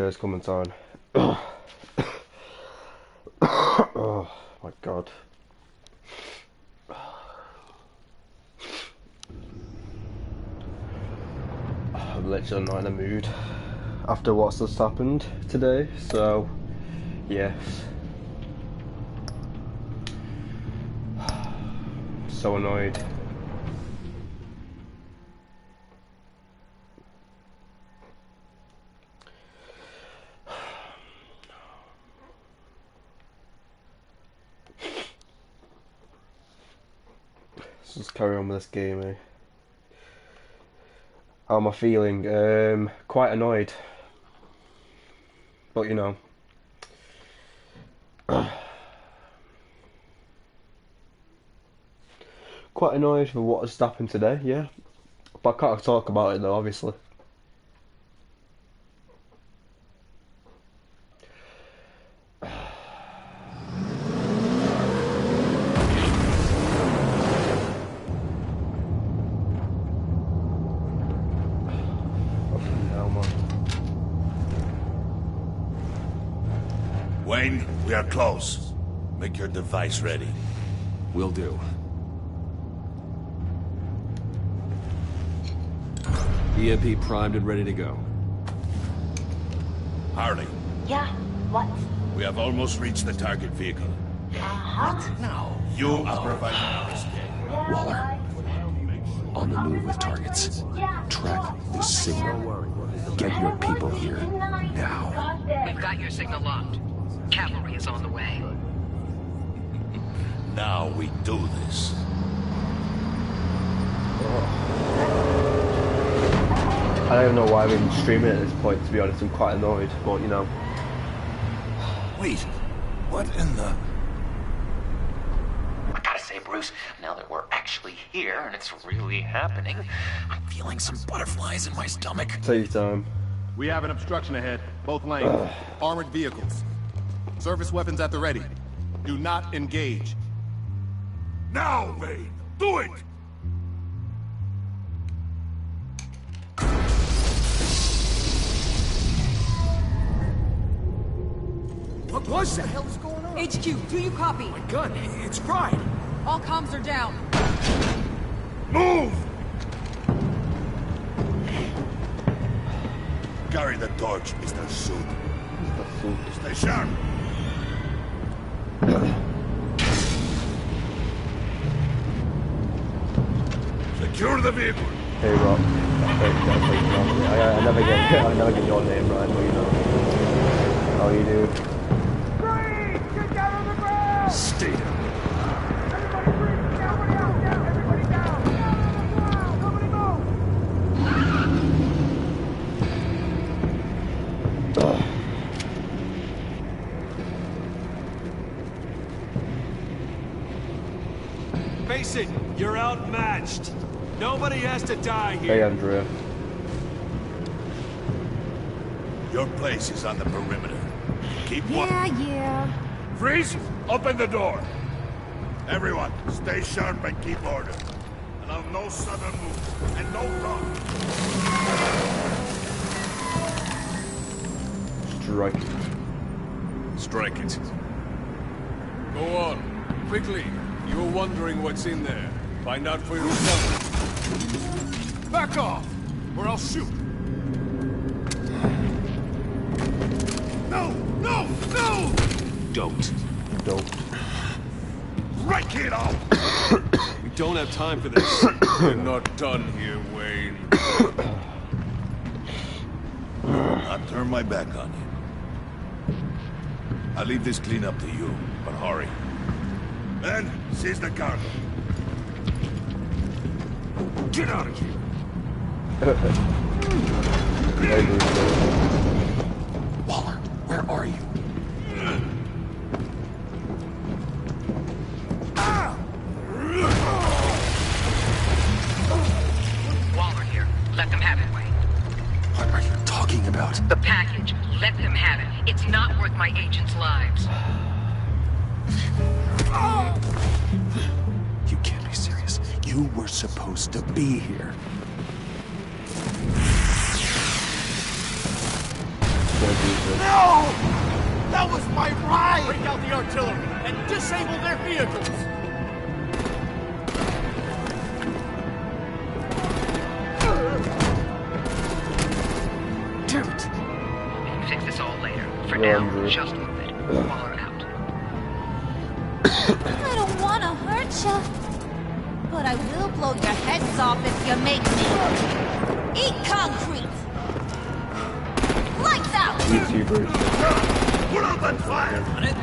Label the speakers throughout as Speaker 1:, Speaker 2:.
Speaker 1: chair's coming on. Oh my god. I'm literally not in a mood after what's just happened today, so yes. So annoyed. Let's just carry on with this game, eh? How am I feeling? Quite annoyed. But you know. Quite annoyed for what has happened today, yeah. But I can't talk about it though, obviously.
Speaker 2: Wayne, we are close. Make your device ready.
Speaker 3: Will do. EMP primed and ready to go.
Speaker 2: Harley.
Speaker 4: Yeah, what?
Speaker 2: We have almost reached the target vehicle.
Speaker 4: What?
Speaker 2: No. You are providing our escape.
Speaker 3: Waller. On the move with targets. Track this signal. Get your people here. Now.
Speaker 5: We've got your signal locked. Cavalry is on the way.
Speaker 2: Now we do this.
Speaker 1: I don't even know why I'm even streaming at this point, to be honest. I'm quite annoyed, but you know.
Speaker 2: Wait, what in the...
Speaker 6: I gotta say, Bruce, now that we're actually here and it's really happening, I'm feeling some butterflies in my stomach.
Speaker 1: Take your time.
Speaker 7: We have an obstruction ahead, both lanes. Armored vehicles. Service weapons at the ready. Do not engage.
Speaker 2: Now, Wayne! Do it!
Speaker 8: What was that? What the hell is going on?
Speaker 9: HQ, do you copy?
Speaker 8: My gun, it's fried.
Speaker 9: All comms are down.
Speaker 2: Move! Carry the torch, Mr. Soot. Stay sharp. Secure the vehicle.
Speaker 1: Hey Rob. I never get your name right, but you know. How you do?
Speaker 8: Get down on the ground!
Speaker 2: Stay down.
Speaker 8: Everybody breathe! Down, down! Everybody down! Down on the ground! Nobody
Speaker 10: move! Face it, you're outmatched. Nobody has to die here.
Speaker 1: Hey Andrea.
Speaker 2: Your place is on the perimeter. Keep
Speaker 4: Yeah.
Speaker 2: Freeze! Open the door! Everyone, stay sharp and keep order. Allow no sudden movement and no run.
Speaker 1: Strike.
Speaker 2: Strike it.
Speaker 7: Go on. Quickly. You're wondering what's in there. Find out for yourself. Back off, or I'll shoot.
Speaker 2: No! No! No!
Speaker 3: Don't.
Speaker 2: Right, kid, out!
Speaker 7: We don't have time for this. We're not done here, Wayne.
Speaker 2: I'll turn my back on you. I'll leave this clean up to you, but hurry. Men, seize the cargo. Get out of here!
Speaker 3: Waller, where are you?
Speaker 5: Waller here. Let them have it, Wayne.
Speaker 3: What are you talking about?
Speaker 5: The package. Let them have it. It's not worth my agents' lives.
Speaker 3: You can't be serious. You were supposed to be here.
Speaker 1: gonna do this.
Speaker 10: No! That was my ride! Break out the artillery and disable their vehicles!
Speaker 5: Damn it! Fix this all later. For now, just move it. While we're out.
Speaker 4: I don't want to hurt you, but I will blow your heads off if you make me. Eat concrete! Lights out!
Speaker 1: YouTubers.
Speaker 2: Put up that fire!
Speaker 6: On it.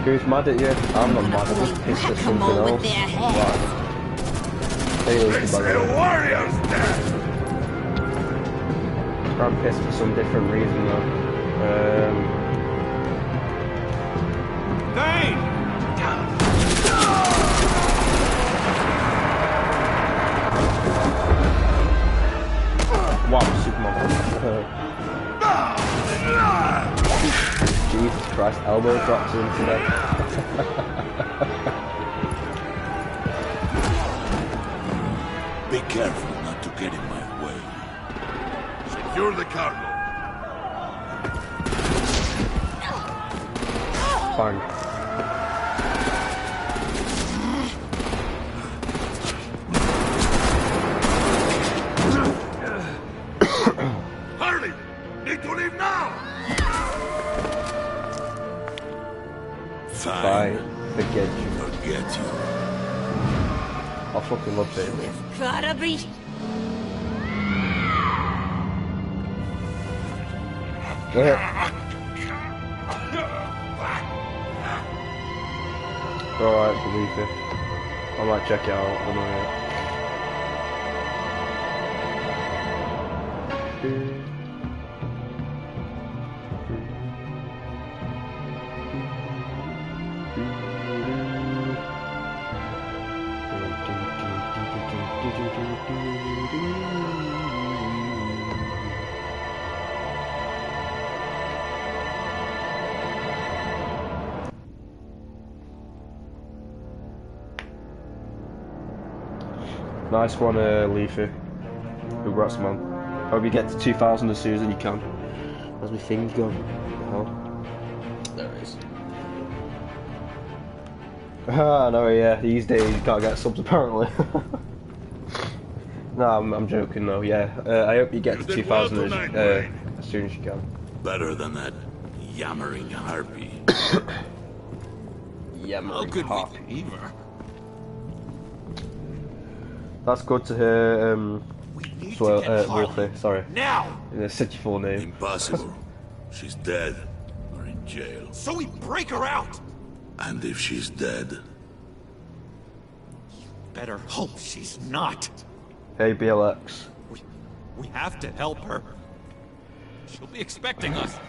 Speaker 1: Who's mad at you? I'm not mad, I'm just pissed at something else. Right.
Speaker 2: It's the warrior's death!
Speaker 1: I'm pissed for some different reason though.
Speaker 10: Thane!
Speaker 1: Wow, Superman. Jesus Christ, elbow drops into that.
Speaker 2: Be careful not to get in my way. Secure the cargo.
Speaker 1: Fine.
Speaker 2: Harley! Need to leave now!
Speaker 1: Fine. Forget you.
Speaker 2: Forget you.
Speaker 1: I fucking love it.
Speaker 4: Gotta be.
Speaker 1: Alright, believe it. I might check it out in a minute. Nice one, Leafy. Congrats, man. Hope you get to 2,000 as soon as you can. How's my things going? Oh. There it is. Ah, no, yeah, these days you can't get subs apparently. No, I'm joking though, yeah. I hope you get to 2,000 as soon as you can.
Speaker 2: Better than that yammering harpy.
Speaker 1: Yammering harpy. That's good to hear, Wolfie, sorry.
Speaker 10: Now!
Speaker 1: Such a full name.
Speaker 2: Impossible. She's dead. Or in jail.
Speaker 10: So we break her out!
Speaker 2: And if she's dead...
Speaker 10: Better hope she's not.
Speaker 1: Hey, BLX.
Speaker 10: We have to help her. She'll be expecting us.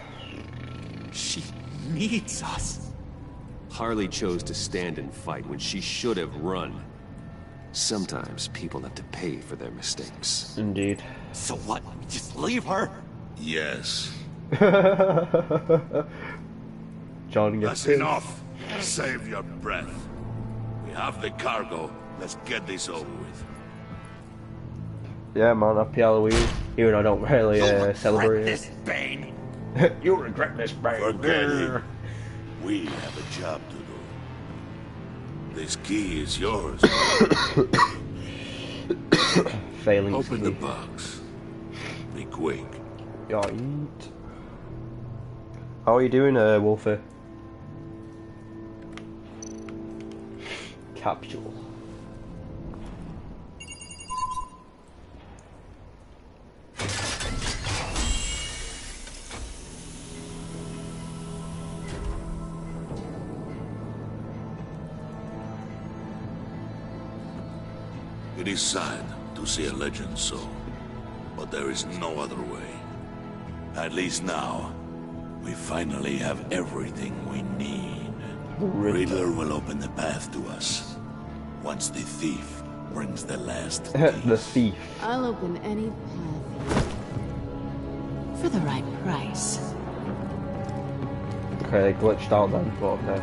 Speaker 10: She needs us.
Speaker 3: Harley chose to stand and fight when she should have run. Sometimes people have to pay for their mistakes.
Speaker 1: Indeed.
Speaker 10: So what? We just leave her?
Speaker 2: Yes.
Speaker 1: John gets
Speaker 2: That's enough. Save your breath. We have the cargo. Let's get this over with.
Speaker 1: Yeah, man, happy Halloween. Even though I don't really celebrate
Speaker 10: this, Bane.
Speaker 1: You'll regret this, Bane.
Speaker 2: Forget it. We have a job to do. This key is yours.
Speaker 1: Failing.
Speaker 2: Open the box. Be quick.
Speaker 1: Yeah, eat. How are you doing, Wolfie? Capsule.
Speaker 2: It is sad to see a legend so, but there is no other way. At least now, we finally have everything we need. Riddler will open the path to us, once the thief brings the last piece.
Speaker 1: The thief.
Speaker 11: I'll open any path for the right price.
Speaker 1: Okay, they glitched out then, but okay.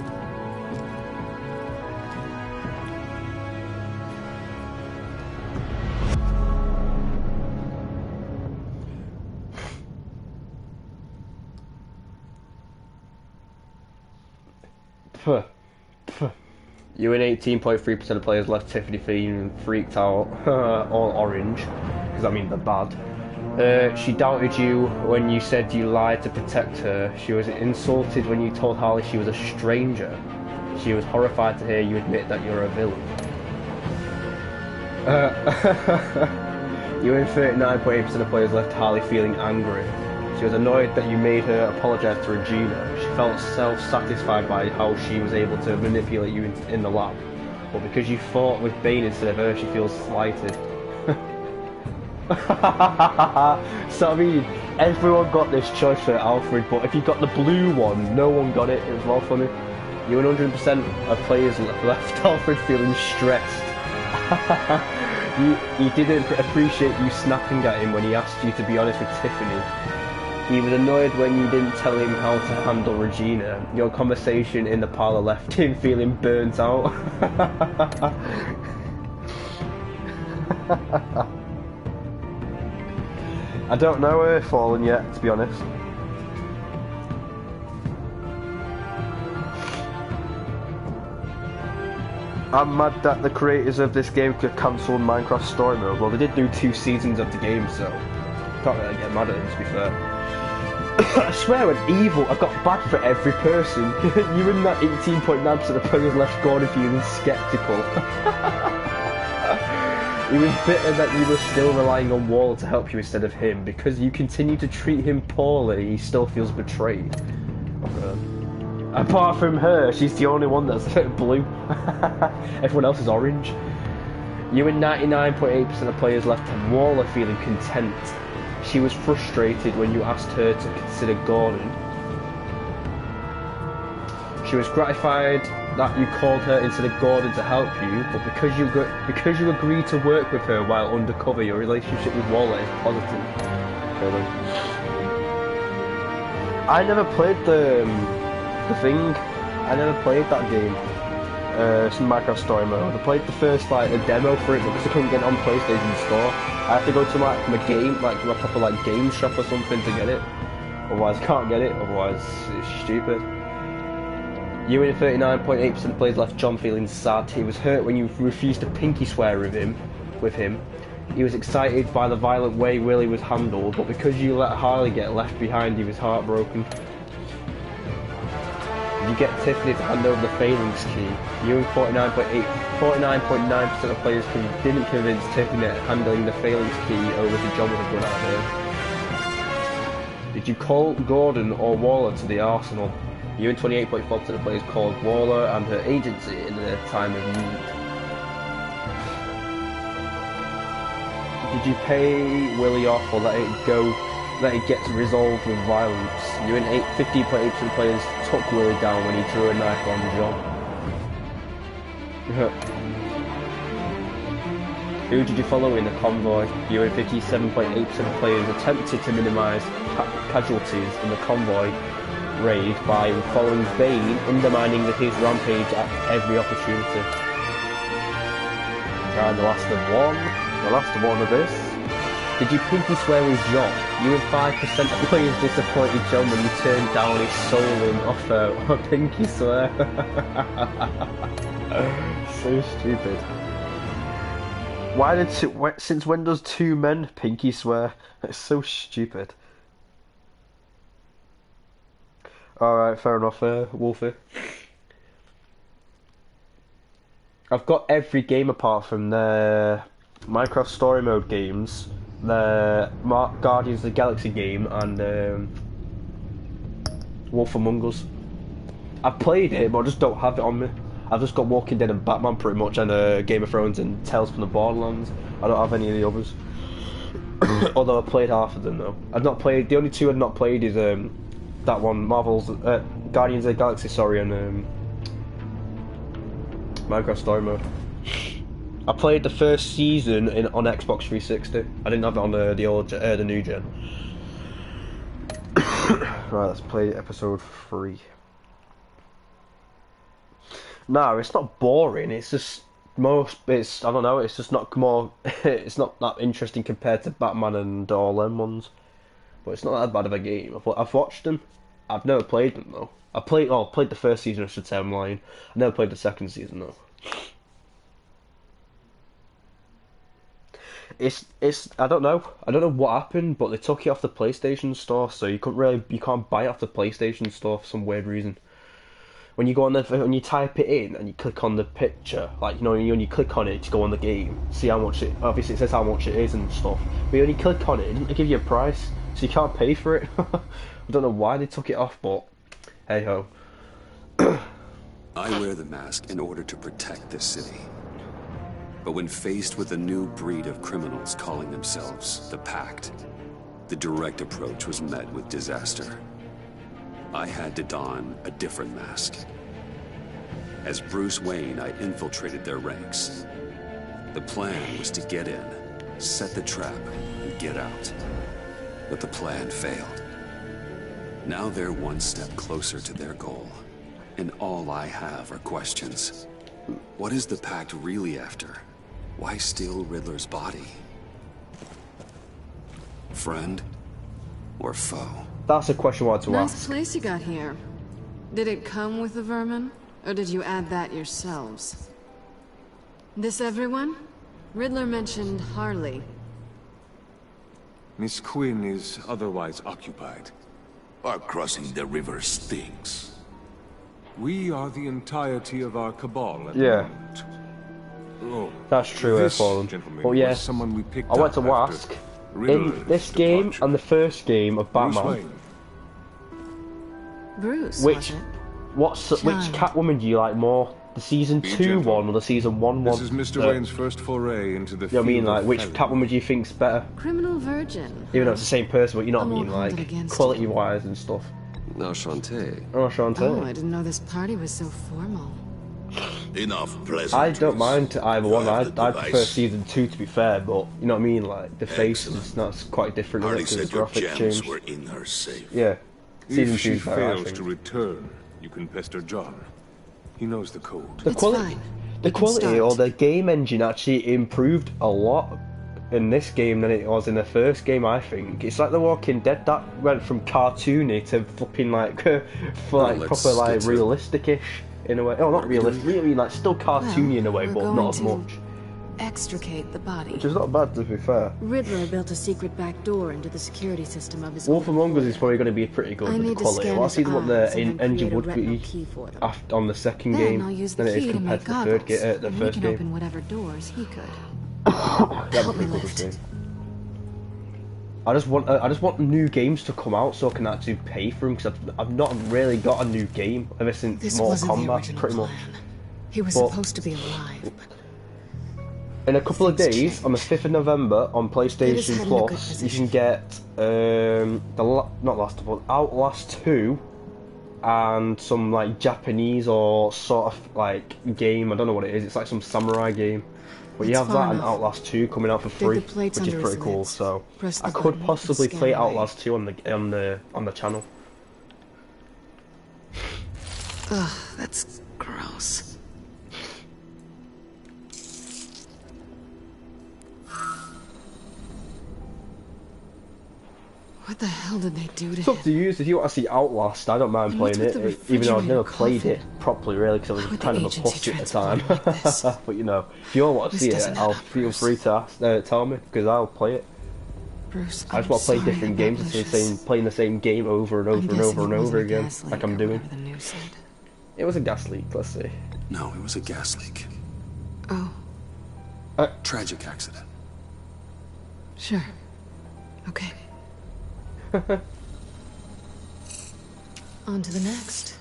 Speaker 1: Pff. Pff. You and 18.3% of players left Tiffany feeling freaked out, all orange, because I mean they're bad. She doubted you when you said you lied to protect her. She was insulted when you told Harley she was a stranger. She was horrified to hear you admit that you're a villain. You and 39.8% of players left Harley feeling angry. She was annoyed that you made her apologise to Regina. She felt self-satisfied by how she was able to manipulate you in the lab. But because you fought with Bane instead of her, she feels slighted. So I mean, everyone got this choice for Alfred, but if you got the blue one, no one got it. It was well funny. You and 100% of players left Alfred feeling stressed. He didn't appreciate you snapping at him when he asked you to be honest with Tiffany. He was annoyed when you didn't tell him how to handle Regina. Your conversation in the parlour left him feeling burnt out. I don't know her Fallen yet, to be honest. I'm mad that the creators of this game could cancel Minecraft Story Mode. Well, they did do 2 seasons of the game, so can't really get mad at them, to be fair. I swear, I'm evil. I got bad for every person. You and that 18.9% of players left Gordon feeling skeptical. He was bitter that you were still relying on Waller to help you instead of him. Because you continue to treat him poorly, he still feels betrayed. Apart from her, she's the only one that's blue. Everyone else is orange. You and 99.8% of players left Waller feeling content. She was frustrated when you asked her to consider Gordon. She was gratified that you called her instead of Gordon to help you, but because you agreed to work with her while undercover, your relationship with Waller is positive. Okay, I never played the thing. I never played that game. Some Minecraft Story Mode. I played the first a demo for it because I couldn't get it on PlayStation Store. I have to go to my proper game shop or something to get it. Otherwise I can't get it, otherwise it's stupid. You and 39.8% of players left John feeling sad. He was hurt when you refused to pinky swear with him. He was excited by the violent way Willie was handled, but because you let Harley get left behind, he was heartbroken. You get Tiffany to hand over the Phalanx key. You and 49.9% of players didn't convince Tiffany that handling the Phalanx key over to John was a good idea. Did you call Gordon or Waller to the arsenal? You and 28.4% of players called Waller and her agency in their time of need. Did you pay Willie off or let it get resolved with violence? You and 15.8% of players took Willie down when he drew a knife on John. Who did you follow in the convoy? You and 57.8% of players attempted to minimise casualties in the convoy raid by following Bane, undermining his rampage at every opportunity. And the last one of this. Did you pinky swear with John? You and 5% of players disappointed John when you turned down his soul and offer a pinky swear. So stupid. Since when does 2 men pinky swear? It's so stupid. Alright, fair enough, Wolfie. I've got every game apart from the Minecraft Story Mode games, the Guardians of the Galaxy game, and Wolf Among Us. I've played it, but I just don't have it on me. I've just got Walking Dead and Batman pretty much, and Game of Thrones and Tales from the Borderlands. I don't have any of the others. Although I played half of them though. The only 2 I've not played is that one, Guardians of the Galaxy, sorry, and Minecraft Story Mode. I played the first season on Xbox 360. I didn't have it on the new gen. Right, let's play episode 3. No, it's not boring. It's just I don't know. It's just not more. It's not that interesting compared to Batman and all them ones. But it's not that bad of a game. I've watched them. I've never played them though. played the first season, I should say. I'm lying. I never played the second season though. I don't know what happened, but they took it off the PlayStation Store, so you can't buy it off the PlayStation Store for some weird reason. When you go on when you type it in and you click on the picture, like when you click on it to go on the game, see how much it. Obviously, it says how much it is and stuff. But when you click on it doesn't give you a price, so you can't pay for it. I don't know why they took it off, but hey ho.
Speaker 3: I wear the mask in order to protect this city. But when faced with a new breed of criminals calling themselves the Pact, the direct approach was met with disaster. I had to don a different mask. As Bruce Wayne, I infiltrated their ranks. The plan was to get in, set the trap, and get out. But the plan failed. Now they're one step closer to their goal, and all I have are questions. What is the Pact really after? Why steal Riddler's body? Friend or foe?
Speaker 1: That's a question I wanted to
Speaker 12: Nice
Speaker 1: ask.
Speaker 12: place you got here. Did it come with the vermin? Or did you add that yourselves? This everyone? Riddler mentioned Harley.
Speaker 7: Miss Quinn is otherwise occupied.
Speaker 2: Our crossing the river stinks.
Speaker 7: We are the entirety of our cabal at
Speaker 1: Yeah.
Speaker 7: the moment. Oh,
Speaker 1: That's true,
Speaker 7: this
Speaker 1: Fallen.
Speaker 7: gentleman
Speaker 1: But
Speaker 7: was
Speaker 1: yes,
Speaker 7: someone we picked
Speaker 1: I want
Speaker 7: up
Speaker 1: to
Speaker 7: after
Speaker 1: ask,
Speaker 7: Riddler's
Speaker 1: in this game
Speaker 7: departure.
Speaker 1: and the first game of
Speaker 7: Bruce
Speaker 1: Batman,
Speaker 7: Wayne.
Speaker 12: Bruce,
Speaker 1: which
Speaker 12: was it?
Speaker 1: which Catwoman do you like more? The season 2 one or the season 1 one?
Speaker 7: This is Mr. Wayne's first foray into the
Speaker 1: You know what I mean?
Speaker 7: field
Speaker 1: Like,
Speaker 7: of
Speaker 1: which
Speaker 7: felony.
Speaker 1: Catwoman do you think's better?
Speaker 12: Criminal virgin.
Speaker 1: Even though it's the same person, but you know what I mean?
Speaker 12: won't hold it
Speaker 1: Like,
Speaker 12: against
Speaker 1: quality wise and stuff.
Speaker 3: Enchanté.
Speaker 1: Oh, Shantae.
Speaker 12: Oh, I didn't know this party was so formal.
Speaker 2: Enough
Speaker 1: I
Speaker 2: pleasantries.
Speaker 1: don't mind either one. I
Speaker 2: have the
Speaker 1: prefer
Speaker 2: device.
Speaker 1: season 2 to be fair, but you know what I mean? Like, the face is
Speaker 2: Excellent.
Speaker 1: that's quite different,
Speaker 2: Harley
Speaker 1: isn't it? 'Cause
Speaker 2: said
Speaker 1: the
Speaker 2: your
Speaker 1: graphic
Speaker 2: gems
Speaker 1: change.
Speaker 2: were in her safe.
Speaker 1: Yeah. Season
Speaker 7: If
Speaker 1: 2
Speaker 7: she
Speaker 1: is better, I
Speaker 7: fails
Speaker 1: think.
Speaker 7: to return, you can pester John. He knows the code.
Speaker 1: The
Speaker 12: It's
Speaker 1: quality,
Speaker 12: fine.
Speaker 1: the
Speaker 12: You can
Speaker 1: quality
Speaker 12: start.
Speaker 1: or the game engine actually improved a lot in this game than it was in the first game. I think it's like The Walking Dead that went from cartoony to flipping like for like
Speaker 3: let's
Speaker 1: proper like
Speaker 3: get to-
Speaker 1: realistic-ish in a way. Oh, not realistic, really like still cartoony in a way,
Speaker 12: we're
Speaker 1: but
Speaker 12: going
Speaker 1: not as
Speaker 12: to
Speaker 1: much.
Speaker 12: Extricate the body.
Speaker 1: Which is not bad to be fair.
Speaker 12: Riddler built a secret back door into the security system of his
Speaker 1: Wolf
Speaker 12: old
Speaker 1: Among Us is
Speaker 12: employer.
Speaker 1: probably going to be pretty good
Speaker 12: I
Speaker 1: with the
Speaker 12: need to
Speaker 1: quality.
Speaker 12: scan
Speaker 1: Well, I
Speaker 12: his
Speaker 1: see what
Speaker 12: eyes
Speaker 1: the
Speaker 12: and then
Speaker 1: engine
Speaker 12: create a
Speaker 1: would
Speaker 12: retinal
Speaker 1: be
Speaker 12: key for them.
Speaker 1: on the second
Speaker 12: Then
Speaker 1: game
Speaker 12: I'll use
Speaker 1: than
Speaker 12: the
Speaker 1: it is
Speaker 12: key to
Speaker 1: compared
Speaker 12: make
Speaker 1: to the
Speaker 12: goggles,
Speaker 1: the
Speaker 12: and
Speaker 1: first
Speaker 12: he can
Speaker 1: game.
Speaker 12: open whatever doors he could.
Speaker 1: That'd be
Speaker 12: Help me
Speaker 1: pretty cool to
Speaker 12: lift.
Speaker 1: see. I just want new games to come out so I can actually pay for them because I've not really got a new game ever since
Speaker 12: This
Speaker 1: Mortal
Speaker 12: wasn't the
Speaker 1: Kombat,
Speaker 12: original
Speaker 1: pretty much.
Speaker 12: plan. He was
Speaker 1: But-
Speaker 12: supposed to be alive.
Speaker 1: In a couple of
Speaker 12: Things
Speaker 1: days,
Speaker 12: change.
Speaker 1: on the 5th of November, on
Speaker 12: Get
Speaker 1: PlayStation
Speaker 12: his head in a good
Speaker 1: Plus, you
Speaker 12: position.
Speaker 1: can get not Last of Us, Outlast 2, and some like Japanese or sort of like game. I don't know what it is. It's like some samurai game. But you
Speaker 12: It's
Speaker 1: have
Speaker 12: far
Speaker 1: that and
Speaker 12: enough.
Speaker 1: Outlast 2 coming out for
Speaker 12: Dig
Speaker 1: free,
Speaker 12: the plates
Speaker 1: which is
Speaker 12: under
Speaker 1: pretty
Speaker 12: his
Speaker 1: cool.
Speaker 12: lids.
Speaker 1: So
Speaker 12: Press the
Speaker 1: I could
Speaker 12: button
Speaker 1: possibly
Speaker 12: and
Speaker 1: play
Speaker 12: scan away.
Speaker 1: Outlast 2 on the channel.
Speaker 12: Ugh, that's gross. What the hell did they do to
Speaker 1: It's up
Speaker 12: him?
Speaker 1: to you. If you want to see Outlast, I don't mind
Speaker 12: And what's
Speaker 1: playing
Speaker 12: with
Speaker 1: it,
Speaker 12: the
Speaker 1: even though I've never
Speaker 12: refrigerator
Speaker 1: played it
Speaker 12: coffin?
Speaker 1: properly, really, because I was
Speaker 12: Why would
Speaker 1: kind
Speaker 12: the
Speaker 1: of a
Speaker 12: agency
Speaker 1: pussy at the time.
Speaker 12: transform like this?
Speaker 1: But you know, if you all want to
Speaker 12: This
Speaker 1: see it,
Speaker 12: doesn't
Speaker 1: I'll
Speaker 12: add up,
Speaker 1: feel
Speaker 12: Bruce.
Speaker 1: free to tell me, because I'll play it.
Speaker 12: Bruce,
Speaker 1: I just want to play
Speaker 12: sorry
Speaker 1: different
Speaker 12: about
Speaker 1: games instead of
Speaker 12: Lucius.
Speaker 1: playing the same game over and
Speaker 12: I'm
Speaker 1: over and
Speaker 12: guessing
Speaker 1: over and
Speaker 12: it
Speaker 1: over
Speaker 12: wasn't a
Speaker 1: again,
Speaker 12: gas
Speaker 1: like
Speaker 12: leak
Speaker 1: I'm
Speaker 12: or
Speaker 1: doing.
Speaker 12: whatever the news said.
Speaker 1: It was a gas leak, let's see.
Speaker 3: No, it was a gas leak.
Speaker 12: Oh,
Speaker 3: Tragic accident.
Speaker 12: sure. Okay. On to the next.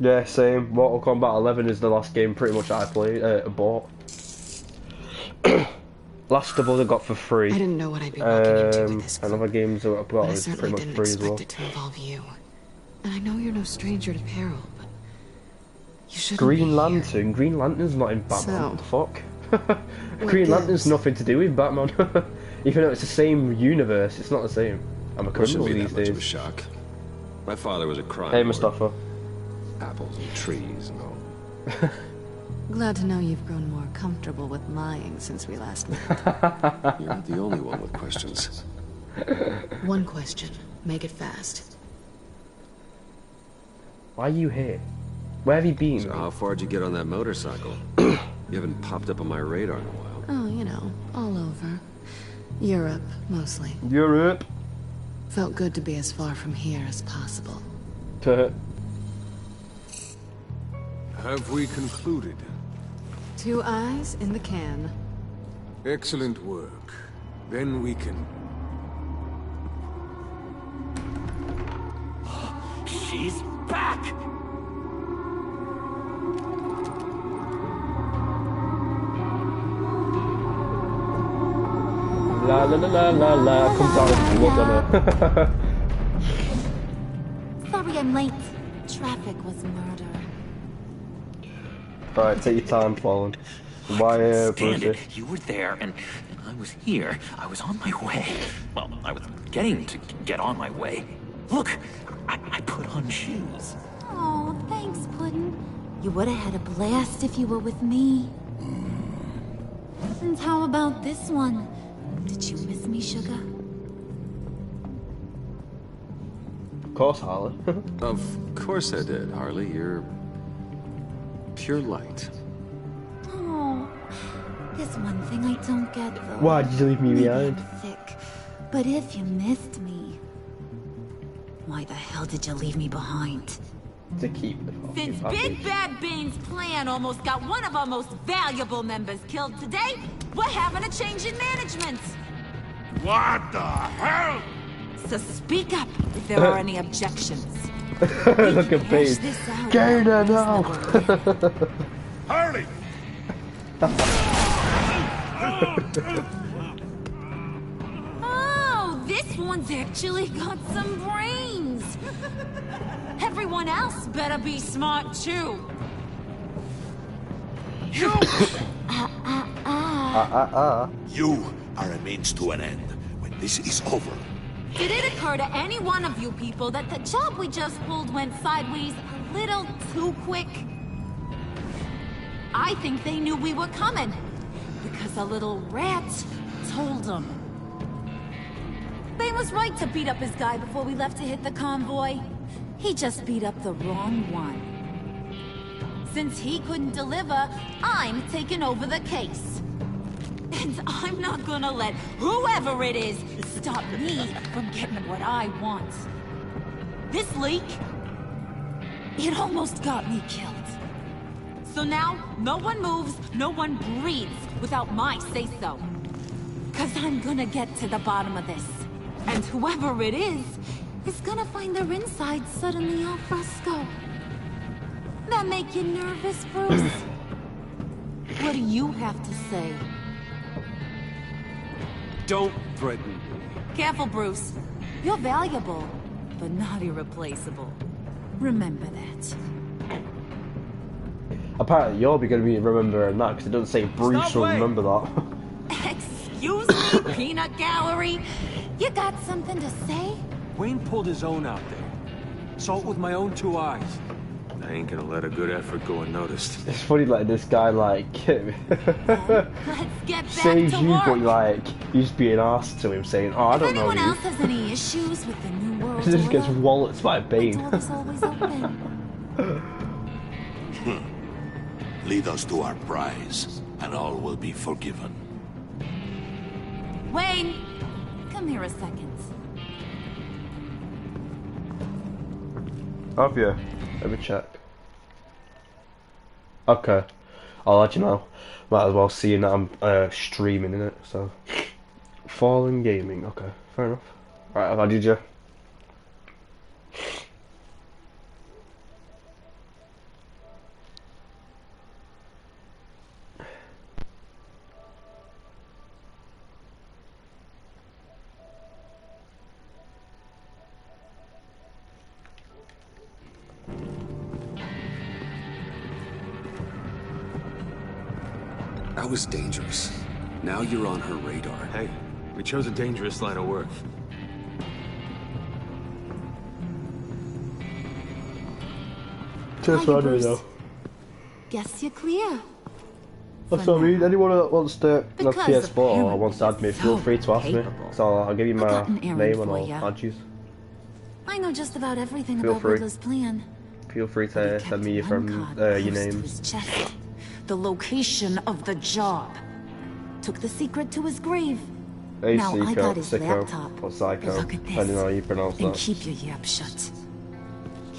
Speaker 1: Yeah, same. Mortal Kombat 11 is the last game pretty much I played, bought. Last of Us I got for free.
Speaker 12: I didn't know what I'd be walking into with this
Speaker 1: And
Speaker 12: group,
Speaker 1: other games that I've got
Speaker 12: but I
Speaker 1: is pretty
Speaker 12: certainly
Speaker 1: much
Speaker 12: didn't
Speaker 1: free as
Speaker 12: expect
Speaker 1: well.
Speaker 12: it to involve you. And I know you're no stranger to peril, but you shouldn't
Speaker 1: Green
Speaker 12: be here.
Speaker 1: Lantern? Green Lantern's not in Batman,
Speaker 12: So,
Speaker 1: what the fuck?
Speaker 12: what
Speaker 1: Green Lantern's
Speaker 12: gives?
Speaker 1: nothing to do with Batman. Even though it's the same universe, it's not the same. I'm a
Speaker 3: It
Speaker 1: criminal
Speaker 3: shouldn't be
Speaker 1: these
Speaker 3: that much of a
Speaker 1: days.
Speaker 3: shock. My father was a crime
Speaker 1: Hey,
Speaker 3: lord.
Speaker 1: Mustafa.
Speaker 3: Apples and trees and all.
Speaker 12: Glad to know you've grown more comfortable with lying since we last met.
Speaker 3: You're not the only one with questions.
Speaker 12: One question. Make it fast.
Speaker 1: Why are you here? Where have you been?
Speaker 3: So how far did you get on that motorcycle? You haven't popped up on my radar in a while.
Speaker 12: Oh, you know, all over. Europe, mostly.
Speaker 1: Europe.
Speaker 12: Felt good to be as far from here as possible.
Speaker 7: Have we concluded?
Speaker 12: 2 eyes in the can.
Speaker 7: Excellent work. Then we can...
Speaker 6: She's back!
Speaker 1: La la la la la la. Comes out of blood on it.
Speaker 4: Sorry I'm late. Traffic was murder.
Speaker 1: Alright, take your time, Fallen. Why,
Speaker 6: Stand
Speaker 1: Brucey?
Speaker 6: it. You were there, and I was here. I was on my way. Well, I was getting to get on my way. Look, I put on shoes.
Speaker 4: Oh, thanks, Puddin'. You would have had a blast if you were with me. And how about this one? Did you miss me, sugar?
Speaker 1: Of course, Harley.
Speaker 3: Of course I did, Harley. You're... pure light.
Speaker 4: Oh, there's one thing I don't get, though.
Speaker 1: Why did you leave me
Speaker 4: Maybe
Speaker 1: behind?
Speaker 4: I'm sick, but if you missed me, why the hell did you leave me behind?
Speaker 1: To keep the fucking
Speaker 4: Since
Speaker 1: package.
Speaker 4: Big Bad Bean's plan almost got one of our most valuable members killed today, we're having a change in management.
Speaker 2: What the hell?
Speaker 4: So speak up if there are any objections.
Speaker 1: Look at Paige. Gainer, no!
Speaker 2: Harley!
Speaker 4: Oh, this one's actually got some brains. Everyone else better be smart too.
Speaker 2: You! You are a means to an end. When this is over,
Speaker 4: Did it occur to any one of you people that the job we just pulled went sideways a little too quick? I think they knew we were coming, because a little rat told them. Bane was right to beat up his guy before we left to hit the convoy. He just beat up the wrong one. Since he couldn't deliver, I'm taking over the case. And I'm not gonna let whoever it is stop me from getting what I want. This leak, it almost got me killed. So now, no one moves, no one breathes without my say-so. 'Cause I'm gonna get to the bottom of this. And whoever it is gonna find their insides suddenly al fresco. That make you nervous, Bruce? What do you have to say?
Speaker 7: Don't threaten me.
Speaker 4: Careful, Bruce. You're valuable, but not irreplaceable. Remember that.
Speaker 1: Apparently you're gonna be remembering that, because it doesn't say Bruce will remember that.
Speaker 4: Excuse me, Peanut Gallery? You got something to say?
Speaker 7: Wayne pulled his own out there. Saw it with my own 2 eyes. I ain't gonna let a good effort go unnoticed.
Speaker 1: It's funny, like, this guy, like,
Speaker 4: Let's get back
Speaker 1: saves
Speaker 4: to
Speaker 1: you,
Speaker 4: work.
Speaker 1: but, like, you just being asked to him saying, oh, I don't know
Speaker 4: If anyone
Speaker 1: you.
Speaker 4: else has any issues with the New World
Speaker 1: He just gets
Speaker 4: Order,
Speaker 1: wallets by
Speaker 4: the
Speaker 1: Bane.
Speaker 4: door is always open.
Speaker 2: lead us to our prize, and all will be forgiven.
Speaker 4: Wayne, come here a second.
Speaker 1: Have you? Let me check. Okay. I'll let you know. Might as well see that I'm streaming in it, so. Fallen Gaming, okay. Fair enough. Alright, I've added you.
Speaker 3: That was dangerous. Now you're on her radar.
Speaker 7: Hey, we chose a dangerous line of work.
Speaker 1: Just
Speaker 4: Hiya,
Speaker 1: what I do
Speaker 4: Bruce.
Speaker 1: though.
Speaker 4: Guess you're clear.
Speaker 1: That's what I mean. Anyone that wants to have
Speaker 4: Because
Speaker 1: PS4 or wants to add me, feel
Speaker 4: so
Speaker 1: free to ask me.
Speaker 4: capable.
Speaker 1: So I'll give you
Speaker 4: I
Speaker 1: my
Speaker 4: got an errand
Speaker 1: name and
Speaker 4: for
Speaker 1: I'll
Speaker 4: ya.
Speaker 1: add you.
Speaker 4: I know just about everything
Speaker 1: Feel
Speaker 4: about
Speaker 1: free.
Speaker 4: Riddler's plan.
Speaker 1: Feel free
Speaker 4: But he
Speaker 1: to
Speaker 4: kept
Speaker 1: send me your,
Speaker 4: one card close
Speaker 1: your
Speaker 4: to
Speaker 1: names.
Speaker 4: his chest. The location of the job. Took the secret to his grave.
Speaker 1: Hey,
Speaker 4: Now I got his
Speaker 1: Sicko,
Speaker 4: laptop.
Speaker 1: or Psycho,
Speaker 4: Look at
Speaker 1: depending
Speaker 4: this.
Speaker 1: on how you pronounce
Speaker 4: And
Speaker 1: that.
Speaker 4: keep your yap shut.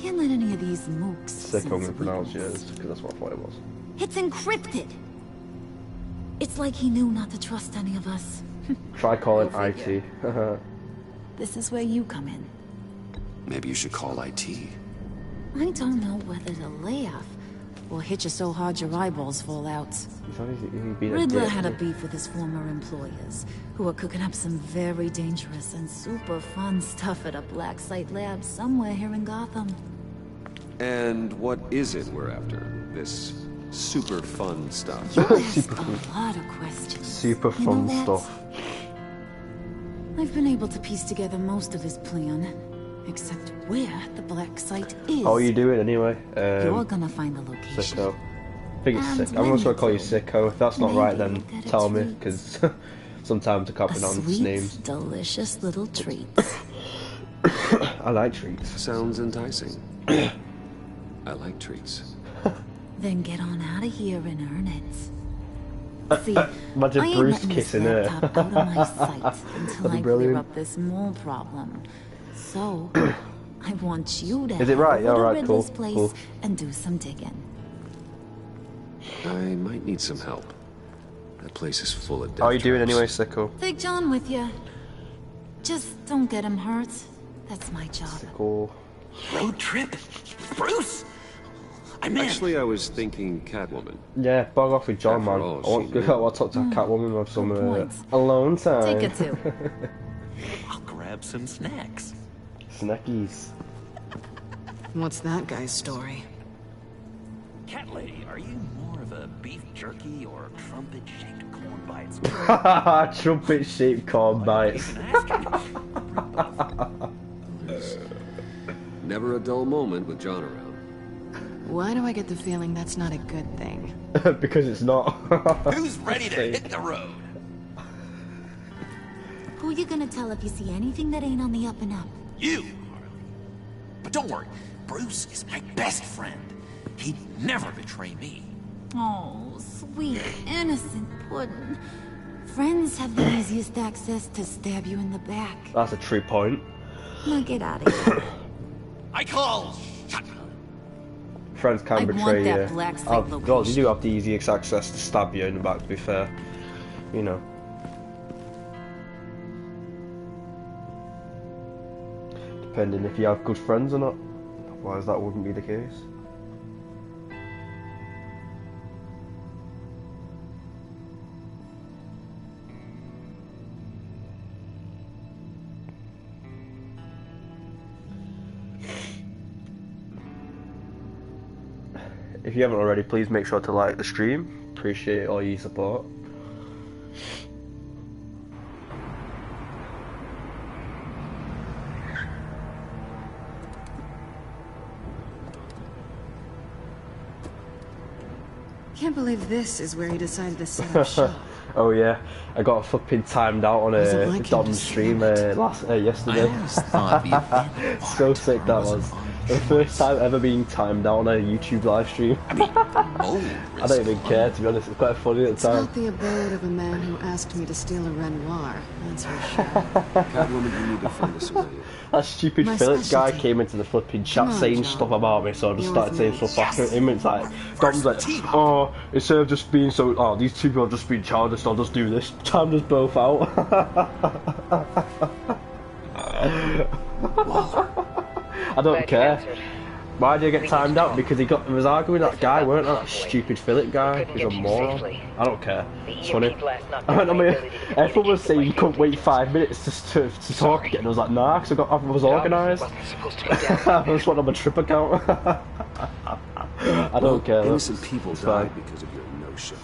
Speaker 4: Can't let any of these mooks
Speaker 1: Sicko, I'm
Speaker 4: sense
Speaker 1: gonna pronounce
Speaker 4: weakness.
Speaker 1: yours, because that's what I thought it was.
Speaker 4: It's encrypted. It's like he knew not to trust any of us.
Speaker 1: Try calling
Speaker 4: Go figure.
Speaker 1: IT.
Speaker 4: This is where you come in.
Speaker 3: Maybe you should call IT.
Speaker 4: I don't know whether to laugh or hit you so hard your eyeballs fall out. Riddler had a beef with his former employers, who were cooking up some very dangerous and super fun stuff at a black site lab somewhere here in Gotham.
Speaker 3: And what is it we're after? This super fun stuff?
Speaker 4: You ask a lot of questions.
Speaker 1: Super
Speaker 4: You know
Speaker 1: fun
Speaker 4: that?
Speaker 1: stuff.
Speaker 4: I've been able to piece together most of his plan, except where the black site is.
Speaker 1: How are you doing anyway?
Speaker 4: You're gonna find the location.
Speaker 1: Sicko. I think it's
Speaker 4: And
Speaker 1: sick. I'm
Speaker 4: when
Speaker 1: just gonna
Speaker 4: you
Speaker 1: call you
Speaker 4: do,
Speaker 1: Sicko. If that's not right,
Speaker 4: maybe
Speaker 1: then
Speaker 4: you'll get a
Speaker 1: tell me,
Speaker 4: treat.
Speaker 1: because sometimes I can't
Speaker 4: A
Speaker 1: pronounce
Speaker 4: sweet,
Speaker 1: names.
Speaker 4: delicious little treat.
Speaker 1: I like treats.
Speaker 3: Sounds enticing. I like treats.
Speaker 4: Then get on out of here and earn it. See,
Speaker 1: Imagine
Speaker 4: I ain't
Speaker 1: Bruce
Speaker 4: letting this
Speaker 1: kissing her.
Speaker 4: laptop out of my sight until
Speaker 1: That'd be
Speaker 4: I
Speaker 1: brilliant.
Speaker 4: clear up this mole problem. So, I want you to
Speaker 1: Is it right?
Speaker 4: head over to
Speaker 1: Alright, cool,
Speaker 4: Riddler's place
Speaker 1: cool.
Speaker 4: and do some digging.
Speaker 3: I might need some help. That place is full of death
Speaker 1: How are you doing
Speaker 3: traps.
Speaker 1: anyway, Sicko?
Speaker 4: Take John with you. Just don't get him hurt. That's my job.
Speaker 1: Cool.
Speaker 6: Road trip? Bruce? I'm in.
Speaker 3: Actually, I was thinking Catwoman.
Speaker 1: Yeah, bug off with John,
Speaker 3: After
Speaker 1: man.
Speaker 3: all,
Speaker 1: I want
Speaker 3: she
Speaker 1: to
Speaker 3: knew.
Speaker 1: go talk to Catwoman with some
Speaker 4: Good point.
Speaker 1: alone time.
Speaker 4: Take it too.
Speaker 6: I'll grab some snacks.
Speaker 1: Snackies.
Speaker 12: What's that guy's story?
Speaker 6: Cat lady, are you more of a beef jerky or trumpet-shaped corn bites?
Speaker 1: Trumpet-shaped corn bites.
Speaker 3: Never a dull moment with John around.
Speaker 12: Why do I get the feeling that's not a good thing?
Speaker 1: Because it's not.
Speaker 6: Who's ready to hit the road?
Speaker 4: Who you gonna tell if you see anything that ain't on the up and up?
Speaker 6: You, Harley. But don't worry, Bruce is my best friend. He'd never betray me.
Speaker 4: Oh, sweet, innocent puddin'. Friends have the easiest access to stab you in the back.
Speaker 1: That's a true point.
Speaker 4: Now get out of here.
Speaker 6: I call shotgun.
Speaker 1: Friends can
Speaker 4: I
Speaker 1: betray
Speaker 4: want
Speaker 1: you.
Speaker 4: that black site
Speaker 1: Oh, God, you
Speaker 4: location.
Speaker 1: do have the easiest access to stab you in the back, to be fair. You know. Depending if you have good friends or not. Otherwise, that wouldn't be the case. If you haven't already, please make sure to like the stream. Appreciate all your support.
Speaker 12: Can't believe this is where he decided to set up shop.
Speaker 1: Oh yeah, I got fucking timed out on
Speaker 12: Was it
Speaker 1: a
Speaker 12: like him
Speaker 1: Dom's
Speaker 12: to
Speaker 1: stream yesterday.
Speaker 6: I always thought the event
Speaker 1: So sick that was. The first time ever being timed out on a YouTube live stream.
Speaker 6: I mean, the mole
Speaker 1: I don't even care, to be honest. It's quite funny at the
Speaker 12: It's
Speaker 1: time.
Speaker 12: not the abode of a man who asked me to steal a Renoir, that's for sure.
Speaker 3: Catwoman, you need to find a civilian.
Speaker 1: That stupid
Speaker 12: My
Speaker 1: Phillips guy
Speaker 12: specialty.
Speaker 1: came into the flipping chat
Speaker 12: Come on,
Speaker 1: saying
Speaker 12: John.
Speaker 1: stuff about me, so I just
Speaker 12: You're
Speaker 1: started
Speaker 12: with
Speaker 1: saying
Speaker 12: me.
Speaker 1: stuff back at him. It's like, Dom's like, oh, instead of just being so, oh, these two people are just being childish, I'll just do this. Timed us both out. I don't care. Why did I get timed out? Because he was arguing with that guy, weren't I? That stupid Philip guy. He's a moron. I don't care. It's funny. I went on my. Everyone was saying you couldn't wait 5 minutes to talk again. I was like, nah, because I was organised. I just went on my trip account. I don't care. Though.
Speaker 3: Innocent people
Speaker 1: It's fine.
Speaker 3: died because of your no-show.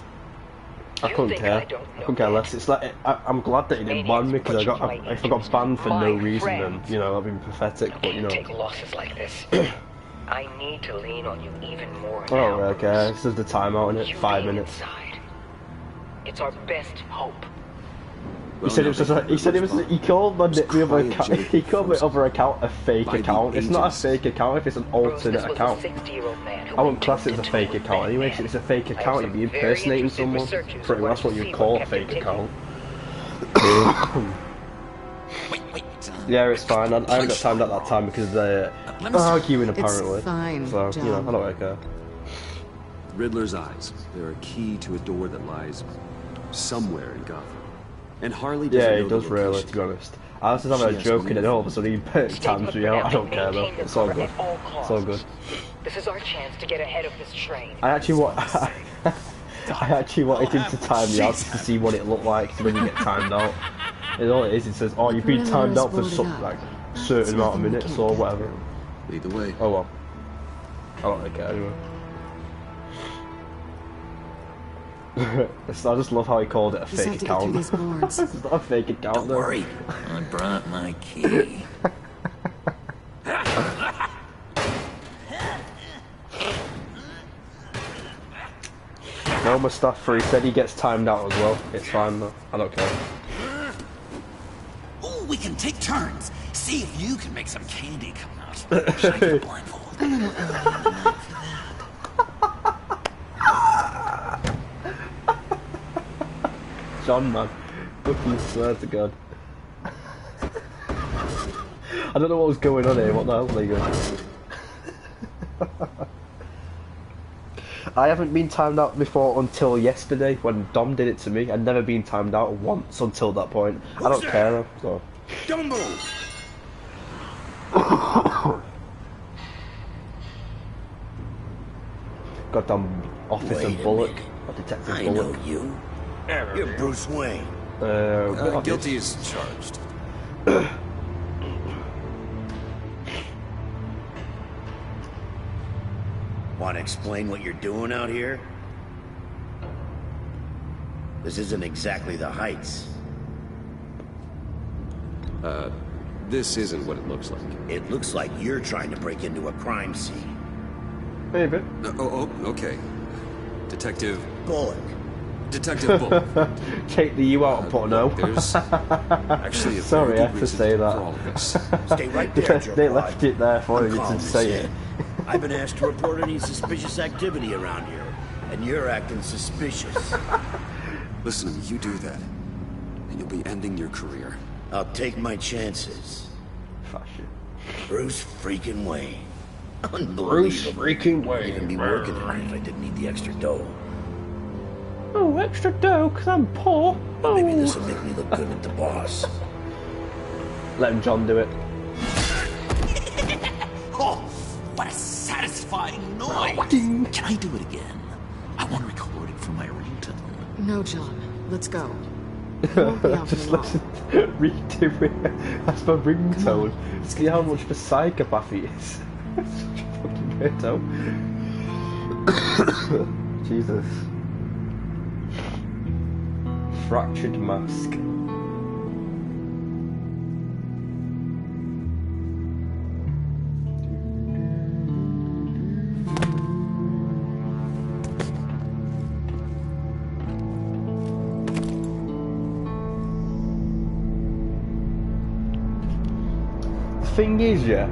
Speaker 1: I couldn't care. I couldn't care less. It's like I'm glad that he didn't ban me because if I got banned for no reason, then you know that'd be pathetic. But you know.
Speaker 5: Take losses like this. I need to lean on you even more
Speaker 1: Oh,
Speaker 5: now.
Speaker 1: okay. This is the timeout in it.
Speaker 5: You
Speaker 1: 5
Speaker 5: being
Speaker 1: minutes.
Speaker 5: inside. It's our best hope.
Speaker 1: He said it was just a, he called my other account, he called my other account a fake account. It's not a fake account if it's an alternate account. I wouldn't class it as a fake account anyway. If it's a fake account, you'd be impersonating someone. Pretty much that's what you'd call a fake account. Yeah, it's fine. I haven't got timed at that time because they're arguing apparently.
Speaker 12: It's fine,
Speaker 1: so,
Speaker 12: John.
Speaker 1: you know, I don't really care.
Speaker 3: Riddler's eyes. They're a key to a door that lies somewhere in Gotham. And Harley doesn't know
Speaker 1: he does
Speaker 3: the
Speaker 1: really,
Speaker 3: location.
Speaker 1: to be honest. I was just having a joke and all of a sudden he times me out. I don't care though. It's all good. It's all good.
Speaker 5: This is our chance to get ahead of this train.
Speaker 1: I actually wanted him to time me out to see what it looked like when you get timed out. And all it is, it says, oh, you've been timed out for some, like, certain amount of minutes or whatever.
Speaker 3: Either way.
Speaker 1: Oh well. I don't really care anyway. I just love how he called it a fake account. It's not a fake account.
Speaker 6: Don't worry, I brought my key.
Speaker 1: No, Mustafa, he said he gets timed out as well. It's fine though. I don't care.
Speaker 6: Ooh, we can take turns. See if you can make some candy come out. Should I get a blindfold?
Speaker 1: John, man. Fucking swear to God. I don't know what was going on here. What the hell are they going? I haven't been timed out before until yesterday when Dom did it to me. I'd never been timed out once until that point. I don't care though, so.
Speaker 2: Don't move!
Speaker 1: Goddamn Officer Bullock. Or Detective Bullock.
Speaker 2: I know you. You're Bruce Wayne.
Speaker 3: Guilty as charged.
Speaker 13: Want to explain what you're doing out here? This isn't exactly the Heights.
Speaker 3: This isn't what it looks like.
Speaker 13: It looks like you're trying to break into a crime scene.
Speaker 1: Maybe.
Speaker 3: Okay. Detective
Speaker 13: Bullock.
Speaker 3: Detective Bullock.
Speaker 1: Take the U out and put a no.
Speaker 3: There's actually a
Speaker 1: sorry, I have to
Speaker 3: reason
Speaker 1: say
Speaker 3: for
Speaker 1: that.
Speaker 3: all of this.
Speaker 13: Stay right there, Joe.
Speaker 1: They left it there for
Speaker 13: I'm
Speaker 1: you
Speaker 13: calling
Speaker 1: to
Speaker 13: this
Speaker 1: say
Speaker 13: in.
Speaker 1: it.
Speaker 13: I've been asked to report any suspicious activity around here, and you're acting suspicious.
Speaker 3: Listen to me, you do that, and you'll be ending your career.
Speaker 13: I'll take my chances.
Speaker 1: Fashion.
Speaker 13: Bruce freaking Wayne. Unbelievable.
Speaker 1: Bruce freaking Wayne.
Speaker 13: I'd even be working here if I didn't need the extra dough.
Speaker 1: Oh, extra dough, because I'm poor. Oh.
Speaker 13: Maybe this will make me look good with the boss.
Speaker 1: Let him John do it.
Speaker 6: Oh, what a satisfying noise! Can I do it again? I want to record it for my ringtone.
Speaker 12: No, John. Let's go. You won't be out
Speaker 1: Just
Speaker 12: for long.
Speaker 1: listen, redo it. That's my ringtone. See how much of a psychopath he is. Such a fucking weirdo. Jesus. Fractured mask. Thing is, yeah,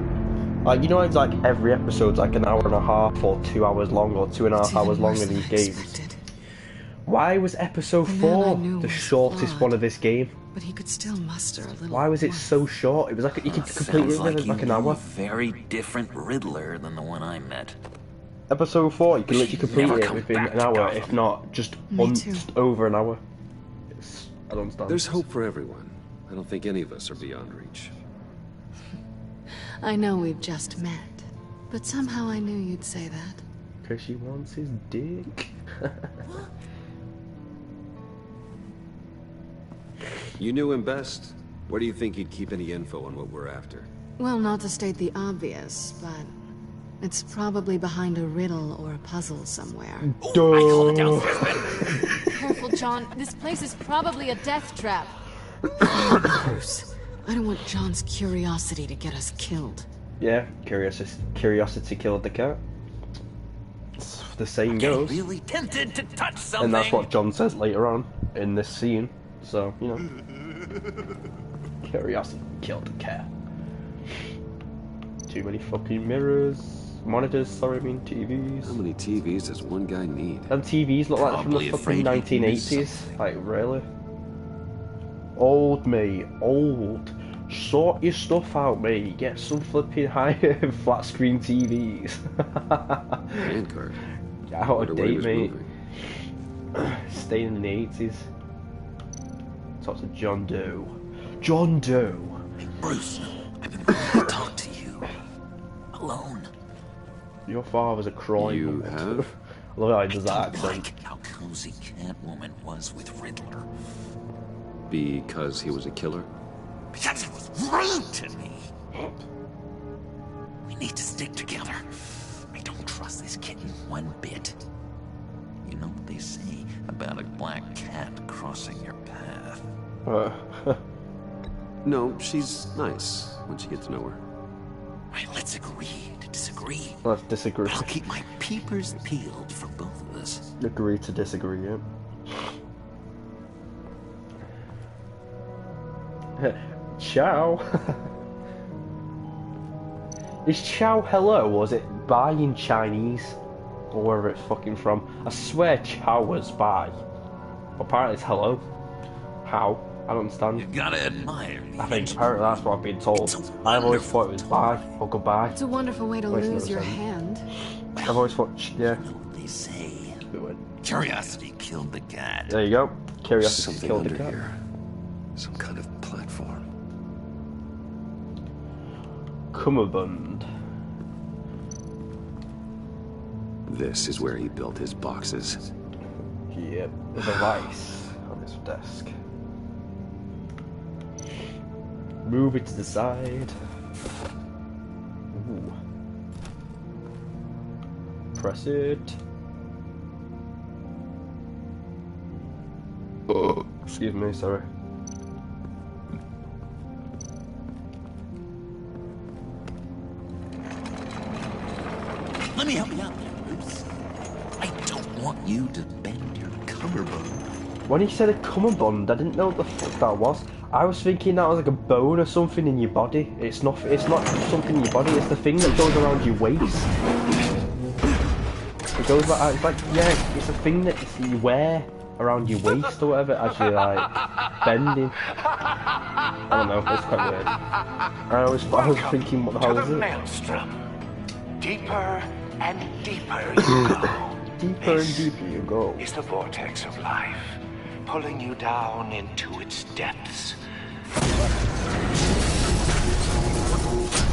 Speaker 1: like you know, it's like every episode's like an hour and a half or 2 hours long or 2.5 hours long in these games. Why was episode 4 the shortest one of this game?
Speaker 12: But he could still muster a little.
Speaker 1: Why was it so short? It was like you could complete it in like an hour.
Speaker 6: A very different Riddler than the one I met.
Speaker 1: Episode 4, you can literally complete
Speaker 6: never
Speaker 1: it
Speaker 6: come
Speaker 1: within
Speaker 6: back
Speaker 1: an
Speaker 6: to
Speaker 1: hour,
Speaker 6: Gotham.
Speaker 1: if not just just over an hour. I don't understand.
Speaker 3: There's hope for everyone. I don't think any of us are beyond reach.
Speaker 12: I know we've just met, but somehow I knew you'd say that.
Speaker 1: Because she wants his dick.
Speaker 3: You knew him best. Where do you think he'd keep any info on what we're after?
Speaker 12: Well, not to state the obvious, but it's probably behind a riddle or a puzzle somewhere.
Speaker 1: Duh.
Speaker 6: I call it downstairs, man.
Speaker 11: Careful, John. This place is probably a death trap.
Speaker 12: Bruce, I don't want John's curiosity to get us killed.
Speaker 1: Yeah, curiosity killed the cat. The saying goes.
Speaker 6: Really tempted to touch something.
Speaker 1: And that's what John says later on in this scene. So, you know. Curiosity killed the cat. Too many fucking mirrors. Monitors, sorry, I mean TVs.
Speaker 3: How many TVs does one guy need?
Speaker 1: And TVs look like from the fucking 1980s. Like, really? Old, mate. Old. Sort your stuff out, mate. Get some flipping high flat screen TVs.
Speaker 3: Handcard.
Speaker 1: Out of date, mate. Staying in the 80s. Talk to John Doe. John Doe.
Speaker 6: Hey, Bruce, I've been trying to talk to you. Alone.
Speaker 1: Your father's a crime.
Speaker 3: You have?
Speaker 1: I love how he does that accent.
Speaker 6: Like how cozy Catwoman was with Riddler.
Speaker 3: Because he was a killer?
Speaker 6: Because he was rude to me. We need to stick together. I don't trust this kitten one bit. You know what they say about a black cat crossing your path?
Speaker 3: No, she's nice once you get to know her.
Speaker 6: Right, let's agree to disagree.
Speaker 1: Let's disagree.
Speaker 6: But I'll keep my peepers peeled for both of us.
Speaker 1: Agree to disagree, yeah. Ciao. Is ciao hello, or is it bye in Chinese? Or wherever it's fucking from. I swear ciao was bye. But apparently it's hello. How? I don't understand.
Speaker 6: You gotta admire me.
Speaker 1: I think apparently that's what I've been told. I've always thought it was bye or goodbye.
Speaker 12: It's a wonderful way to lose your hand.
Speaker 1: I've always thought, yeah.
Speaker 6: You know what they say. Curiosity killed the cat.
Speaker 1: There you go. Curiosity
Speaker 3: Something
Speaker 1: killed the
Speaker 3: under
Speaker 1: cat.
Speaker 3: here. Some kind of platform.
Speaker 1: Cummerbund.
Speaker 3: This is where he built his boxes.
Speaker 1: Yep, with a vice on his desk. Move it to the side. Ooh. Press it. Oh, excuse me, sorry.
Speaker 6: Let me help you out there, Bruce. I don't want you to bend your cummerbund.
Speaker 1: When he said a cummerbund, I didn't know what the fuck that was. I was thinking that was like a bone or something in your body. It's not something in your body, it's the thing that goes around your waist. It goes like, it's like, yeah, it's a thing that you wear around your waist or whatever as you're like bending. I don't know, it's quite weird. I was thinking, what the hell is it?
Speaker 14: Maelstrom. Deeper and deeper you go.
Speaker 1: Deeper and deeper you go.
Speaker 14: Is the vortex of life, pulling you down into its depths.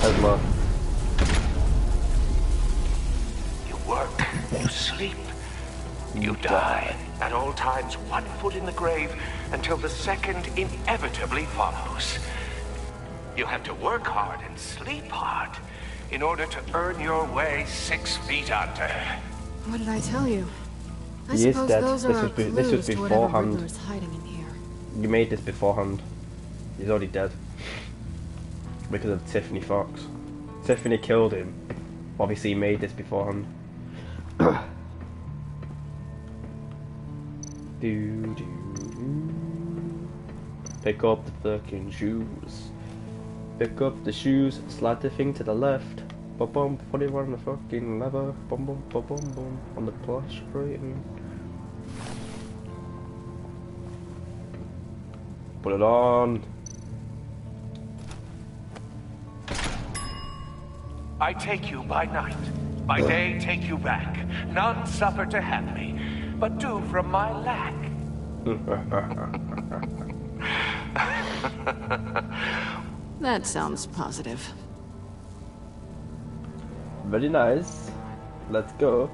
Speaker 1: Headlock.
Speaker 14: You work, you sleep, you die. At all times, 1 foot in the grave until the second inevitably follows. You have to work hard and sleep hard in order to earn your way 6 feet under.
Speaker 12: What did I tell you? I
Speaker 1: He is
Speaker 12: suppose
Speaker 1: dead.
Speaker 12: those are
Speaker 1: This was
Speaker 12: clues to whatever
Speaker 1: beforehand.
Speaker 12: Riddler's hiding in here.
Speaker 1: You made this beforehand. He's already dead. Because of Tiffany Fox. Tiffany killed him. Obviously he made this beforehand. Pick up the fucking shoes. Pick up the shoes, slide the thing to the left. Bum bum, put it on the fucking lever. Bum bum, bum bum bum. On the plush rating. Put it on.
Speaker 14: I take you by night, by day take you back. None suffer to have me, but do from my lack.
Speaker 12: That sounds positive.
Speaker 1: Very nice. Let's go.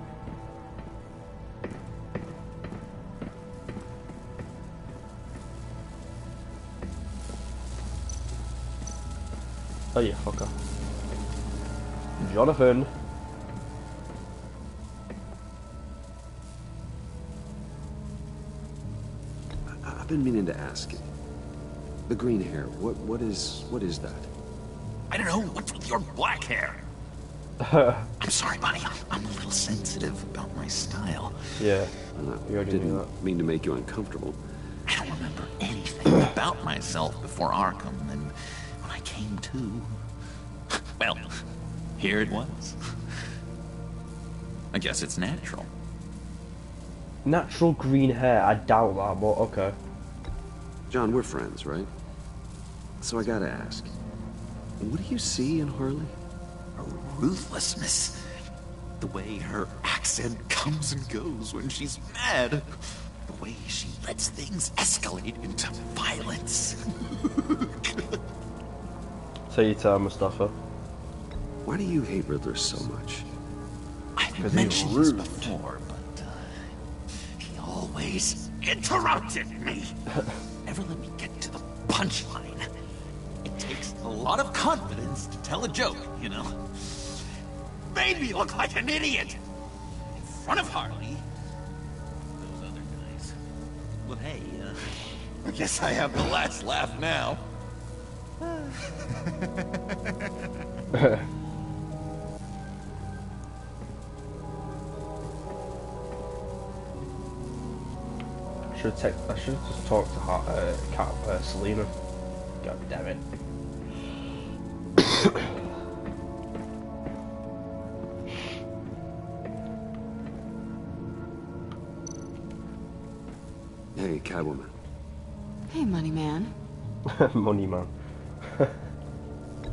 Speaker 1: Oh yeah, fucker. Jonathan.
Speaker 3: I've been meaning to ask you. The green hair, what is that?
Speaker 6: I don't know, what's with your black hair? I'm sorry, buddy. I'm a little sensitive about my style.
Speaker 1: Yeah,
Speaker 3: I didn't mean to make you uncomfortable.
Speaker 6: I don't remember anything. about myself before Arkham, and when I came to, well, here it was. I guess it's natural.
Speaker 1: Natural green hair, I doubt that, but okay.
Speaker 3: John, we're friends, right? So I gotta ask, what do you see in Harley?
Speaker 6: Her ruthlessness. The way her accent comes and goes when she's mad. The way she lets things escalate into violence.
Speaker 1: So you tell Mustafa.
Speaker 3: Why do you hate Riddler so much?
Speaker 6: I've mentioned this before, but he always interrupted me. Never let me get to the punchline. It takes a lot of confidence to tell a joke, you know? Made me look like an idiot in front of Harley. Those other guys. Well, hey, I guess I have the last laugh now.
Speaker 1: I should just talk to Selina. God damn it.
Speaker 3: Hey, Catwoman.
Speaker 12: Hey, Money Man.
Speaker 1: Money Man.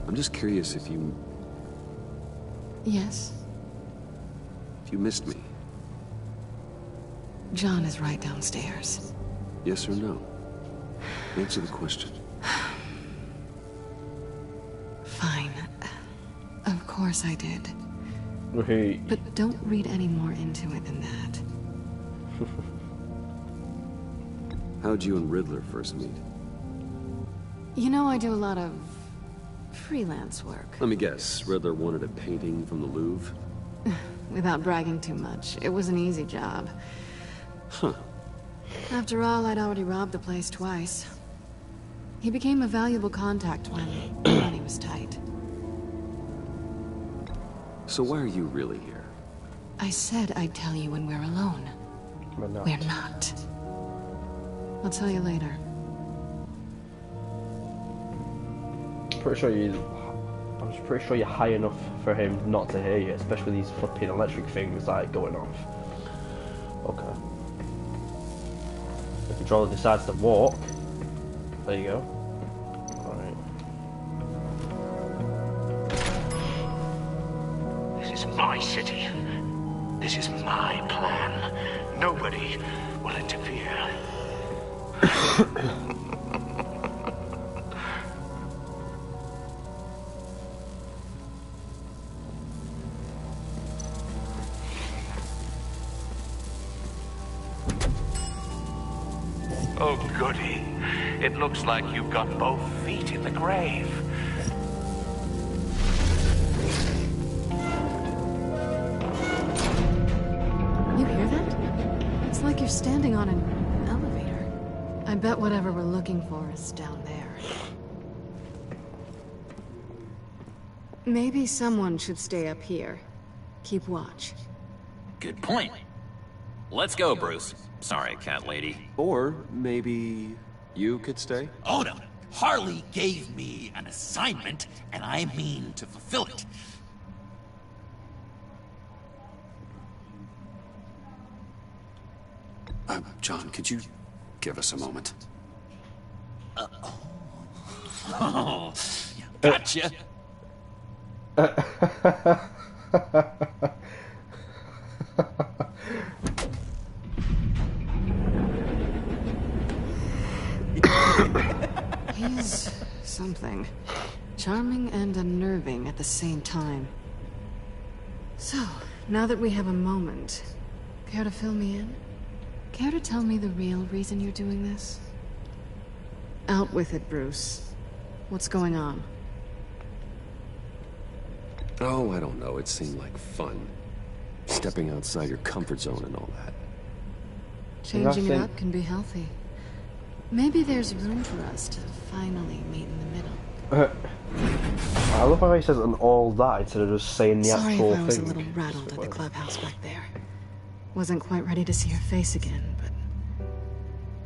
Speaker 3: I'm just curious if you
Speaker 12: Yes?
Speaker 3: missed me.
Speaker 12: John is right downstairs.
Speaker 3: Yes or no? Answer the question.
Speaker 12: Fine. Of course I did.
Speaker 1: Hey.
Speaker 12: But don't read any more into it than that.
Speaker 3: How'd you and Riddler first meet?
Speaker 12: You know, I do a lot of freelance work.
Speaker 3: Let me guess, Riddler wanted a painting from the Louvre?
Speaker 12: Without bragging too much, it was an easy job.
Speaker 3: Huh.
Speaker 12: After all, I'd already robbed the place twice. He became a valuable contact when money was tight.
Speaker 3: So why are you really here?
Speaker 12: I said I'd tell you when we're alone.
Speaker 1: We're not.
Speaker 12: We're not. I'll tell you later.
Speaker 1: I was pretty sure you're high enough for him not to hear you, especially these flipping electric things like going off. Okay. The controller decides to walk. There you go. Alright.
Speaker 14: This is my city. This is my plan. Nobody will interfere. Oh, goody. It looks like you've got both feet in the grave.
Speaker 12: You hear that? It's like you're standing on an elevator. I bet whatever we're looking for is down there. Maybe someone should stay up here. Keep watch.
Speaker 6: Good point. Let's go, Bruce. Sorry, cat lady.
Speaker 3: Or maybe you could stay?
Speaker 6: Oh no! Harley gave me an assignment, and I mean to fulfill it.
Speaker 3: John, could you give us a moment?
Speaker 6: Oh, gotcha!
Speaker 12: He's something. Charming and unnerving at the same time. So, now that we have a moment, care to fill me in? Care to tell me the real reason you're doing this? Out with it, Bruce. What's going on?
Speaker 3: Oh, I don't know. It seemed like fun. Stepping outside your comfort zone and all that.
Speaker 12: Changing it up can be healthy. Maybe there's room for us to finally meet in the middle.
Speaker 1: I love how he says and all that instead of just saying the
Speaker 12: Sorry
Speaker 1: actual
Speaker 12: if I was
Speaker 1: thing.
Speaker 12: a little rattled at the clubhouse back there. Wasn't quite ready to see your face again, but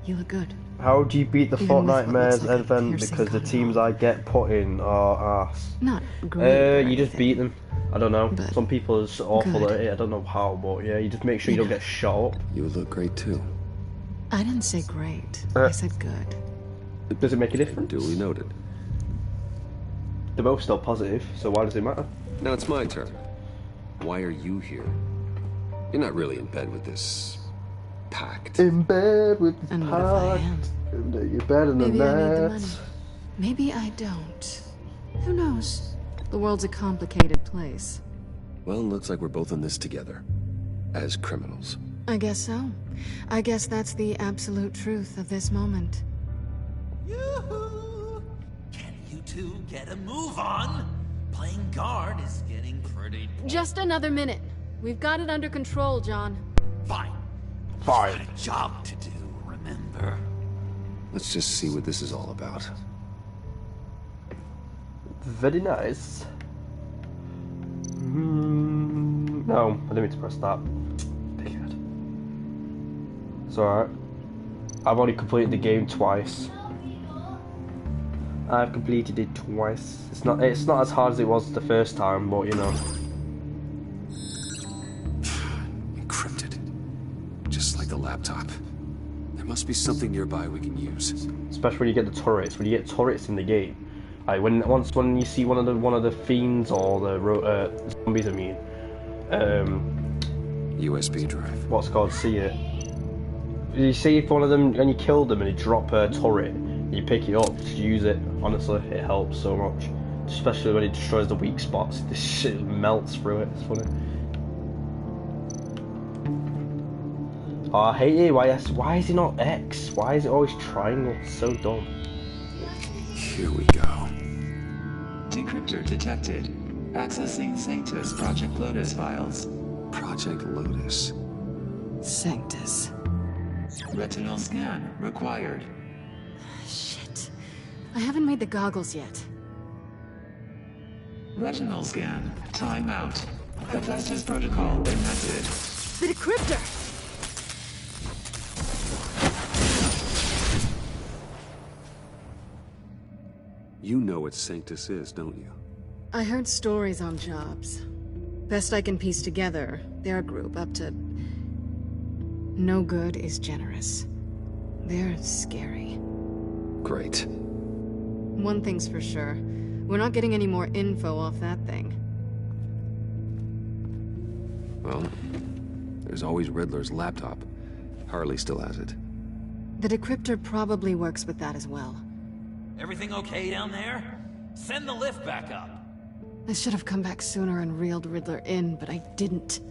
Speaker 12: you look good.
Speaker 1: How do you beat the
Speaker 12: Even
Speaker 1: Fortnite
Speaker 12: with what looks
Speaker 1: Mares
Speaker 12: like a
Speaker 1: event?
Speaker 12: piercing
Speaker 1: Because the
Speaker 12: gun
Speaker 1: teams I get put in are ass.
Speaker 12: Not great.
Speaker 1: You just beat them. I don't know.
Speaker 12: But
Speaker 1: Some people are awful
Speaker 12: good.
Speaker 1: at it. I don't know how, but yeah, you just make sure you don't get shot up.
Speaker 3: You look great too.
Speaker 12: I didn't say great. I said good.
Speaker 1: Does it make a difference?
Speaker 3: Duly noted.
Speaker 1: They're both still positive, so why does it matter?
Speaker 3: Now it's my turn. Why are you here? You're not really in bed with this pact.
Speaker 1: In bed with the
Speaker 12: And what if I am?
Speaker 1: You're better than
Speaker 12: Maybe I need the money.
Speaker 1: that.
Speaker 12: Maybe I don't. Who knows? The world's a complicated place.
Speaker 3: Well, looks like we're both in this together. As criminals.
Speaker 12: I guess so. I guess that's the absolute truth of this moment.
Speaker 6: Yoo-hoo! Can you two get a move on? Playing guard is getting pretty...
Speaker 12: Just another minute. We've got it under control, John.
Speaker 6: Fine.
Speaker 1: Fine.
Speaker 6: Got a job to do, remember?
Speaker 3: Let's just see what this is all about.
Speaker 1: Very nice. No, I didn't mean to press that. Dickhead. It's alright. I've already completed the game twice. I've completed it twice. It's not as hard as it was the first time, but you know.
Speaker 3: Encrypted. Just like the laptop. There must be something nearby we can use.
Speaker 1: Especially when you get the turrets. When you get turrets in the game, like when you see one of the fiends or the zombies, I mean,
Speaker 3: USB drive.
Speaker 1: what's it called? See it. You see if one of them and you kill them and you drop a turret, you pick it up, just use it. Honestly, it helps so much. Especially when it destroys the weak spots. This shit melts through it. It's funny. Oh, I hate it. Why is it not X? Why is it always triangle? It's so dumb.
Speaker 3: Here we go.
Speaker 15: Decryptor detected. Accessing Sanctus Project Lotus files.
Speaker 3: Project Lotus.
Speaker 12: Sanctus.
Speaker 15: Retinal scan required.
Speaker 12: Shit. I haven't made the goggles yet.
Speaker 15: Retinal scan. Timeout. Hephaestus protocol enacted.
Speaker 12: The decryptor!
Speaker 3: You know what Sanctus is, don't you?
Speaker 12: I heard stories on jobs. Best I can piece together, they're a group up to... No good is generous. They're scary.
Speaker 3: Great.
Speaker 12: One thing's for sure. We're not getting any more info off that thing.
Speaker 3: Well, there's always Riddler's laptop. Harley still has it.
Speaker 12: The decryptor probably works with that as well.
Speaker 6: Everything okay down there? Send the lift back up.
Speaker 12: I should have come back sooner and reeled Riddler in, but I didn't.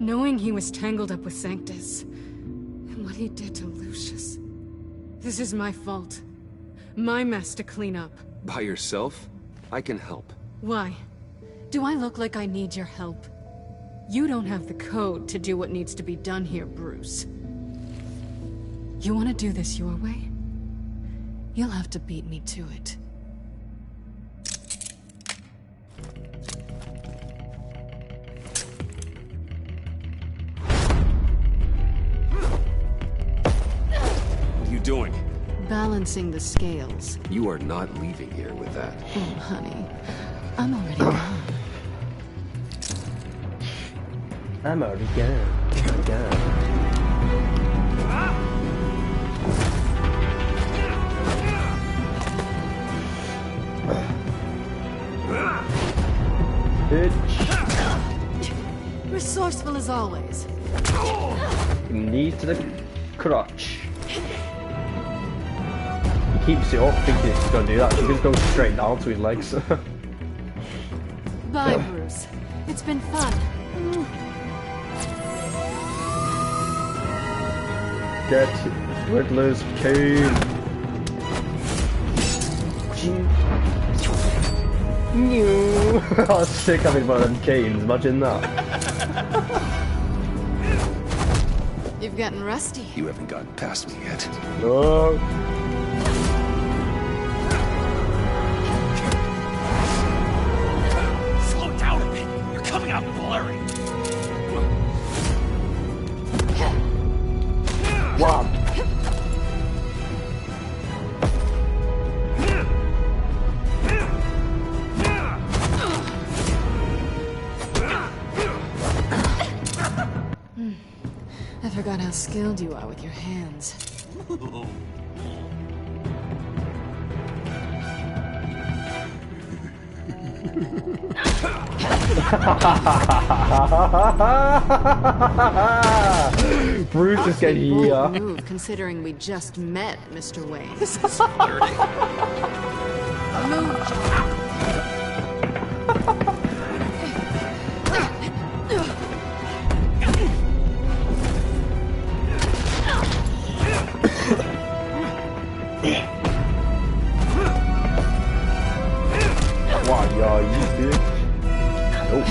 Speaker 12: Knowing he was tangled up with Sanctus, and what he did to Lucius. This is my fault. My mess to clean up.
Speaker 3: By yourself? I can help.
Speaker 12: Why? Do I look like I need your help? You don't have the code to do what needs to be done here, Bruce. You want to do this your way? You'll have to beat me to it.
Speaker 3: What are you doing?
Speaker 12: Balancing the scales.
Speaker 3: You are not leaving here with that.
Speaker 12: Oh, honey. I'm already gone.
Speaker 1: I'm already gone.
Speaker 12: Resourceful as always.
Speaker 1: Knees to the crotch. He keeps it up thinking it's going to do that. She just goes straight down to his legs.
Speaker 12: Bye, Bruce. It's been fun.
Speaker 1: Get Riddler's cane. I was sick having one of them canes, imagine that.
Speaker 12: You've gotten rusty.
Speaker 3: You haven't gotten past me yet.
Speaker 1: No.
Speaker 6: Slow down a bit. You're coming out blurry.
Speaker 1: Wow.
Speaker 12: I forgot how skilled you are with your hands.
Speaker 1: Bruce is getting here.
Speaker 12: Move, considering we just met, Mr. Wayne.
Speaker 10: This is flirting.
Speaker 12: Move, John.
Speaker 1: What, yo, you bitch? Nope.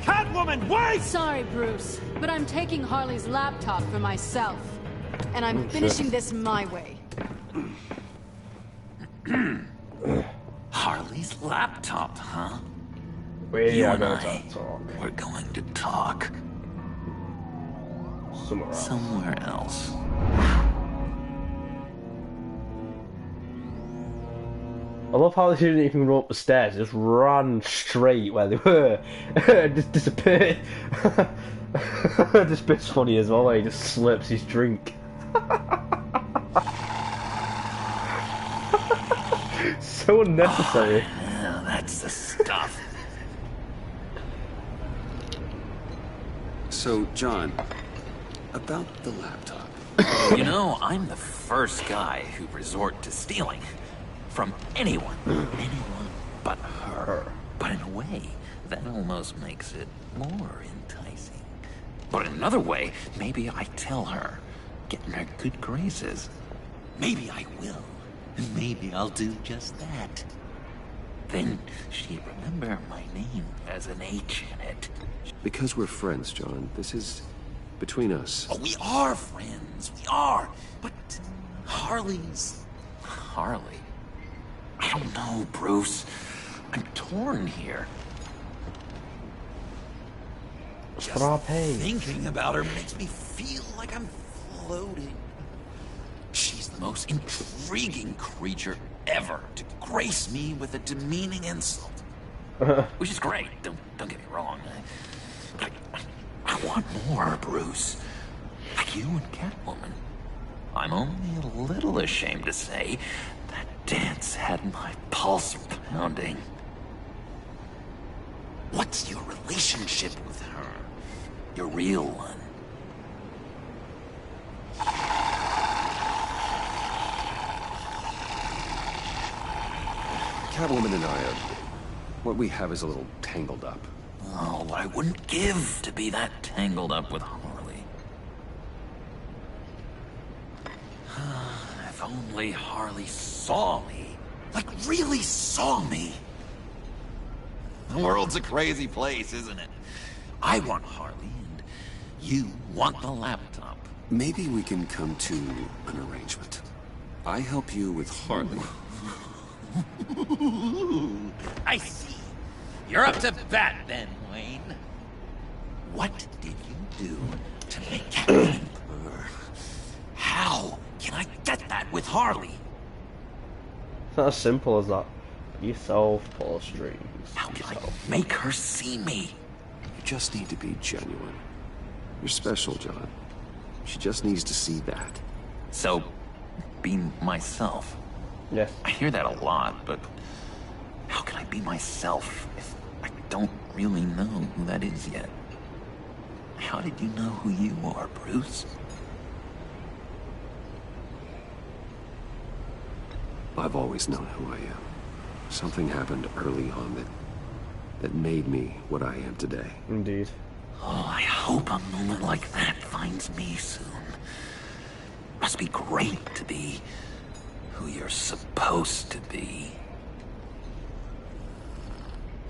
Speaker 6: Catwoman, wait!
Speaker 12: Sorry, Bruce, but I'm taking Harley's laptop for myself. And I'm finishing this my way.
Speaker 6: Harley's laptop, huh?
Speaker 1: You
Speaker 6: and I, we're going to talk. Somewhere else.
Speaker 1: I love how they didn't even go up the stairs, just ran straight where they were. Just disappeared. This bit's funny as well, he just slips his drink. So unnecessary.
Speaker 6: Yeah, that's the stuff.
Speaker 3: So, John, about the laptop.
Speaker 6: You know, I'm the first guy who resort to stealing. From anyone. Anyone but her. But in a way, that almost makes it more enticing. But in another way, maybe I tell her, get in her good graces. Maybe I will. And maybe I'll do just that. Then she'd remember my name as an H in it.
Speaker 3: Because we're friends, John. This is between us.
Speaker 6: Oh, we are friends. We are. But Harley's... Harley? I don't know, Bruce. I'm torn here. Just thinking about her makes me feel like I'm floating. She's the most intriguing creature ever to grace me with a demeaning insult. Which is great, don't get me wrong. But I want more, Bruce. Like you and Catwoman. I'm only a little ashamed to say that dance had my pulse pounding. What's your relationship with her? Your real one?
Speaker 3: Catwoman and I are... what we have is a little tangled up.
Speaker 6: Oh, what I wouldn't give to be that tangled up with Harley. If only Harley saw me. Like, really saw me. The world's a crazy place, isn't it? I want Harley, and you want the laptop.
Speaker 3: Maybe we can come to an arrangement. I help you with Harley.
Speaker 6: I see. You're up to bat then, Wayne. What did you do to make Catwoman? How can I get that with Harley?
Speaker 1: It's not as simple as that. Yourself, pull strings.
Speaker 6: How can I make her see me?
Speaker 3: You just need to be genuine. You're special, John. She just needs to see that.
Speaker 6: So, be myself.
Speaker 1: Yes.
Speaker 6: I hear that a lot, but how can I be myself if I don't really know who that is yet? How did you know who you are, Bruce?
Speaker 3: I've always known who I am. Something happened early on that made me what I am today.
Speaker 1: Indeed.
Speaker 6: Oh, I hope a moment like that finds me soon. Must be great to be who you're supposed to be.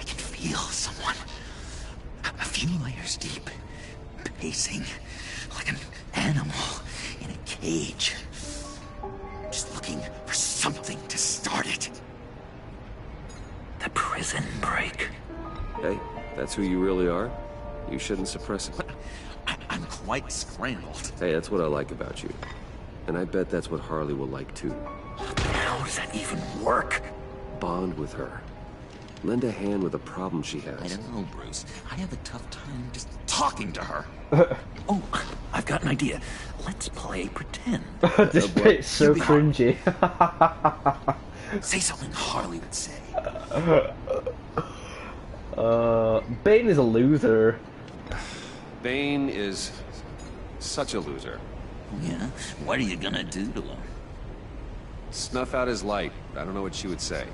Speaker 6: I can feel someone a few layers deep, pacing like an animal in a cage. Just looking for something to start it. The prison break.
Speaker 3: Hey, that's who you really are? You shouldn't suppress it.
Speaker 6: I'm quite scrambled.
Speaker 3: Hey, that's what I like about you. And I bet that's what Harley will like too.
Speaker 6: How does that even work?
Speaker 3: Bond with her. Lend a hand with a problem she has.
Speaker 6: I don't know, Bruce. I have a tough time just talking to her. Oh, I've got an idea. Let's play pretend.
Speaker 1: This bit's so cringy.
Speaker 6: Say something Harley would say.
Speaker 1: Bane is a loser.
Speaker 3: Bane is such a loser.
Speaker 6: Yeah? What are you gonna do to him?
Speaker 3: Snuff out his light. I don't know what she would say.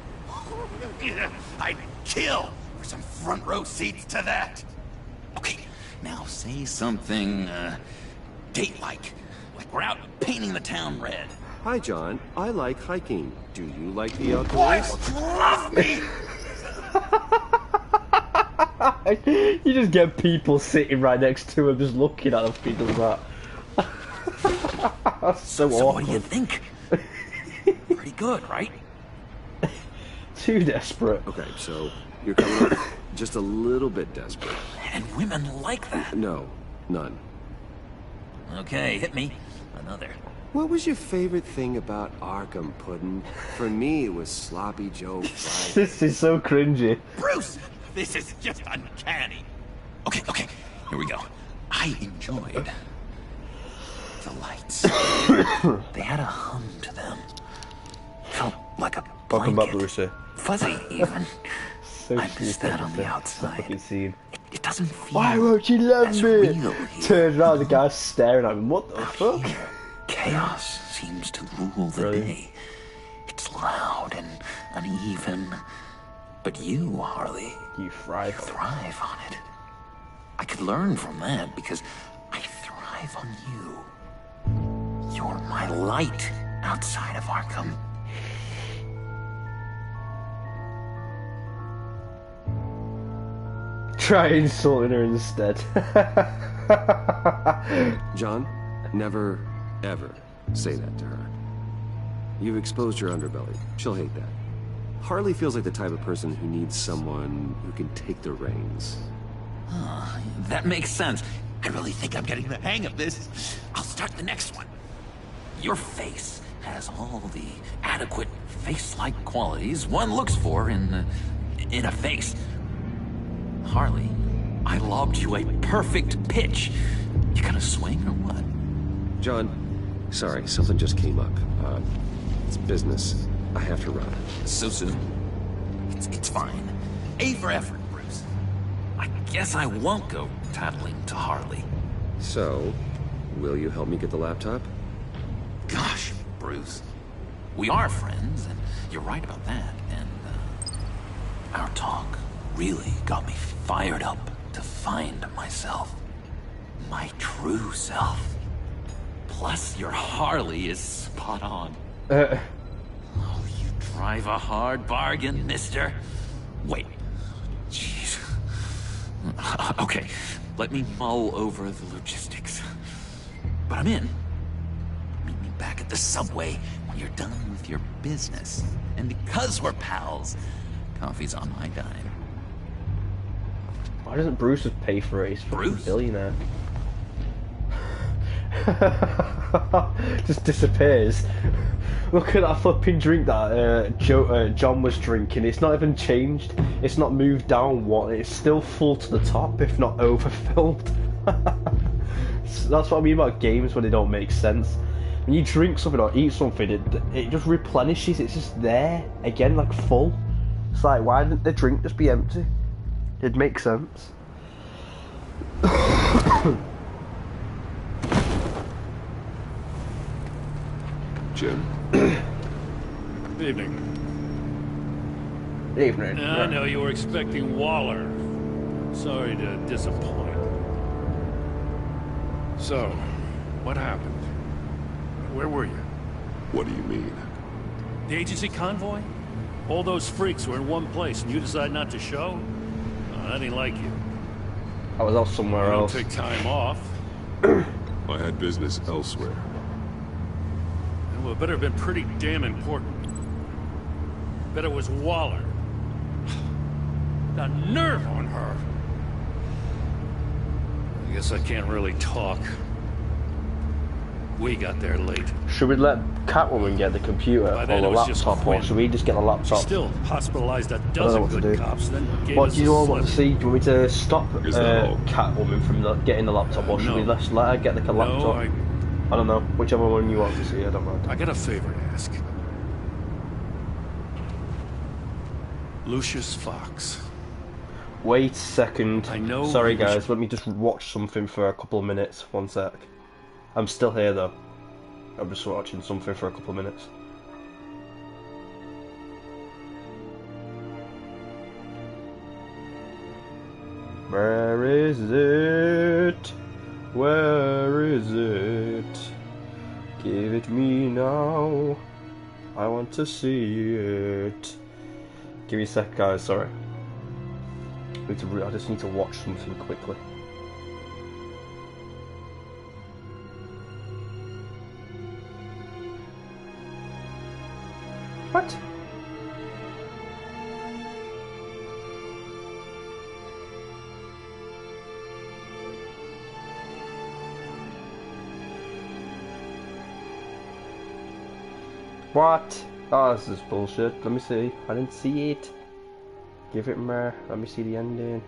Speaker 6: I'd kill for some front row seats to that. Okay, now say something, date-like. Like we're out painting the town red.
Speaker 3: Hi, John. I like hiking. Do you like the outdoors?
Speaker 6: Love me!
Speaker 1: You just get people sitting right next to him just looking at him if he does that. That's so awkward.
Speaker 6: What do you think? Pretty good, right?
Speaker 1: Too desperate.
Speaker 3: Okay, so you're coming off just a little bit desperate.
Speaker 6: And women like that.
Speaker 3: No, none.
Speaker 6: Okay, hit me. Another.
Speaker 3: What was your favorite thing about Arkham, Puddin'? For me, it was Sloppy Joe Friday.
Speaker 1: This is so cringy.
Speaker 6: Bruce, this is just uncanny. Okay, here we go. I enjoyed the lights. They had a hum to them. Felt like a blanket.
Speaker 1: Welcome back, Brucey.
Speaker 6: Fuzzy, even.
Speaker 1: So
Speaker 6: I miss that on the outside.
Speaker 1: Scene.
Speaker 6: It doesn't feel.
Speaker 1: Why won't you love
Speaker 6: as
Speaker 1: me?
Speaker 6: real here.
Speaker 1: Turns around, the guy's staring at him. What the fuck?
Speaker 6: Chaos seems to rule the day. It's loud and uneven. But you, Harley,
Speaker 1: you thrive
Speaker 6: on it. I could learn from that because I thrive on you. You're my light outside of Arkham.
Speaker 1: Try insulting her instead.
Speaker 3: John, never, ever say that to her. You've exposed your underbelly. She'll hate that. Harley feels like the type of person who needs someone who can take the reins.
Speaker 6: That makes sense. I really think I'm getting the hang of this. I'll start the next one. Your face has all the adequate face-like qualities one looks for in a face. Harley, I lobbed you a perfect pitch. You gonna swing or what?
Speaker 3: John, sorry, something just came up. It's business. I have to run.
Speaker 6: So soon? It's fine. A for effort, Bruce. I guess I won't go tattling to Harley.
Speaker 3: So, will you help me get the laptop?
Speaker 6: Gosh, Bruce. We are friends, and you're right about that. And our talk really got me fired up to find myself. My true self. Plus, your Harley is spot on. Oh, you drive a hard bargain, mister. Wait. Jeez. Okay, let me mull over the logistics. But I'm in. Meet me back at the subway when you're done with your business. And because we're pals, coffee's on my dime.
Speaker 1: Why doesn't Bruce just pay for it? He's a fucking billionaire. Just disappears. Look at that flipping drink that John was drinking. It's not even changed. It's not moved down one. It's still full to the top, if not overfilled. That's what I mean about games when they don't make sense. When you drink something or eat something, it just replenishes. It's just there again, like full. It's like, why didn't the drink just be empty? It'd make sense.
Speaker 3: Jim.
Speaker 7: Evening.
Speaker 1: Evening.
Speaker 7: I know you were expecting Waller. Sorry to disappoint. So, what happened? Where were you?
Speaker 2: What do you mean?
Speaker 7: The agency convoy? All those freaks were in one place and you decide not to show? I didn't like you.
Speaker 1: I was off somewhere else.
Speaker 7: Don't take time off.
Speaker 2: I had business elsewhere.
Speaker 7: Well, it better have been pretty damn important. Bet it was Waller. The nerve on her. I guess I can't really talk.
Speaker 16: We got there late.
Speaker 1: Should we let Catwoman get the computer or the laptop, or should we just get the laptop?
Speaker 16: She still hospitalized a
Speaker 1: I don't know
Speaker 16: dozen
Speaker 1: what to
Speaker 16: good
Speaker 1: do.
Speaker 16: cops, then gave
Speaker 1: What
Speaker 16: us
Speaker 1: do you
Speaker 16: a
Speaker 1: all want to
Speaker 16: slip.
Speaker 1: see? Do you want me to stop
Speaker 16: Is that all?
Speaker 1: Catwoman from getting the laptop, or should we let her get the laptop?
Speaker 16: I
Speaker 1: don't know. Whichever one you want to see, I don't mind.
Speaker 16: got a favor to ask. Lucius Fox.
Speaker 1: Wait a second.
Speaker 16: I know.
Speaker 1: Sorry guys, let me just watch something for a couple of minutes. One sec. I'm still here though. I'm just watching something for a couple of minutes. Where is it? Where is it? Give it me now. I want to see it. Give me a sec, guys. Sorry. I just need to watch something quickly. What? What? Oh, this is bullshit. Let me see. I didn't see it. Give it more. Let me see the ending.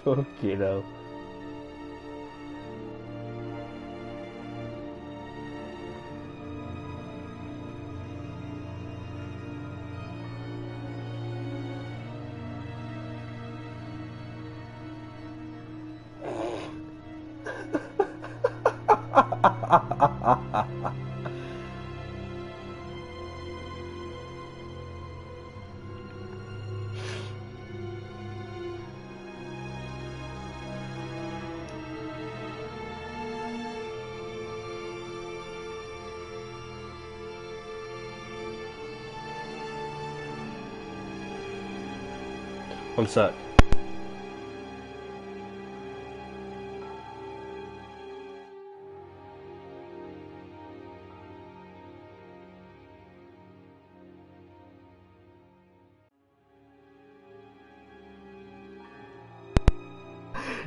Speaker 1: Fucking hell. One sec.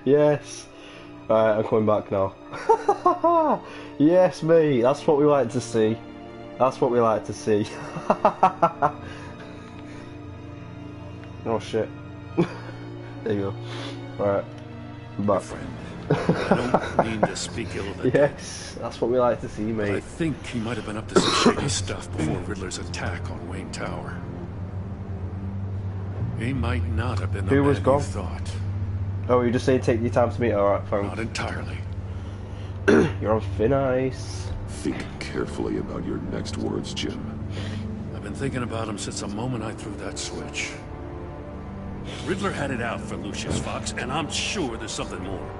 Speaker 1: Yes. Alright, I'm coming back now. Yes, mate. That's what we like to see. That's what we like to see. Oh shit. There you go. Alright. I'm back.
Speaker 16: I don't mean to speak ill of it.
Speaker 1: Yes, that's what we like to see, mate.
Speaker 16: I think he might have been up to some shady stuff before Riddler's attack on Wayne Tower. He might not have been the
Speaker 1: Who
Speaker 16: man
Speaker 1: was gone?
Speaker 16: you thought.
Speaker 1: Oh, you just say take your time to meet. Alright, fine.
Speaker 16: Not entirely.
Speaker 1: You're on thin ice.
Speaker 3: Think carefully about your next words, Jim.
Speaker 16: I've been thinking about him since the moment I threw that switch. Riddler had it out for Lucius Fox, and I'm sure there's something more.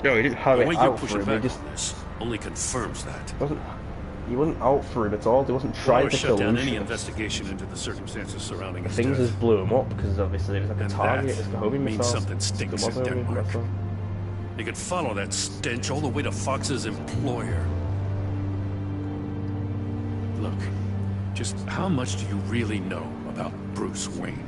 Speaker 1: No, he didn't have
Speaker 16: The
Speaker 1: it
Speaker 16: way you're
Speaker 1: out
Speaker 16: pushing
Speaker 1: for him.
Speaker 16: back
Speaker 1: He just
Speaker 16: on this only confirms that.
Speaker 1: he wasn't out for him at all. He wasn't
Speaker 16: Well,
Speaker 1: trying
Speaker 16: I
Speaker 1: to
Speaker 16: shut
Speaker 1: kill
Speaker 16: down
Speaker 1: Lucius.
Speaker 16: any investigation into the circumstances surrounding his
Speaker 1: Things
Speaker 16: death.
Speaker 1: just blew him up because obviously it was like a
Speaker 16: And
Speaker 1: target.
Speaker 16: that
Speaker 1: It's the homing
Speaker 16: means
Speaker 1: missile.
Speaker 16: something stinks
Speaker 1: It was
Speaker 16: in
Speaker 1: a homing
Speaker 16: Denmark.
Speaker 1: missile.
Speaker 16: You could follow that stench all the way to Fox's employer. Look, just how much do you really know about Bruce Wayne?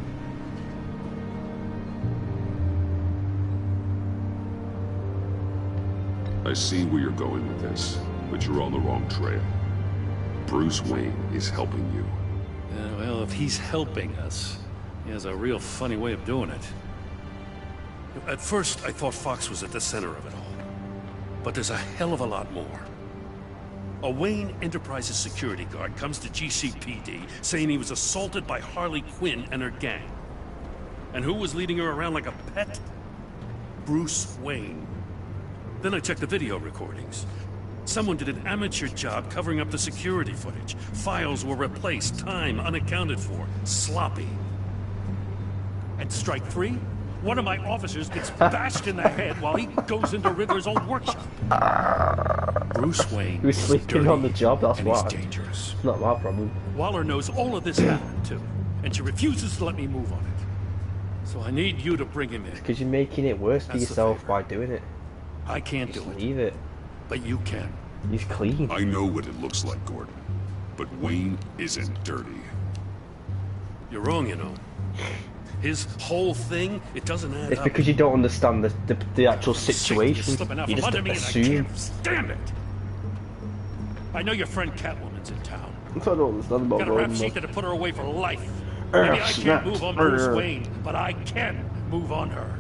Speaker 3: I see where you're going with this, but you're on the wrong trail. Bruce Wayne is helping you.
Speaker 16: Well, if he's helping us, he has a real funny way of doing it. At first, I thought Fox was at the center of it all. But there's a hell of a lot more. A Wayne Enterprises security guard comes to GCPD saying he was assaulted by Harley Quinn and her gang. And who was leading her around like a pet? Bruce Wayne. Then I checked the video recordings. Someone did an amateur job covering up the security footage. Files were replaced, time unaccounted for, sloppy. At strike 3, one of my officers gets bashed in the head while he goes into Riddler's old workshop. Bruce Wayne
Speaker 1: He was sleeping on the job, that's
Speaker 16: and
Speaker 1: why.
Speaker 16: he's dangerous.
Speaker 1: It's not my problem.
Speaker 16: Waller knows all of this happened, too. And she refuses to let me move on it. So I need you to bring him in.
Speaker 1: Because you're making it worse for
Speaker 16: That's the
Speaker 1: yourself by doing it.
Speaker 16: I can't do it.
Speaker 1: Leave it.
Speaker 16: But you can.
Speaker 1: He's clean.
Speaker 3: I know what it looks like, Gordon. But Wayne isn't dirty.
Speaker 16: You're wrong, you know. His whole thing, it doesn't add
Speaker 1: It's
Speaker 16: up.
Speaker 1: because you don't understand the actual
Speaker 16: Sick,
Speaker 1: situation.
Speaker 16: you're slipping out
Speaker 1: You
Speaker 16: from
Speaker 1: just
Speaker 16: under me and I
Speaker 1: assume.
Speaker 16: can't stand it. I know your friend Catwoman's in town.
Speaker 1: I don't understand about
Speaker 16: Got a rap
Speaker 1: Gordon.
Speaker 16: sheet that'll put her away for life. Maybe I can't move on Bruce Wayne, but I can move on her.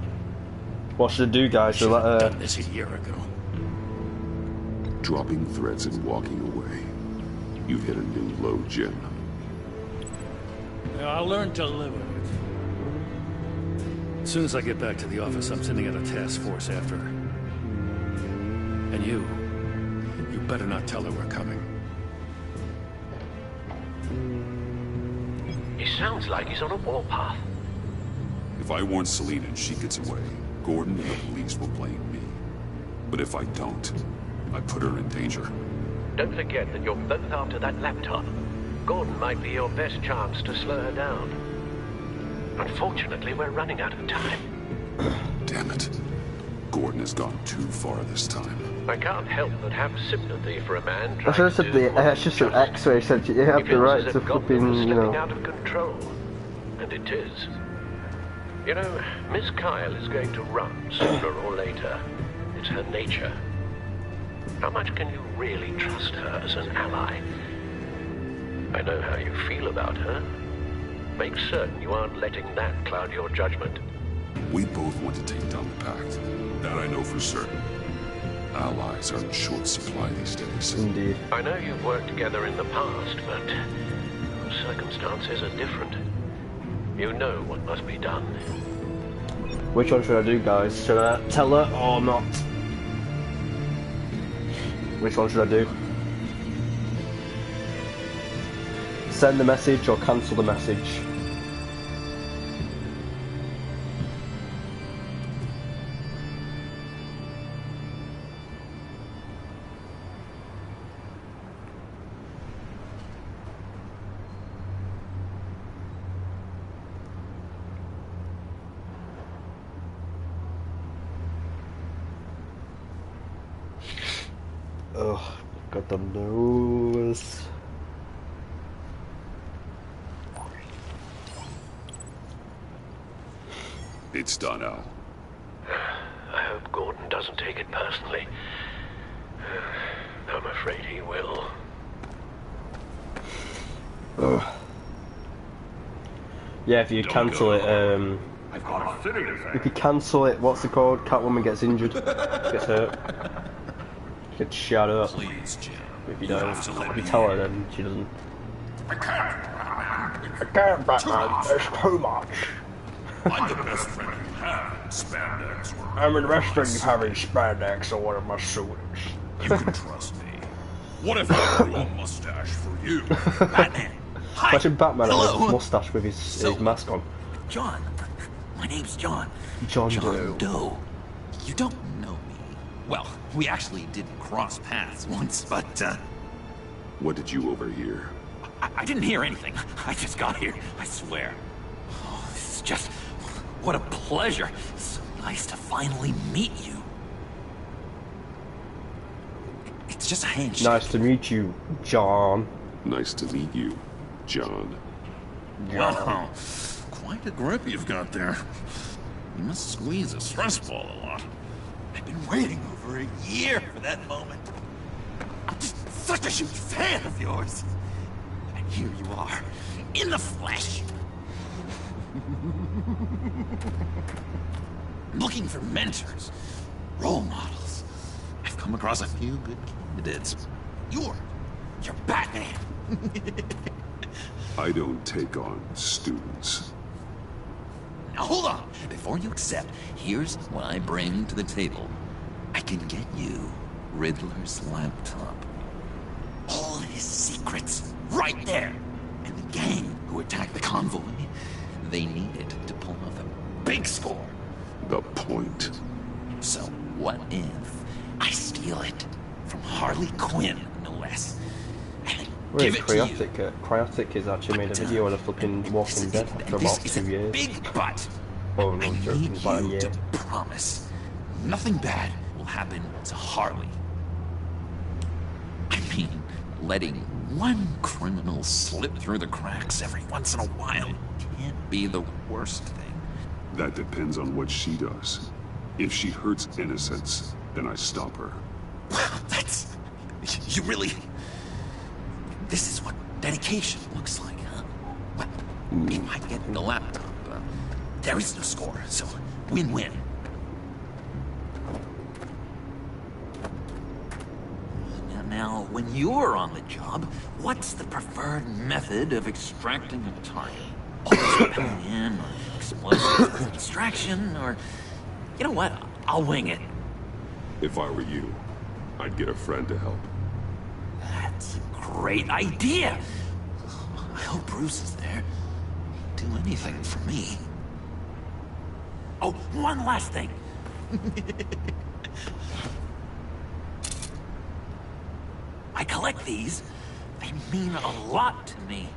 Speaker 1: What should I do, guys? To let her...
Speaker 16: Done this a year ago.
Speaker 3: Dropping threats and walking away. You've hit a new low, Jim.
Speaker 16: Yeah, I'll learn to live with it. As soon as I get back to the office, I'm sending out a task force after her. And you better not tell her we're coming.
Speaker 14: He sounds like he's on a warpath.
Speaker 3: If I warn Selina and she gets away, Gordon and the police will blame me. But if I don't, I put her in danger.
Speaker 14: Don't forget that you're both after that laptop. Gordon might be your best chance to slow her down. Unfortunately, we're running out of time.
Speaker 3: Damn it. Gordon has gone too far this time.
Speaker 14: I can't help but have sympathy for a man
Speaker 1: I
Speaker 14: trying
Speaker 1: should have
Speaker 14: to
Speaker 1: said
Speaker 14: do
Speaker 1: it's just an X-ray said you have the right to flipping, you know.
Speaker 14: out of control. And it is. You know, Miss Kyle is going to run sooner or later. It's her nature. How much can you really trust her as an ally? I know how you feel about her. Make certain you aren't letting that cloud your judgment.
Speaker 3: We both want to take down the Pact. That I know for certain. Allies are in short supply these days.
Speaker 1: Indeed.
Speaker 14: I know you've worked together in the past, but circumstances are different. You know what must be done.
Speaker 1: Which one should I do, guys? Should I tell her or not? Which one should I do? Send the message or cancel the message? Oh, got the nose.
Speaker 3: It's done, Al.
Speaker 14: I hope Gordon doesn't take it personally. I'm afraid he will.
Speaker 1: Ugh. Yeah, if you cancel it,
Speaker 14: I've got a fitting effect.
Speaker 1: if you cancel it, what's it called? Catwoman gets injured, gets hurt, gets shot up.
Speaker 2: Please, Jim.
Speaker 1: If you don't, if you tell her, then she doesn't.
Speaker 2: I can't.
Speaker 1: I can't, Batman. There's too much.
Speaker 2: I'm the best friend you have in spandex or...
Speaker 1: I'm the best thing you have in spandex or one of my suitors.
Speaker 2: You can trust me. What if I grew a mustache for you?
Speaker 14: Batman! Hi!
Speaker 1: Imagine Batman with
Speaker 14: Hello.
Speaker 1: his mustache with his mask on.
Speaker 6: John. My name's John.
Speaker 1: John Doe.
Speaker 6: Doe. You don't know me. Well, we actually did cross paths once, but,
Speaker 3: What did you overhear?
Speaker 6: I didn't hear anything. I just got here, I swear. Oh, this is just... What a pleasure. So nice to finally meet you. It's just a handshake.
Speaker 1: Nice to meet you, John.
Speaker 3: Nice to meet you, John.
Speaker 6: Wow. Quite a grip you've got there. You must squeeze a stress ball a lot. I've been waiting over a year for that moment. I'm just such a huge fan of yours. And here you are, in the flesh. I'm looking for mentors, role models. I've come across a few good candidates. You're Batman.
Speaker 3: I don't take on students.
Speaker 6: Now hold on. Before you accept, here's what I bring to the table. I can get you Riddler's laptop. All his secrets, right there. And the gang who attacked the convoy, they need it to pull off a big score.
Speaker 3: The point.
Speaker 6: So what if I steal it from Harley Quinn, no less?
Speaker 1: Where's Cryotic? Cryotic has actually made a video on a flipping Walking Dead after about 2 years.
Speaker 6: Big but.
Speaker 1: Oh no, I'm joking, about a year.
Speaker 6: To promise nothing bad will happen to Harley. I mean, letting One criminal slip through the cracks every once in a while can't be the worst thing.
Speaker 3: That depends on what she does. If she hurts innocents, then I stop her.
Speaker 6: Wow, that's... You really... This is what dedication looks like, huh? Well, if I get the laptop, there is no score, so win-win. Now, when you're on the job, what's the preferred method of extracting a target? Always coming in, or explosives as a distraction, or... You know what? I'll wing it.
Speaker 3: If I were you, I'd get a friend to help.
Speaker 6: That's a great idea! I hope Bruce is there. He'd do anything for me. Oh, one last thing! I collect these. They mean a lot to me.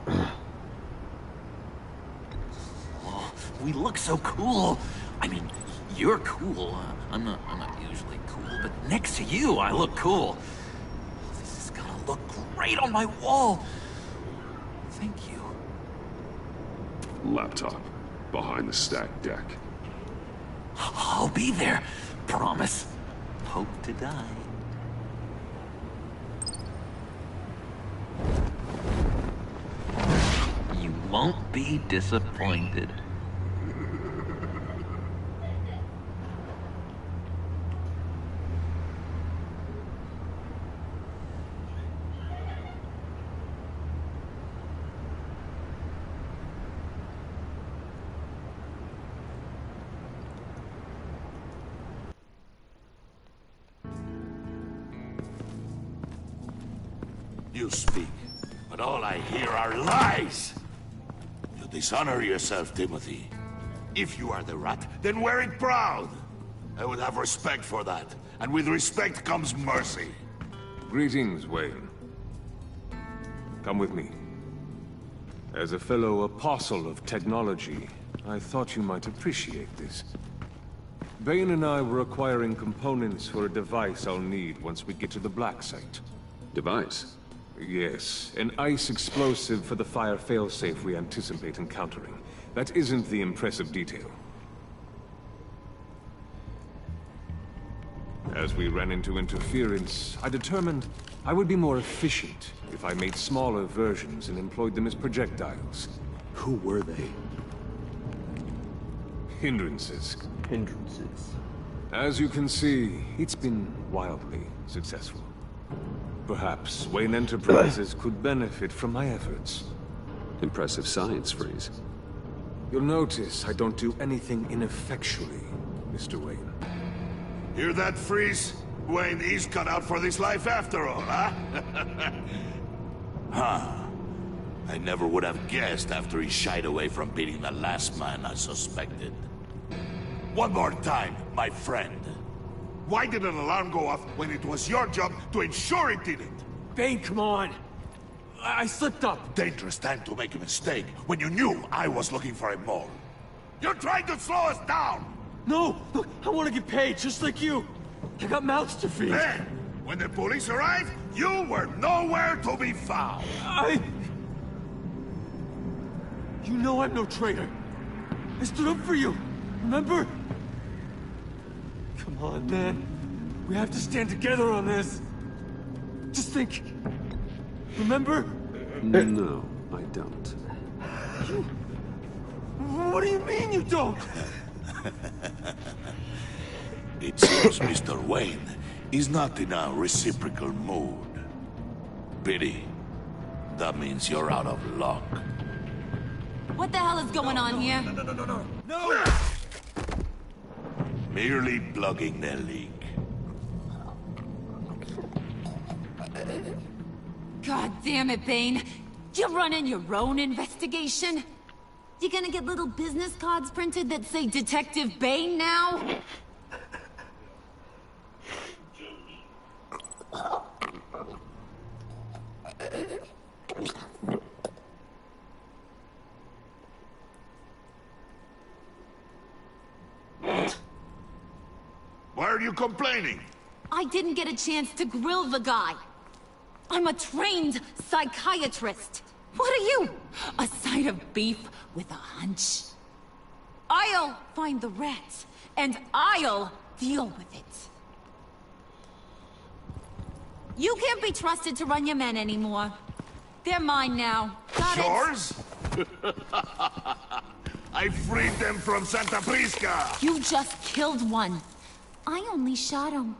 Speaker 6: Oh, we look so cool. I mean, you're cool. I'm not usually cool, but next to you, I look cool. This is gonna look great on my wall. Thank you.
Speaker 3: Laptop. Behind the stacked deck.
Speaker 6: I'll be there. Promise. Hope to die. You won't be disappointed.
Speaker 2: You speak, but all I hear are lies! You dishonor yourself, Timothy. If you are the rat, then wear it proud! I would have respect for that, and with respect comes mercy.
Speaker 7: Greetings, Wayne. Come with me. As a fellow apostle of technology, I thought you might appreciate this. Bane and I were acquiring components for a device I'll need once we get to the Black Site.
Speaker 3: Device?
Speaker 7: Yes, an ice explosive for the fire failsafe we anticipate encountering. That isn't the impressive detail. As we ran into interference, I determined I would be more efficient if I made smaller versions and employed them as projectiles.
Speaker 3: Who were they?
Speaker 7: Hindrances.
Speaker 1: Hindrances.
Speaker 7: As you can see, it's been wildly successful. Perhaps Wayne Enterprises could benefit from my efforts.
Speaker 3: Impressive science, Freeze.
Speaker 7: You'll notice I don't do anything ineffectually, Mr. Wayne.
Speaker 2: Hear that, Freeze? Wayne is cut out for this life after all, huh? Huh. I never would have guessed after he shied away from beating the last man I suspected. One more time, my friend. Why did an alarm go off when it was your job to ensure it didn't?
Speaker 10: Bane, come on! I slipped up!
Speaker 2: Dangerous time to make a mistake when you knew I was looking for him more. You're trying to slow us down!
Speaker 10: No! Look, I want to get paid, just like you! I got mouths to feed!
Speaker 2: Then, when the police arrived, you were nowhere to be found!
Speaker 10: You know I'm no traitor! I stood up for you, remember? Come on, man. We have to stand together on this. Just think. Remember?
Speaker 3: No, I don't.
Speaker 10: What do you mean you don't?
Speaker 2: It seems Mr. Wayne is not in a reciprocal mood. Pity. That means you're out of luck.
Speaker 4: What the hell is going on here?
Speaker 10: No!
Speaker 2: Merely plugging the leak.
Speaker 4: God damn it, Bane. You running your own investigation? You gonna get little business cards printed that say Detective Bane now?
Speaker 2: Why are you complaining?
Speaker 4: I didn't get a chance to grill the guy. I'm a trained psychiatrist. What are you? A side of beef with a hunch? I'll find the rat, and I'll deal with it. You can't be trusted to run your men anymore. They're mine now. Got it?
Speaker 2: Yours? I freed them from Santa Prisca!
Speaker 4: You just killed one. I only shot him.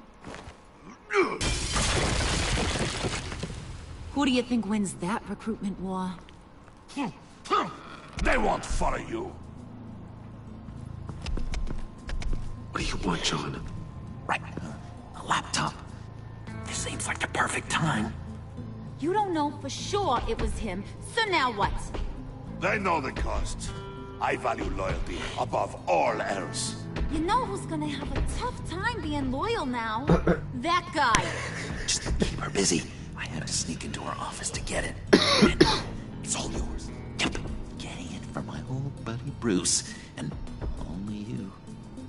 Speaker 4: Who do you think wins that recruitment war?
Speaker 2: They won't follow you.
Speaker 3: What do you want, John?
Speaker 6: Right. A laptop. This seems like the perfect time.
Speaker 4: You don't know for sure it was him, so now what?
Speaker 2: They know the cost. I value loyalty above all else.
Speaker 4: You know who's gonna have a tough time being loyal now? That guy.
Speaker 6: Just keep her busy. I had to sneak into her office to get it. It's all yours. Yep. Getting it from my old buddy Bruce. And only you.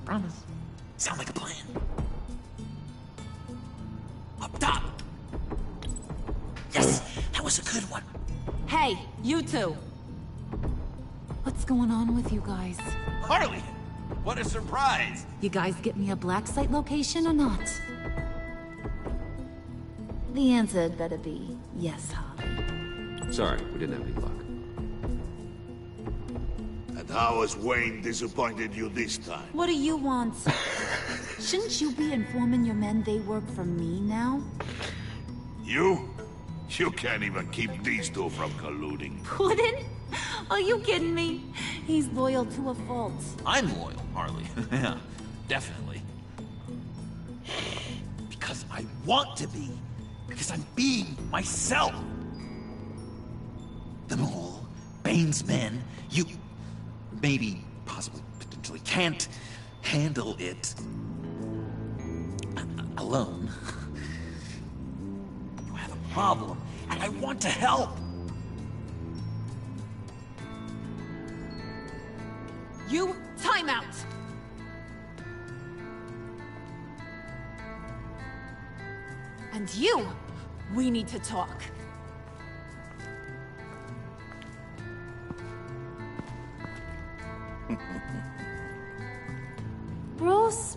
Speaker 6: Promise. Sound like a plan. Up top. Yes, that was a good one.
Speaker 4: Hey, you two. What's going on with you guys?
Speaker 10: Harley! What a surprise!
Speaker 4: You guys get me a black site location or not? The answer had better be yes, Harley.
Speaker 3: Sorry, we didn't have any luck.
Speaker 2: And how has Wayne disappointed you this time?
Speaker 4: What do you want? Shouldn't you be informing your men they work for me now?
Speaker 2: You? You can't even keep these two from colluding.
Speaker 4: Puddin'? Are you kidding me? He's loyal to a fault.
Speaker 10: I'm loyal, Harley. Yeah, definitely. Because I want to be. Because I'm being myself. The Mole, Bane's men, you... maybe, possibly, potentially can't handle it alone. You have a problem, and I want to help.
Speaker 4: You, time out! And you, we need to talk. Bruce.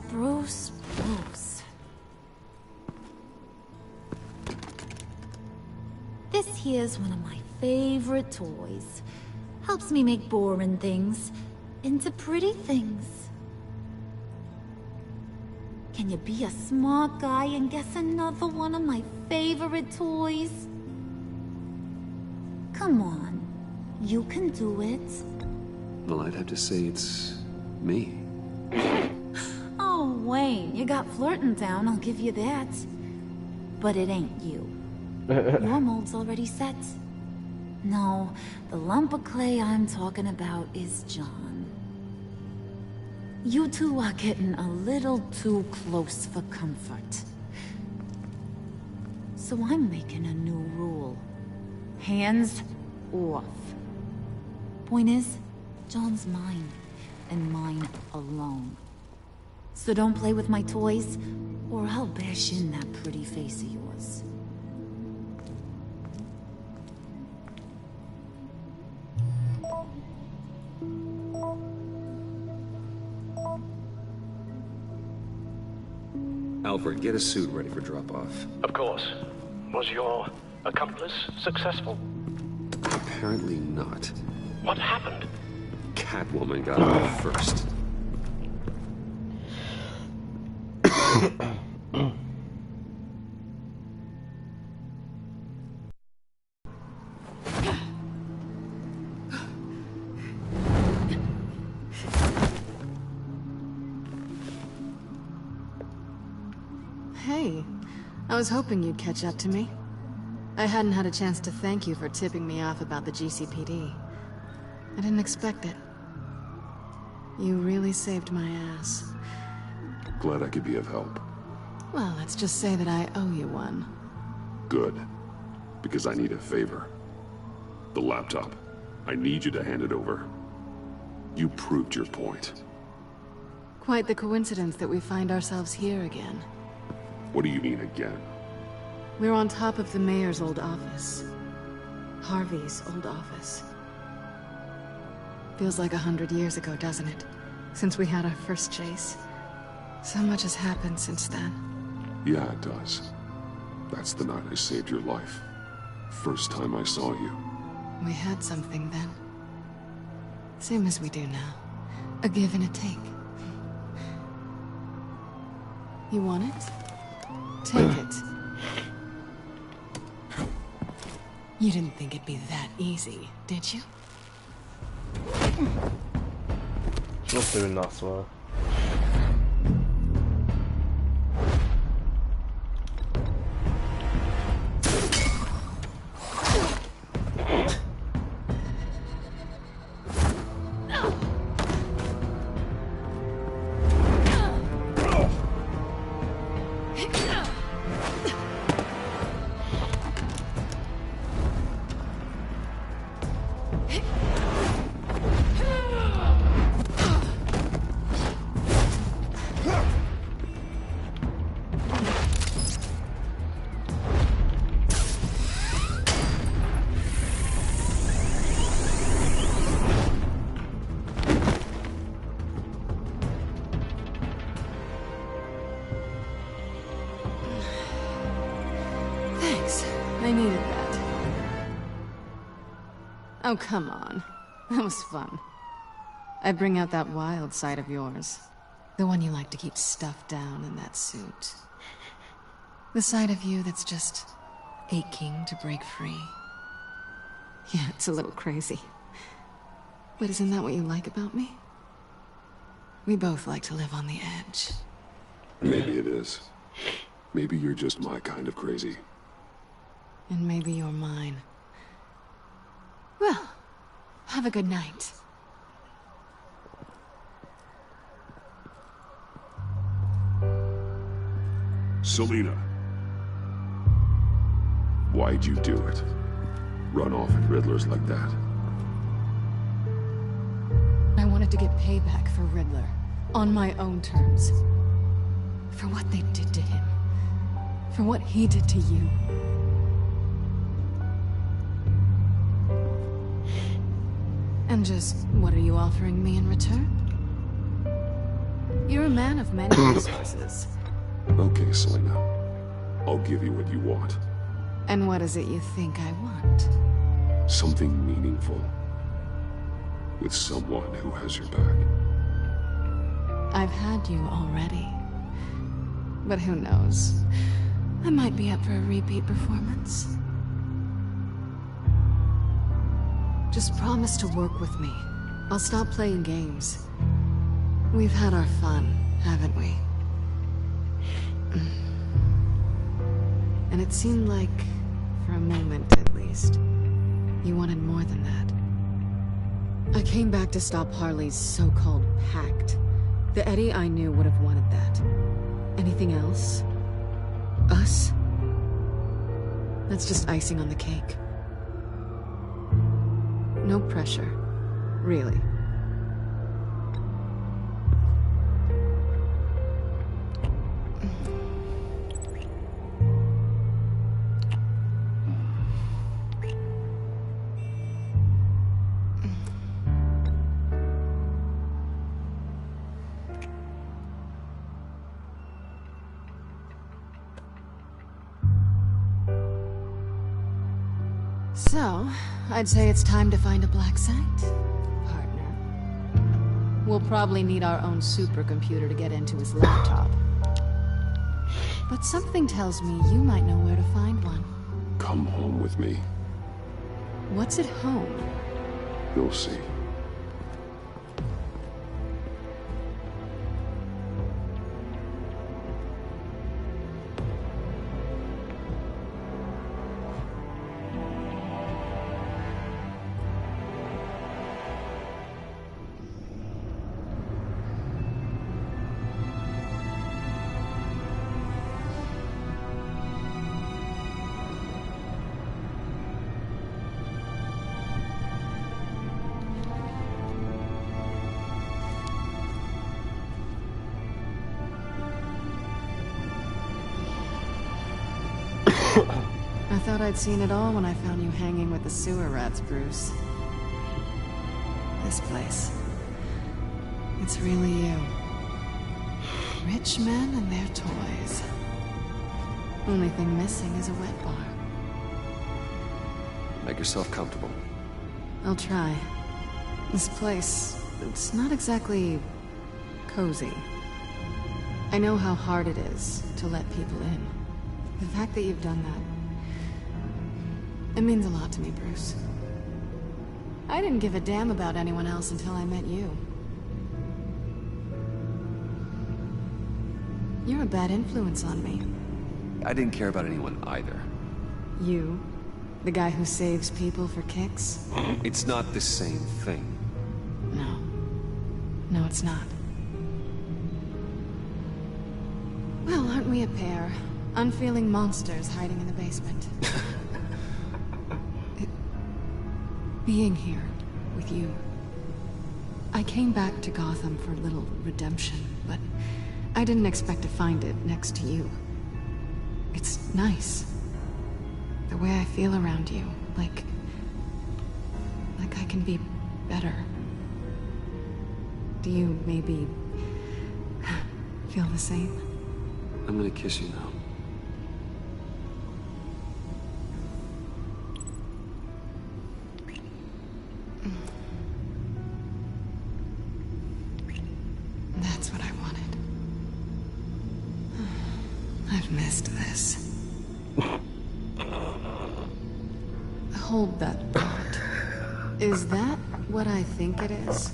Speaker 4: This here's one of my favorite toys. Helps me make boring things into pretty things. Can you be a smart guy and guess another one of my favorite toys? Come on, you can do it.
Speaker 3: Well, I'd have to say it's me.
Speaker 4: Oh, Wayne, you got flirting down, I'll give you that. But it ain't you. Your mold's already set. No, the lump of clay I'm talking about is John. You two are getting a little too close for comfort. So I'm making a new rule. Hands off. Point is, John's mine, and mine alone. So don't play with my toys, or I'll bash in that pretty face of yours.
Speaker 3: Alfred, get a suit ready for drop-off.
Speaker 14: Of course. Was your accomplice successful?
Speaker 3: Apparently not.
Speaker 14: What happened?
Speaker 3: Catwoman got away first.
Speaker 12: Hey, I was hoping you'd catch up to me. I hadn't had a chance to thank you for tipping me off about the GCPD. I didn't expect it. You really saved my ass.
Speaker 17: Glad I could be of help.
Speaker 12: Well, let's just say that I owe you one.
Speaker 17: Good. Because I need a favor. The laptop. I need you to hand it over. You proved your point.
Speaker 12: Quite the coincidence that we find ourselves here again.
Speaker 17: What do you mean again?
Speaker 12: We're on top of the mayor's old office. Harvey's old office. Feels like 100 years ago, doesn't it? Since we had our first chase. So much has happened since then.
Speaker 17: Yeah, it does. That's the night I saved your life. First time I saw you.
Speaker 12: We had something then. Same as we do now. A give and a take. You want it? Take it. You didn't think it'd be that easy, did you?
Speaker 1: Not doing that, swear.
Speaker 12: I needed that. Oh, come on. That was fun. I bring out that wild side of yours. The one you like to keep stuffed down in that suit. The side of you that's just aching to break free. Yeah, it's a little crazy. But isn't that what you like about me? We both like to live on the edge.
Speaker 17: Maybe it is. Maybe you're just my kind of crazy.
Speaker 12: And maybe you're mine. Well, have a good night.
Speaker 17: Selina. Why'd you do it? Run off at Riddlers like that?
Speaker 12: I wanted to get payback for Riddler. On my own terms. For what they did to him. For what he did to you. And just, what are you offering me in return? You're a man of many resources.
Speaker 17: Okay, Selina. I'll give you what you want.
Speaker 12: And what is it you think I want?
Speaker 17: Something meaningful. With someone who has your back.
Speaker 12: I've had you already. But who knows? I might be up for a repeat performance. Just promise to work with me. I'll stop playing games. We've had our fun, haven't we? And it seemed like, for a moment at least, you wanted more than that. I came back to stop Harley's so-called pact. The Eddie I knew would have wanted that. Anything else? Us? That's just icing on the cake. No pressure. Really. So, I'd say it's time to find a black site, partner. We'll probably need our own supercomputer to get into his laptop. But something tells me you might know where to find one.
Speaker 17: Come home with me.
Speaker 12: What's at home?
Speaker 17: You'll see.
Speaker 12: I thought I'd seen it all when I found you hanging with the sewer rats, Bruce. This place. It's really you. Rich men and their toys. Only thing missing is a wet bar.
Speaker 3: Make yourself comfortable.
Speaker 12: I'll try. This place, it's not exactly cozy. I know how hard it is to let people in. The fact that you've done that, it means a lot to me, Bruce. I didn't give a damn about anyone else until I met you. You're a bad influence on me.
Speaker 3: I didn't care about anyone either.
Speaker 12: You? The guy who saves people for kicks?
Speaker 3: It's not the same thing.
Speaker 12: No. No, it's not. Well, aren't we a pair? Unfeeling monsters hiding in the basement. Being here with you. I came back to Gotham for a little redemption, but I didn't expect to find it next to you. It's nice. The way I feel around you, like I can be better. Do you maybe feel the same?
Speaker 3: I'm gonna kiss you now.
Speaker 12: That's what I wanted. I've missed this. Hold that thought. Is that what I think it is?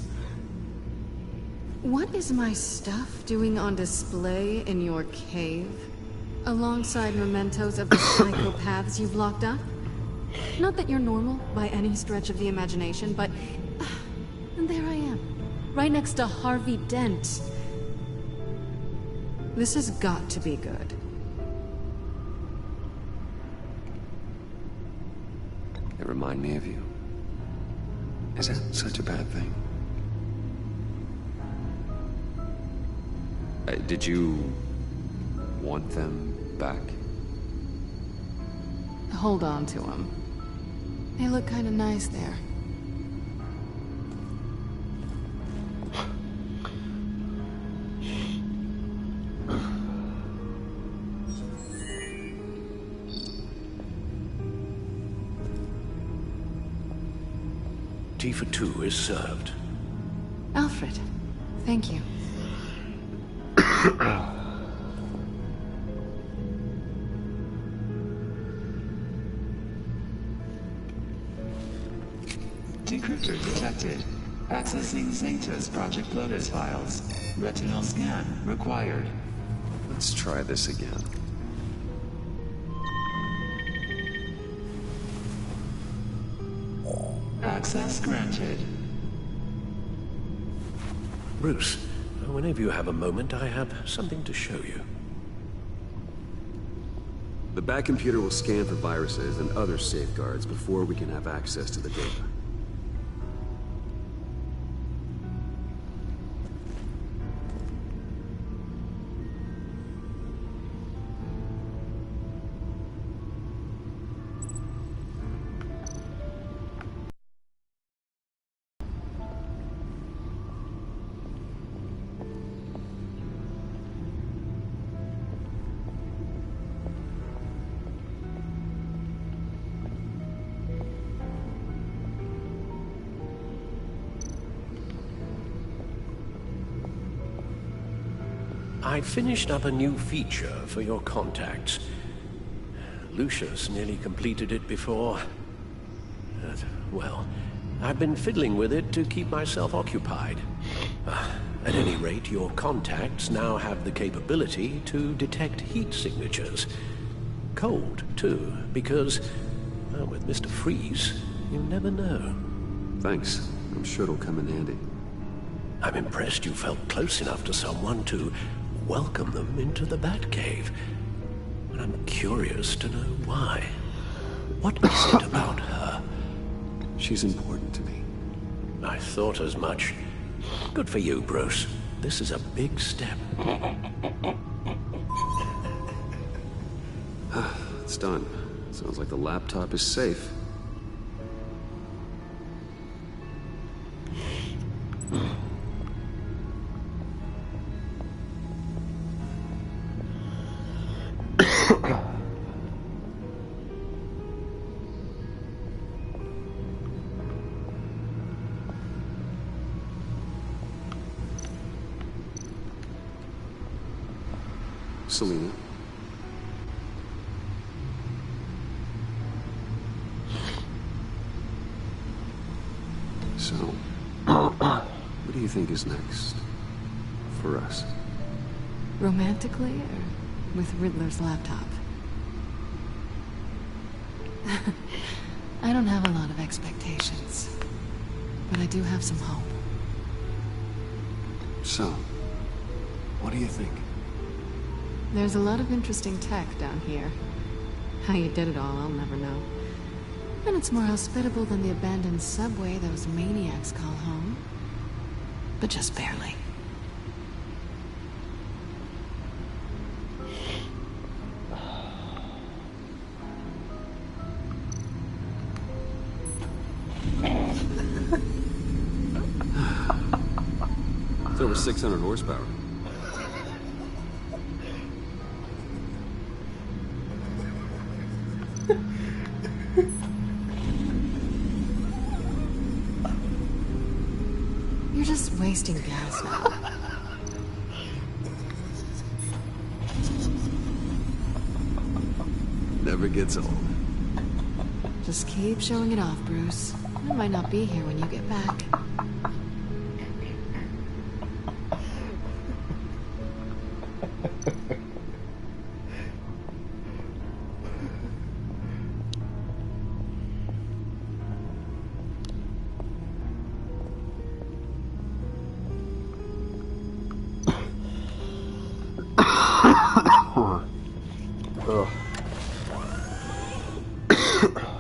Speaker 12: What is my stuff doing on display in your cave? Alongside mementos of the psychopaths you've locked up? Not that you're normal by any stretch of the imagination, but... and there I am. Right next to Harvey Dent. This has got to be good.
Speaker 3: They remind me of you. Is that such a bad thing? Did you want them back?
Speaker 12: Hold on to them. They look kind of nice there.
Speaker 14: Tea for two is served.
Speaker 12: Alfred, thank you.
Speaker 15: Decryptor detected. Accessing Zeta's Project Lotus files. Retinal scan required.
Speaker 3: Let's try this again.
Speaker 15: Access granted.
Speaker 14: Bruce, whenever you have a moment, I have something to show you.
Speaker 3: The back computer will scan for viruses and other safeguards before we can have access to the data.
Speaker 14: I finished up a new feature for your contacts. Lucius nearly completed it before. Well, I've been fiddling with it to keep myself occupied. At any rate, your contacts now have the capability to detect heat signatures. Cold, too, because, well, with Mr. Freeze, you never know.
Speaker 3: Thanks. I'm sure it'll come in handy.
Speaker 14: I'm impressed you felt close enough to someone to welcome them into the Batcave. And I'm curious to know why. What is it about her?
Speaker 3: She's important to me.
Speaker 14: I thought as much. Good for you, Bruce. This is a big step.
Speaker 3: Let's It's done. Sounds like the laptop is safe. Selina. So, what do you think is next for us?
Speaker 12: Romantically, or with Riddler's laptop? I don't have a lot of expectations, but I do have some hope.
Speaker 3: So, what do you think?
Speaker 12: There's a lot of interesting tech down here. How you did it all, I'll never know. And it's more hospitable than the abandoned subway those maniacs call home. But just barely.
Speaker 3: It's over 600 horsepower.
Speaker 12: You're just wasting gas now.
Speaker 3: Never gets old.
Speaker 12: Just keep showing it off, Bruce. I might not be here when you get back.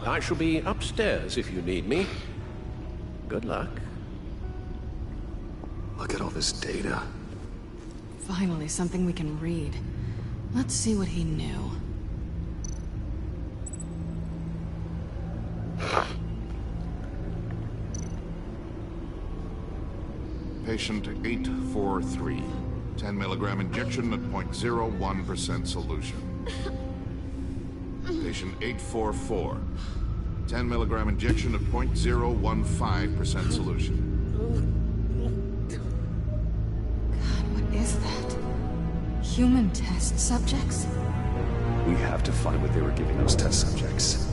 Speaker 18: I shall be upstairs if you need me. Good luck.
Speaker 3: Look at all this data.
Speaker 12: Finally, something we can read. Let's see what he knew.
Speaker 19: Patient 843. 10 milligram injection at 0.01% solution. Patient 844. 10 milligram injection at 0.015% solution.
Speaker 12: God, what is that? Human test subjects?
Speaker 3: We have to find what they were giving those test subjects.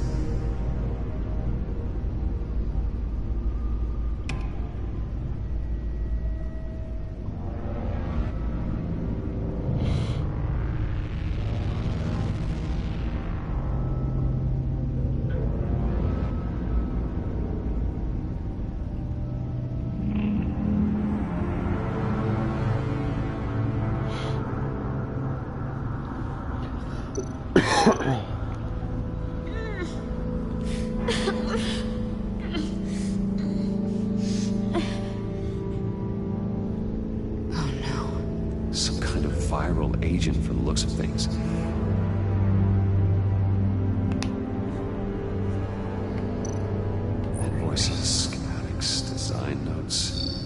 Speaker 3: Viral agent from the looks of things. Invoices, schematics, design notes.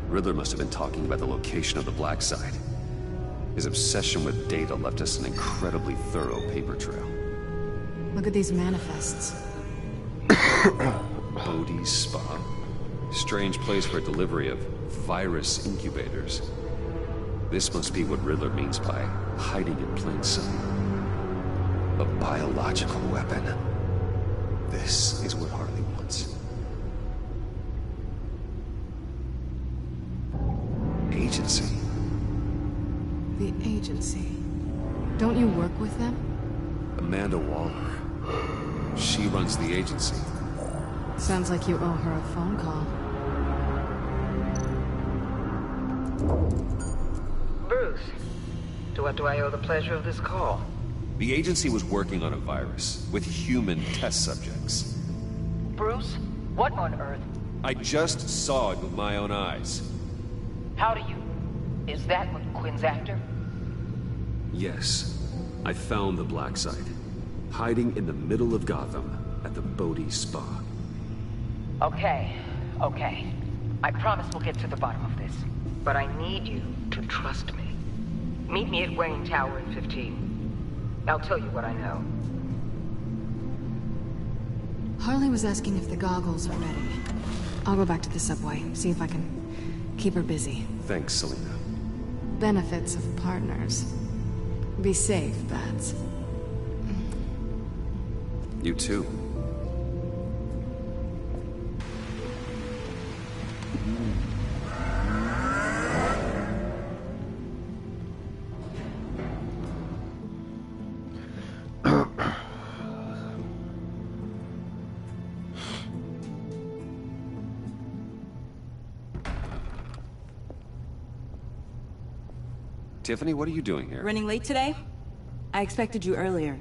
Speaker 3: Riddler must have been talking about the location of the Black Side. His obsession with data left us an incredibly thorough paper trail.
Speaker 12: Look at these manifests.
Speaker 3: Bodhi's Spa. Strange place for delivery of virus incubators. This must be what Riddler means by hiding in plain sight. A biological weapon. This is what Harley wants. Agency.
Speaker 12: The agency. Don't you work with them?
Speaker 3: Amanda Waller. She runs the agency.
Speaker 12: Sounds like you owe her a phone call.
Speaker 20: Bruce, to what do I owe the pleasure of this call?
Speaker 3: The agency was working on a virus with human test subjects.
Speaker 20: Bruce, what on earth?
Speaker 3: I just saw it with my own eyes.
Speaker 20: How do you... Is that what Quinn's after?
Speaker 3: Yes. I found the black site. Hiding in the middle of Gotham at the Bodhi Spa.
Speaker 20: Okay. I promise we'll get to the bottom of this. But I need you to trust me. Meet me at Wayne Tower in 15. I'll tell you what I know.
Speaker 12: Harley was asking if the goggles are ready. I'll go back to the subway, see if I can keep her busy.
Speaker 3: Thanks, Selina.
Speaker 12: Benefits of partners. Be safe, Bats.
Speaker 3: You too. Tiffany, what are you doing here?
Speaker 9: Running late today? I expected you earlier.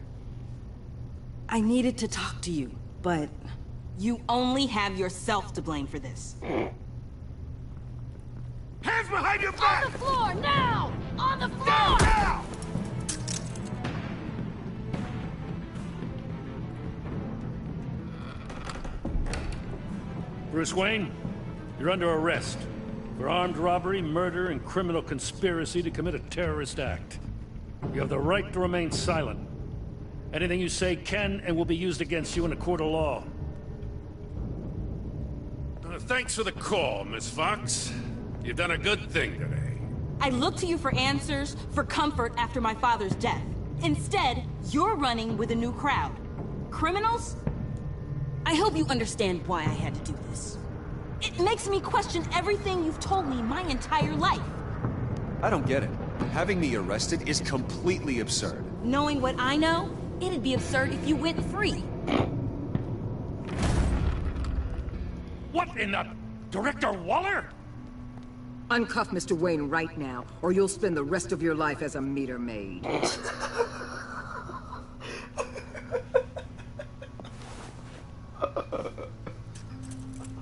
Speaker 9: I needed to talk to you, but you only have yourself to blame for this.
Speaker 8: Hands behind your back!
Speaker 4: On the floor, now! On the floor!
Speaker 8: Down, now!
Speaker 16: Bruce Wayne, you're under arrest for armed robbery, murder, and criminal conspiracy to commit a terrorist act. You have the right to remain silent. Anything you say can and will be used against you in a court of law. Thanks for the call, Miss Fox. You've done a good thing today.
Speaker 9: I looked to you for answers, for comfort after my father's death. Instead, you're running with a new crowd. Criminals? I hope you understand why I had to do this. It makes me question everything you've told me my entire life.
Speaker 3: I don't get it. Having me arrested is completely absurd.
Speaker 9: Knowing what I know, it'd be absurd if you went free.
Speaker 16: What in the... Director Waller?
Speaker 20: Uncuff Mr. Wayne right now, or you'll spend the rest of your life as a meter maid.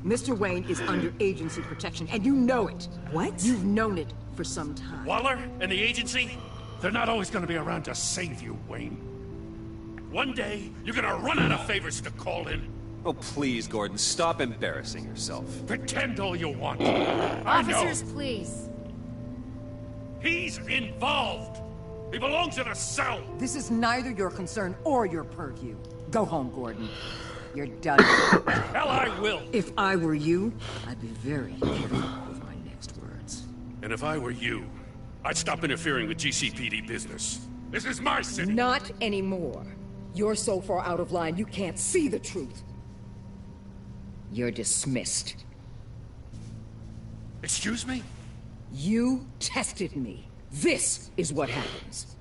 Speaker 20: Mr. Wayne is under agency protection, and you know it.
Speaker 9: What?
Speaker 20: You've known it for some time.
Speaker 16: Waller and the agency? They're not always gonna be around to save you, Wayne. One day, you're gonna run out of favors to call in.
Speaker 3: Oh, please, Gordon, stop embarrassing yourself.
Speaker 16: Pretend all you want. I know.
Speaker 11: Officers, please.
Speaker 16: He's involved. He belongs in a cell.
Speaker 20: This is neither your concern or your purview. Go home, Gordon. You're done.
Speaker 16: Hell, I will.
Speaker 20: If I were you, I'd be very careful with my next words.
Speaker 16: And if I were you, I'd stop interfering with GCPD business. This is my city.
Speaker 20: Not anymore. You're so far out of line, you can't see the truth. You're dismissed.
Speaker 16: Excuse me?
Speaker 20: You tested me. This is what happens.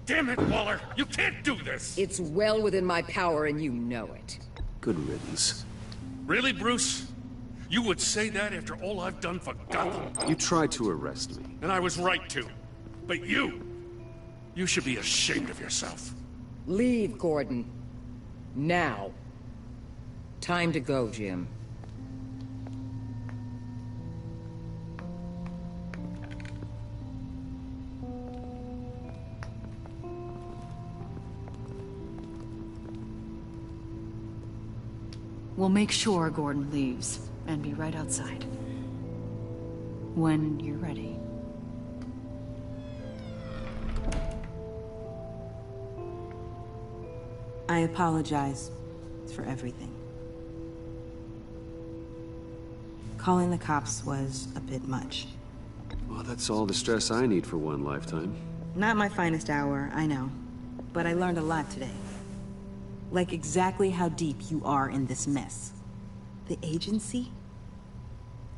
Speaker 16: Damn it, Waller! You can't do this!
Speaker 20: It's well within my power and you know it.
Speaker 3: Good riddance.
Speaker 16: Really, Bruce? You would say that after all I've done for Gotham?
Speaker 3: You tried to arrest me.
Speaker 16: And I was right to. But you should be ashamed of yourself.
Speaker 20: Leave, Gordon. Now. Time to go, Jim.
Speaker 11: We'll make sure Gordon leaves, and be right outside. When you're ready.
Speaker 9: I apologize for everything. Calling the cops was a bit much.
Speaker 3: Well, that's all the stress I need for one lifetime.
Speaker 9: Not my finest hour, I know. But I learned a lot today. Like exactly how deep you are in this mess. The agency?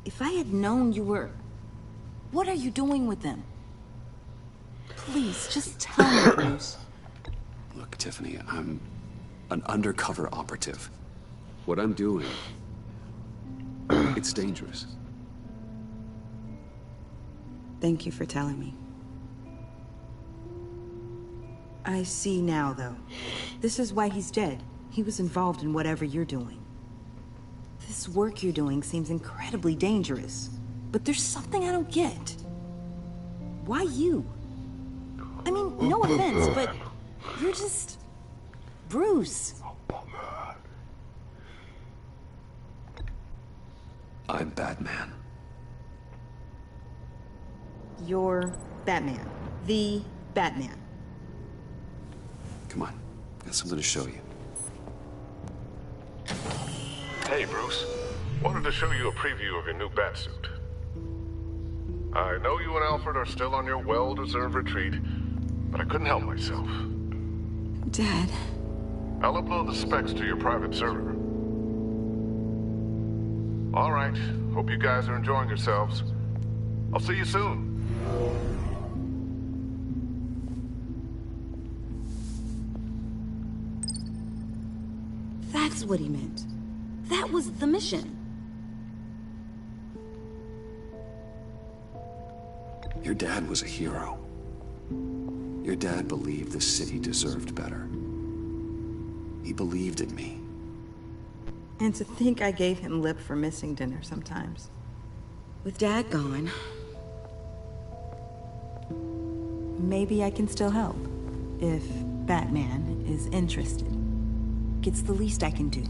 Speaker 9: If I had known you were... What are you doing with them? Please, just tell me, Bruce.
Speaker 3: Look, Tiffany, I'm an undercover operative. What I'm doing... it's dangerous.
Speaker 9: Thank you for telling me. I see now, though. This is why he's dead. He was involved in whatever you're doing. This work you're doing seems incredibly dangerous. But there's something I don't get. Why you? I mean, no offense, but you're just... Bruce.
Speaker 3: I'm Batman.
Speaker 9: You're Batman. The Batman.
Speaker 3: Come on, got something to show you.
Speaker 21: Hey, Bruce. Wanted to show you a preview of your new Batsuit. I know you and Alfred are still on your well-deserved retreat, but I couldn't help myself.
Speaker 9: Dad.
Speaker 21: I'll upload the specs to your private server. All right. Hope you guys are enjoying yourselves. I'll see you soon.
Speaker 9: That's what he meant. That was the mission.
Speaker 3: Your dad was a hero. Your dad believed the city deserved better. He believed in me.
Speaker 9: And to think I gave him lip for missing dinner sometimes. With Dad gone, maybe I can still help. If Batman is interested. It's the least I can do.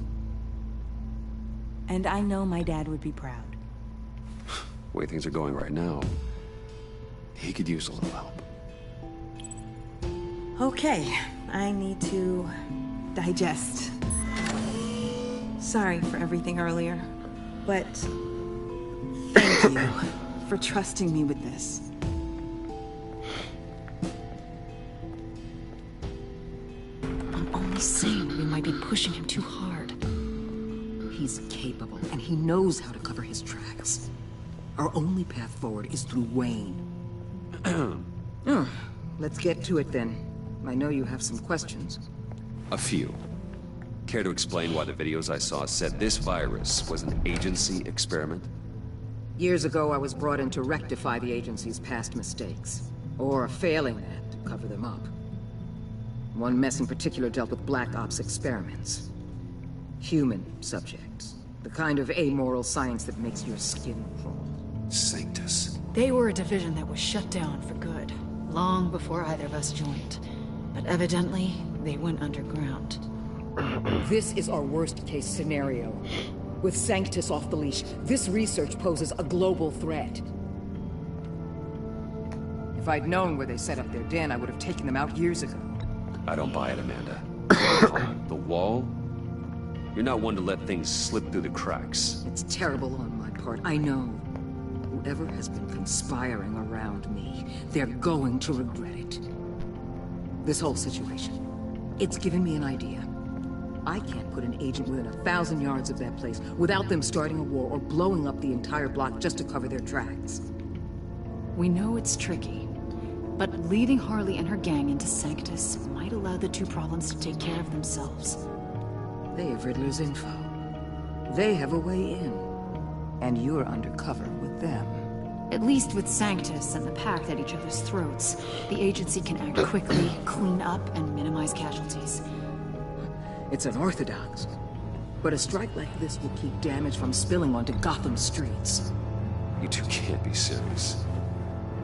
Speaker 9: And I know my dad would be proud.
Speaker 3: The way things are going right now, he could use a little help.
Speaker 9: Okay, I need to digest. Sorry for everything earlier, but thank you for trusting me with this.
Speaker 22: I'm only saying we might be pushing him too hard. He's capable, and he knows how to cover his tracks. Our only path forward is through Wayne. Let's get to it then. I know you have some questions.
Speaker 3: A few. Care to explain why the videos I saw said this virus was an agency experiment?
Speaker 22: Years ago, I was brought in to rectify the agency's past mistakes. Or failing that, to cover them up. One mess in particular dealt with Black Ops experiments. Human subjects. The kind of amoral science that makes your skin crawl.
Speaker 3: Sanctus.
Speaker 22: They were a division that was shut down for good, long before either of us joined. But evidently, they went underground. This is our worst-case scenario. With Sanctus off the leash, this research poses a global threat. If I'd known where they set up their den, I would have taken them out years ago.
Speaker 3: I don't buy it, Amanda. The wall? You're not one to let things slip through the cracks.
Speaker 22: It's terrible on my part, I know. Whoever has been conspiring around me, they're going to regret it. This whole situation, it's given me an idea. I can't put an agent within 1,000 yards of that place without them starting a war or blowing up the entire block just to cover their tracks.
Speaker 23: We know it's tricky, but leading Harley and her gang into Sanctus might allow the two problems to take care of themselves.
Speaker 22: They have Riddler's info. They have a way in. And you're undercover with them.
Speaker 23: At least with Sanctus and the Pact at each other's throats, the agency can act quickly, clean up, and minimize casualties.
Speaker 22: It's unorthodox. But a strike like this will keep damage from spilling onto Gotham streets.
Speaker 3: You two can't be serious.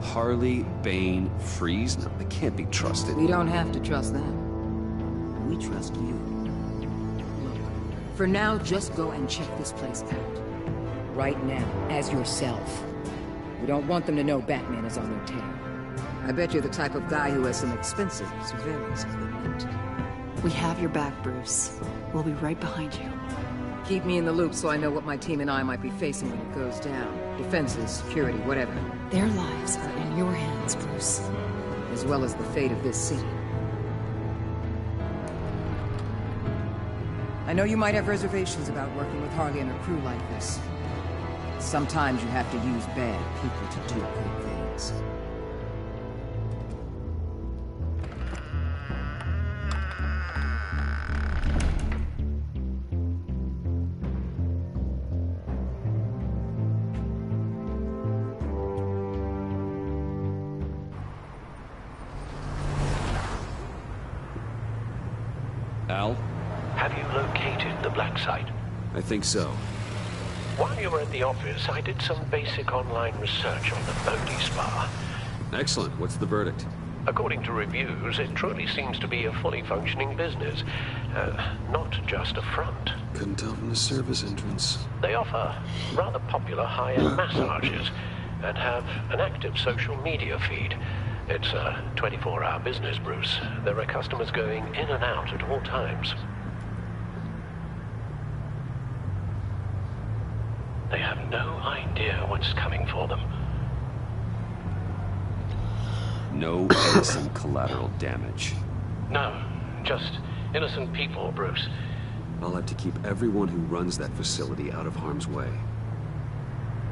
Speaker 3: Harley, Bane, Freeze? No, they can't be trusted.
Speaker 22: We don't have to trust them. We trust you. Look, for now, just go and check this place out. Right now, as yourself. We don't want them to know Batman is on their tail. I bet you're the type of guy who has some expensive surveillance equipment.
Speaker 23: We have your back, Bruce. We'll be right behind you.
Speaker 22: Keep me in the loop so I know what my team and I might be facing when it goes down. Defenses, security, whatever.
Speaker 23: Their lives are in your hands, Bruce.
Speaker 22: As well as the fate of this city. I know you might have reservations about working with Harley and her crew like this. Sometimes you have to use bad people to do good things.
Speaker 3: Al?
Speaker 14: Have you located the black site?
Speaker 3: I think so.
Speaker 14: While you were at the office, I did some basic online research on the Bodhi Spa.
Speaker 3: Excellent. What's the verdict?
Speaker 18: According to reviews, it truly seems to be a fully functioning business. Not just a front.
Speaker 3: Couldn't tell from the service entrance.
Speaker 18: They offer rather popular high-end massages and have an active social media feed. It's a 24-hour business, Bruce. There are customers going in and out at all times. They have no idea what's coming for them.
Speaker 3: No innocent collateral damage.
Speaker 18: No, just innocent people, Bruce.
Speaker 3: I'll have to keep everyone who runs that facility out of harm's way.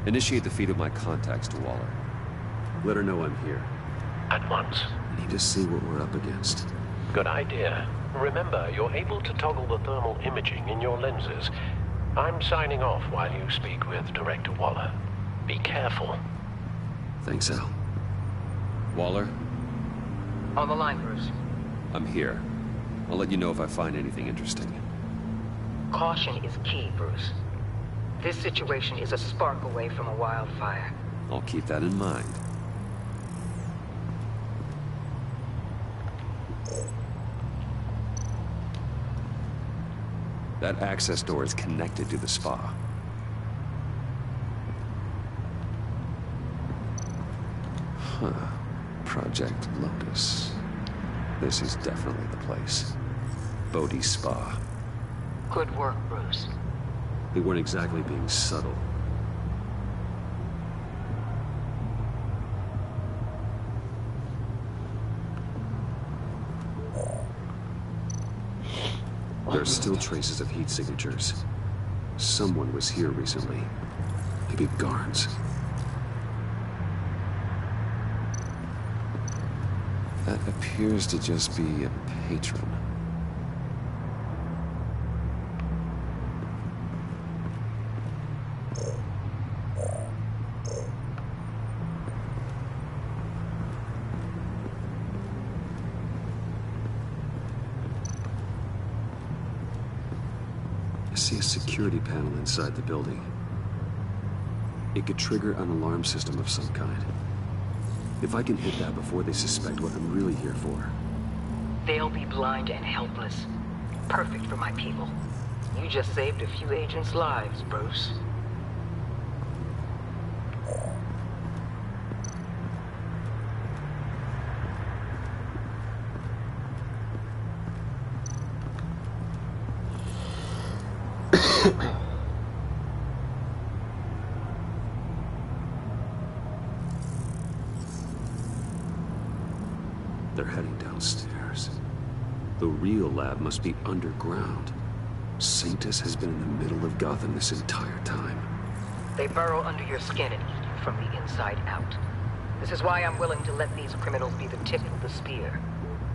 Speaker 3: Initiate the feed of my contacts to Waller. Let her know I'm here.
Speaker 18: At once.
Speaker 3: I need to see what we're up against.
Speaker 18: Good idea. Remember, you're able to toggle the thermal imaging in your lenses. I'm signing off while you speak with Director Waller. Be careful.
Speaker 3: Thanks, Al. Waller?
Speaker 20: On the line, Bruce.
Speaker 3: I'm here. I'll let you know if I find anything interesting.
Speaker 20: Caution is key, Bruce. This situation is a spark away from a wildfire.
Speaker 3: I'll keep that in mind. That access door is connected to the spa. Huh. Project Lotus. This is definitely the place. Bodhi Spa.
Speaker 20: Good work, Bruce.
Speaker 3: They weren't exactly being subtle. There are still traces of heat signatures. Someone was here recently. Maybe Garns. That appears to just be a patron. I see a security panel inside the building. It could trigger an alarm system of some kind. If I can hit that before they suspect what I'm really here for.
Speaker 20: They'll be blind and helpless. Perfect for my people. You just saved a few agents' lives, Bruce.
Speaker 3: They're heading downstairs. The real lab must be underground. Sanctus has been in the middle of Gotham this entire time.
Speaker 20: They burrow under your skin and eat you from the inside out. This is why I'm willing to let these criminals be the tip of the spear.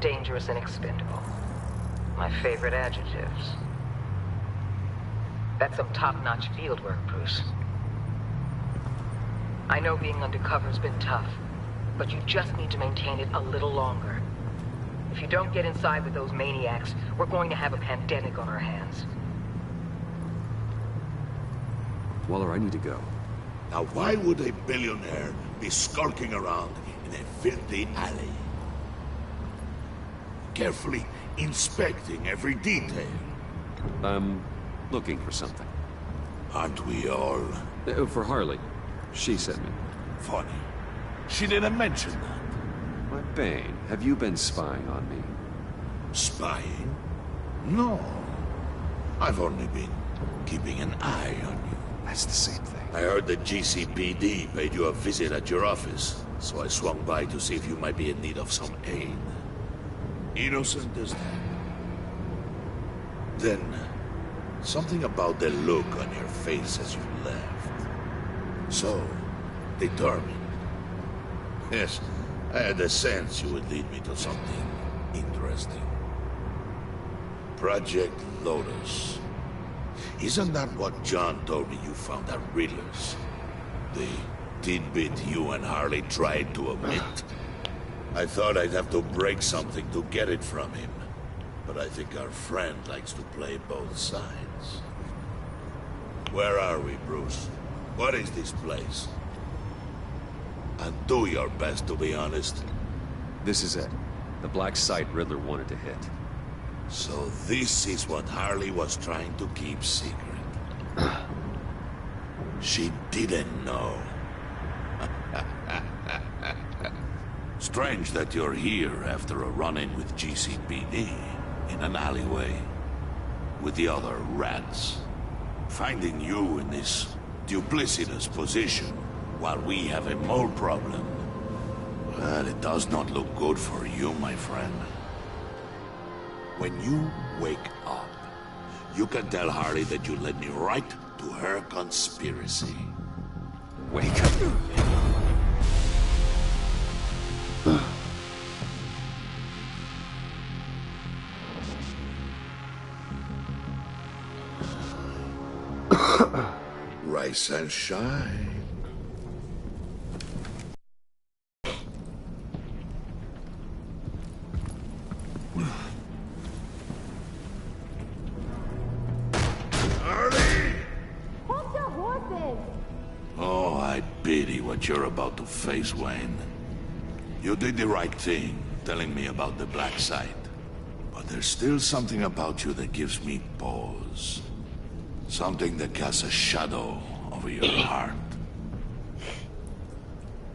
Speaker 20: Dangerous and expendable. My favorite adjectives. That's some top-notch field work, Bruce. I know being undercover's been tough, but you just need to maintain it a little longer. If you don't get inside with those maniacs, we're going to have a pandemic on our hands.
Speaker 3: Waller, I need to go.
Speaker 2: Now why would a billionaire be skulking around in a filthy alley? Carefully inspecting every detail.
Speaker 3: I'm looking for something.
Speaker 2: Aren't we all?
Speaker 3: For Harley. She sent me.
Speaker 2: Funny. She didn't mention that.
Speaker 3: Why, Bane, have you been spying on me?
Speaker 2: Spying? No. I've only been keeping an eye on you.
Speaker 3: That's the same thing.
Speaker 2: I heard the GCPD paid you a visit at your office, so I swung by to see if you might be in need of some aid. Innocent as that. Then, something about the look on your face as you left. So, determined. Yes, I had a sense you would lead me to something interesting. Project Lotus. Isn't that what John told me you found at Riddler's? The tidbit you and Harley tried to omit? I thought I'd have to break something to get it from him. But I think our friend likes to play both sides. Where are we, Bruce? What is this place? And do your best to be honest.
Speaker 3: This is it. The black site Riddler wanted to hit.
Speaker 2: So this is what Harley was trying to keep secret. She didn't know. Strange that you're here after a run-in with GCPD in an alleyway with the other rats. Finding you in this duplicitous position while we have a mole problem. Well, it does not look good for you, my friend. When you wake up, you can tell Harley that you led me right to her conspiracy.
Speaker 3: Wake up.
Speaker 2: Rise and shine. Oh, I pity what you're about to face, Wayne. You did the right thing, telling me about the black site. But there's still something about you that gives me pause. Something that casts a shadow over your heart.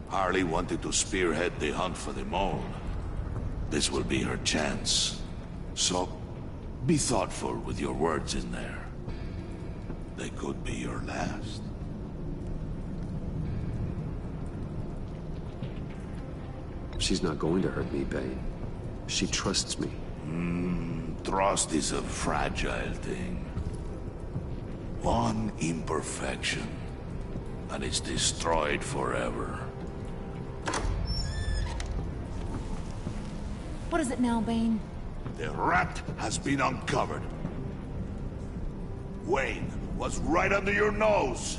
Speaker 2: Harley wanted to spearhead the hunt for the mole. This will be her chance. So, be thoughtful with your words in there. They could be your last.
Speaker 3: She's not going to hurt me, Bane. She trusts me.
Speaker 2: Trust is a fragile thing. One imperfection, and it's destroyed forever.
Speaker 4: What is it now, Bane?
Speaker 2: The rat has been uncovered. Wayne was right under your nose.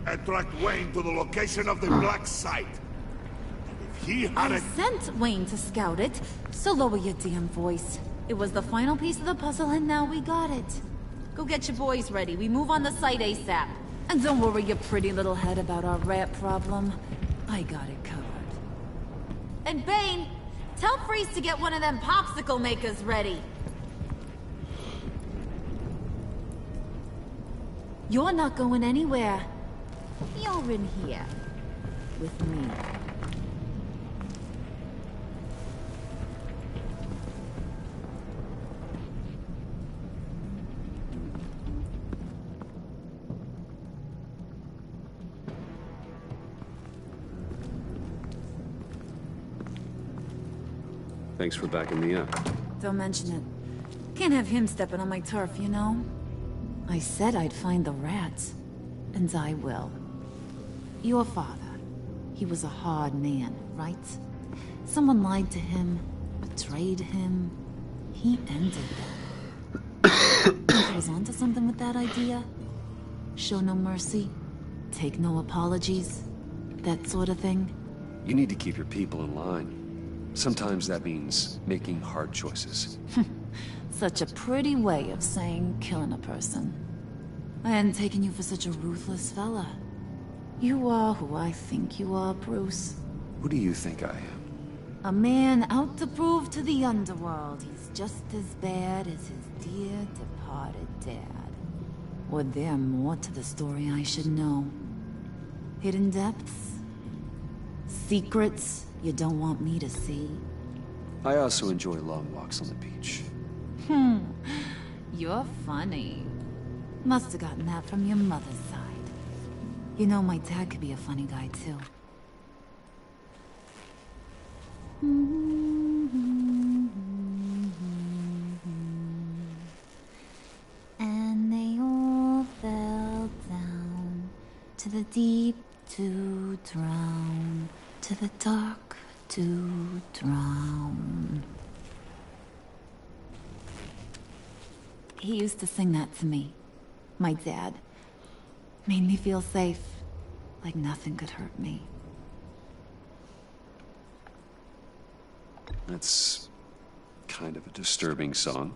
Speaker 2: And tracked Wayne to the location of the black site. And if he
Speaker 4: I
Speaker 2: hadn't...
Speaker 4: sent Wayne to scout it, so lower your damn voice. It was the final piece of the puzzle, and now we got it. Go get your boys ready. We move on the site ASAP. And don't worry your pretty little head about our rat problem. I got it covered. And Bane, tell Freeze to get one of them popsicle makers ready. You're not going anywhere. You're in here. With me.
Speaker 3: Thanks for backing me up.
Speaker 4: Don't mention it. Can't have him stepping on my turf, you know? I said I'd find the rats. And I will. Your father. He was a hard man, right? Someone lied to him, betrayed him. He ended them. He was onto something with that idea? Show no mercy? Take no apologies? That sort of thing?
Speaker 3: You need to keep your people in line. Sometimes that means making hard choices.
Speaker 4: Such a pretty way of saying killing a person. I hadn't taken you for such a ruthless fella. You are who I think you are, Bruce.
Speaker 3: Who do you think I am?
Speaker 4: A man out to prove to the underworld he's just as bad as his dear departed dad. Or there more to the story I should know? Hidden depths? Secrets you don't want me to see?
Speaker 3: I also enjoy long walks on the beach.
Speaker 4: You're funny. Must have gotten that from your mother's side. You know, my dad could be a funny guy, too. And they all fell down to the deep to drown, to the dark to drown. He used to sing that to me. My dad. Made me feel safe. Like nothing could hurt me.
Speaker 3: That's kind of a disturbing song.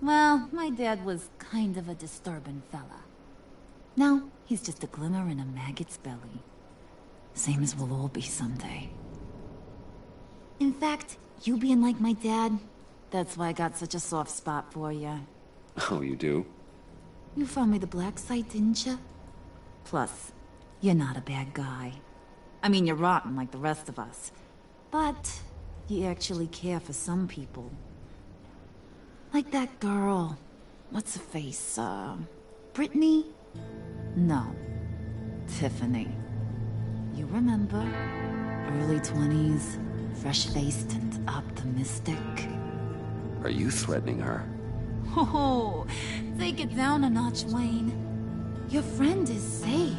Speaker 4: Well, my dad was kind of a disturbing fella. Now, he's just a glimmer in a maggot's belly. Same as we'll all be someday. In fact, you being like my dad, that's why I got such a soft spot for you.
Speaker 3: Oh, you do?
Speaker 4: You found me the black site, didn't you? Plus, you're not a bad guy. I mean, you're rotten like the rest of us. But you actually care for some people. Like that girl. What's her face? Brittany? No. Tiffany. You remember? Early 20s, fresh-faced and optimistic.
Speaker 3: Are you threatening her?
Speaker 4: Oh, take it down a notch, Wayne. Your friend is safe.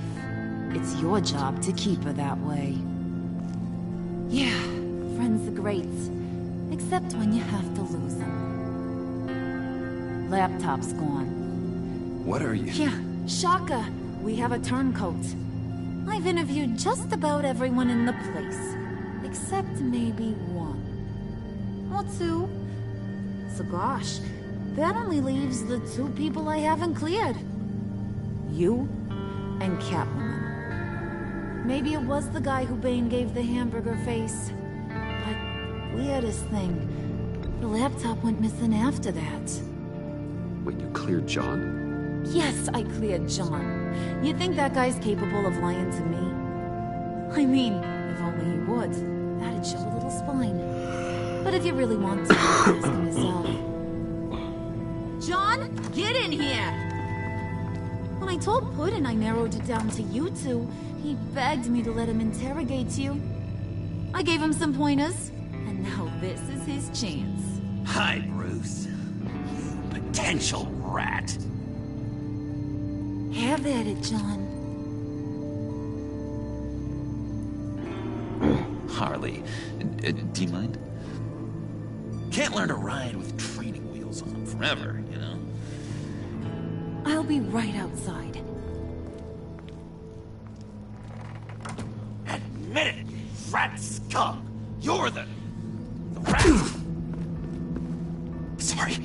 Speaker 4: It's your job to keep her that way. Yeah, friends are great. Except when you have to lose them. Laptop's gone.
Speaker 3: What are you?
Speaker 4: Yeah, shocker. We have a turncoat. I've interviewed just about everyone in the place. Except maybe one. Or two. So gosh, that only leaves the two people I haven't cleared. You and Catwoman. Maybe it was the guy who Bane gave the hamburger face. But weirdest thing, the laptop went missing after that.
Speaker 3: When you cleared John?
Speaker 4: Yes, I cleared John. You think that guy's capable of lying to me? I mean, if only he would. That'd show a little spine. But if you really want to, ask him yourself. John, get in here! When I told Puddin' I narrowed it down to you two, he begged me to let him interrogate you. I gave him some pointers, and now this is his chance.
Speaker 6: Hi, Bruce. You potential rat.
Speaker 4: Have at it, John.
Speaker 6: Harley, do you mind? Can't learn to ride with training wheels on forever, you know?
Speaker 4: I'll be right outside.
Speaker 6: Admit it, you rat scum! You're the rat! Sorry,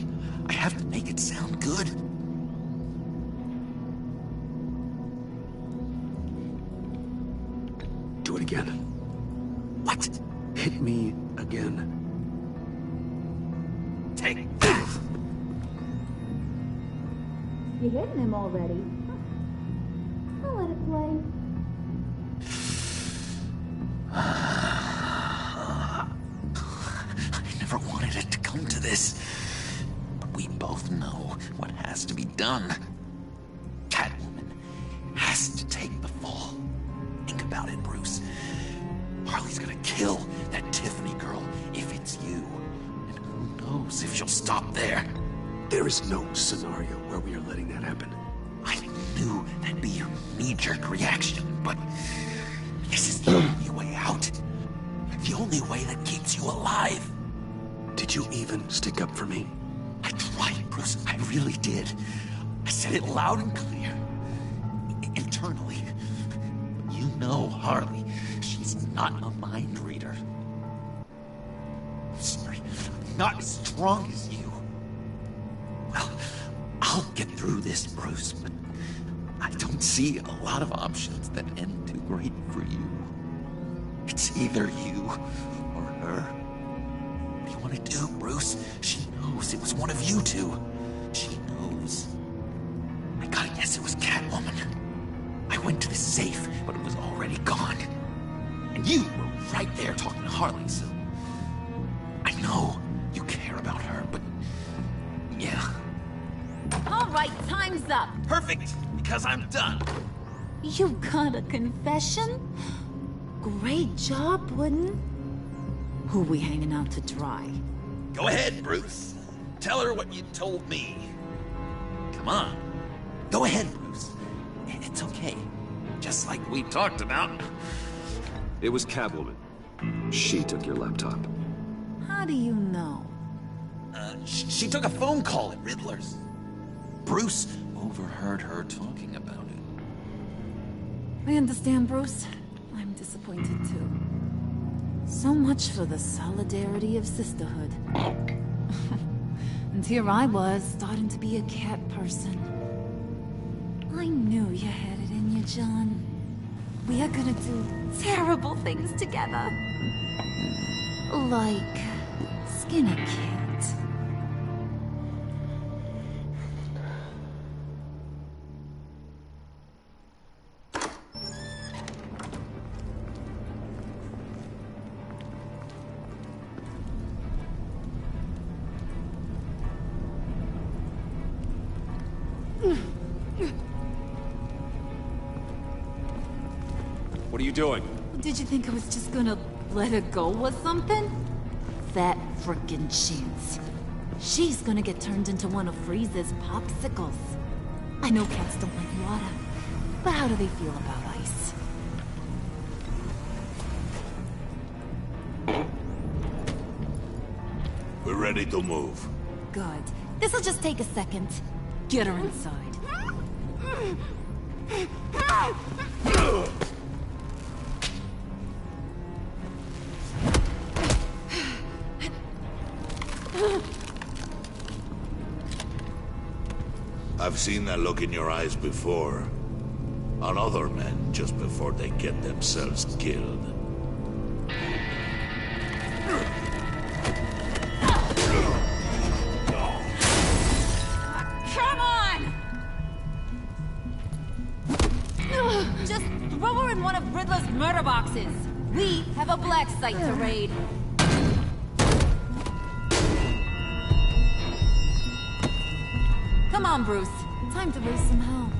Speaker 6: I have to make it sound good.
Speaker 3: Do it again.
Speaker 6: What?
Speaker 3: Hit me again.
Speaker 6: Take that!
Speaker 4: You hitting him already? I'll let it play.
Speaker 6: I never wanted it to come to this. But we both know what has to be done. Catwoman has to take the fall. Think about it, Bruce. Harley's gonna kill that Tiffany girl if it's you. And who knows if she'll stop there.
Speaker 3: There is no scenario where we are letting that happen.
Speaker 6: I knew that'd be your knee-jerk reaction, but this is the only way out. The only way that keeps you alive.
Speaker 3: Did you even stick up for me?
Speaker 6: I tried, Bruce. I really did. I said it loud and clear. Internally. You know Harley. She's not a mind reader. I'm sorry. I'm not as strong as you. Well, I'll get through this, Bruce, but I don't see a lot of options that end too great for you. It's either you or her. What do you want to do, Bruce? She knows it was one of you two. She knows. I gotta guess it was Catwoman. I went to the safe, but it was already gone. And you were right there talking to Harley, so... I know you care about her, but... yeah.
Speaker 4: All right, time's up.
Speaker 6: Perfect, because I'm done.
Speaker 4: You got a confession? Great job, Puddin'. Who we hanging out to dry?
Speaker 6: Go ahead, Bruce. Tell her what you told me. Come on. Go ahead, Bruce. It's okay. Just like we talked about.
Speaker 3: It was Catwoman. She took your laptop.
Speaker 4: How do you know?
Speaker 6: She took a phone call at Riddler's. Bruce overheard her talking about it.
Speaker 4: I understand, Bruce. I'm disappointed too. So much for the solidarity of sisterhood. And here I was, starting to be a cat person. I knew you had it in you, John. We are gonna do terrible things together. Like skin a cat.
Speaker 3: What are you doing?
Speaker 4: Did you think I was just gonna let her go or something? That frickin' chance. She's gonna get turned into one of Freeze's popsicles. I know cats don't like water, but how do they feel about ice?
Speaker 2: We're ready to move.
Speaker 4: Good. This'll just take a second. Get her inside.
Speaker 2: I've seen that look in your eyes before. On other men, just before they get themselves killed.
Speaker 4: Come on! Just throw her in one of Riddler's murder boxes. We have a black site to raid. Come on, Bruce. Time to raise some hell.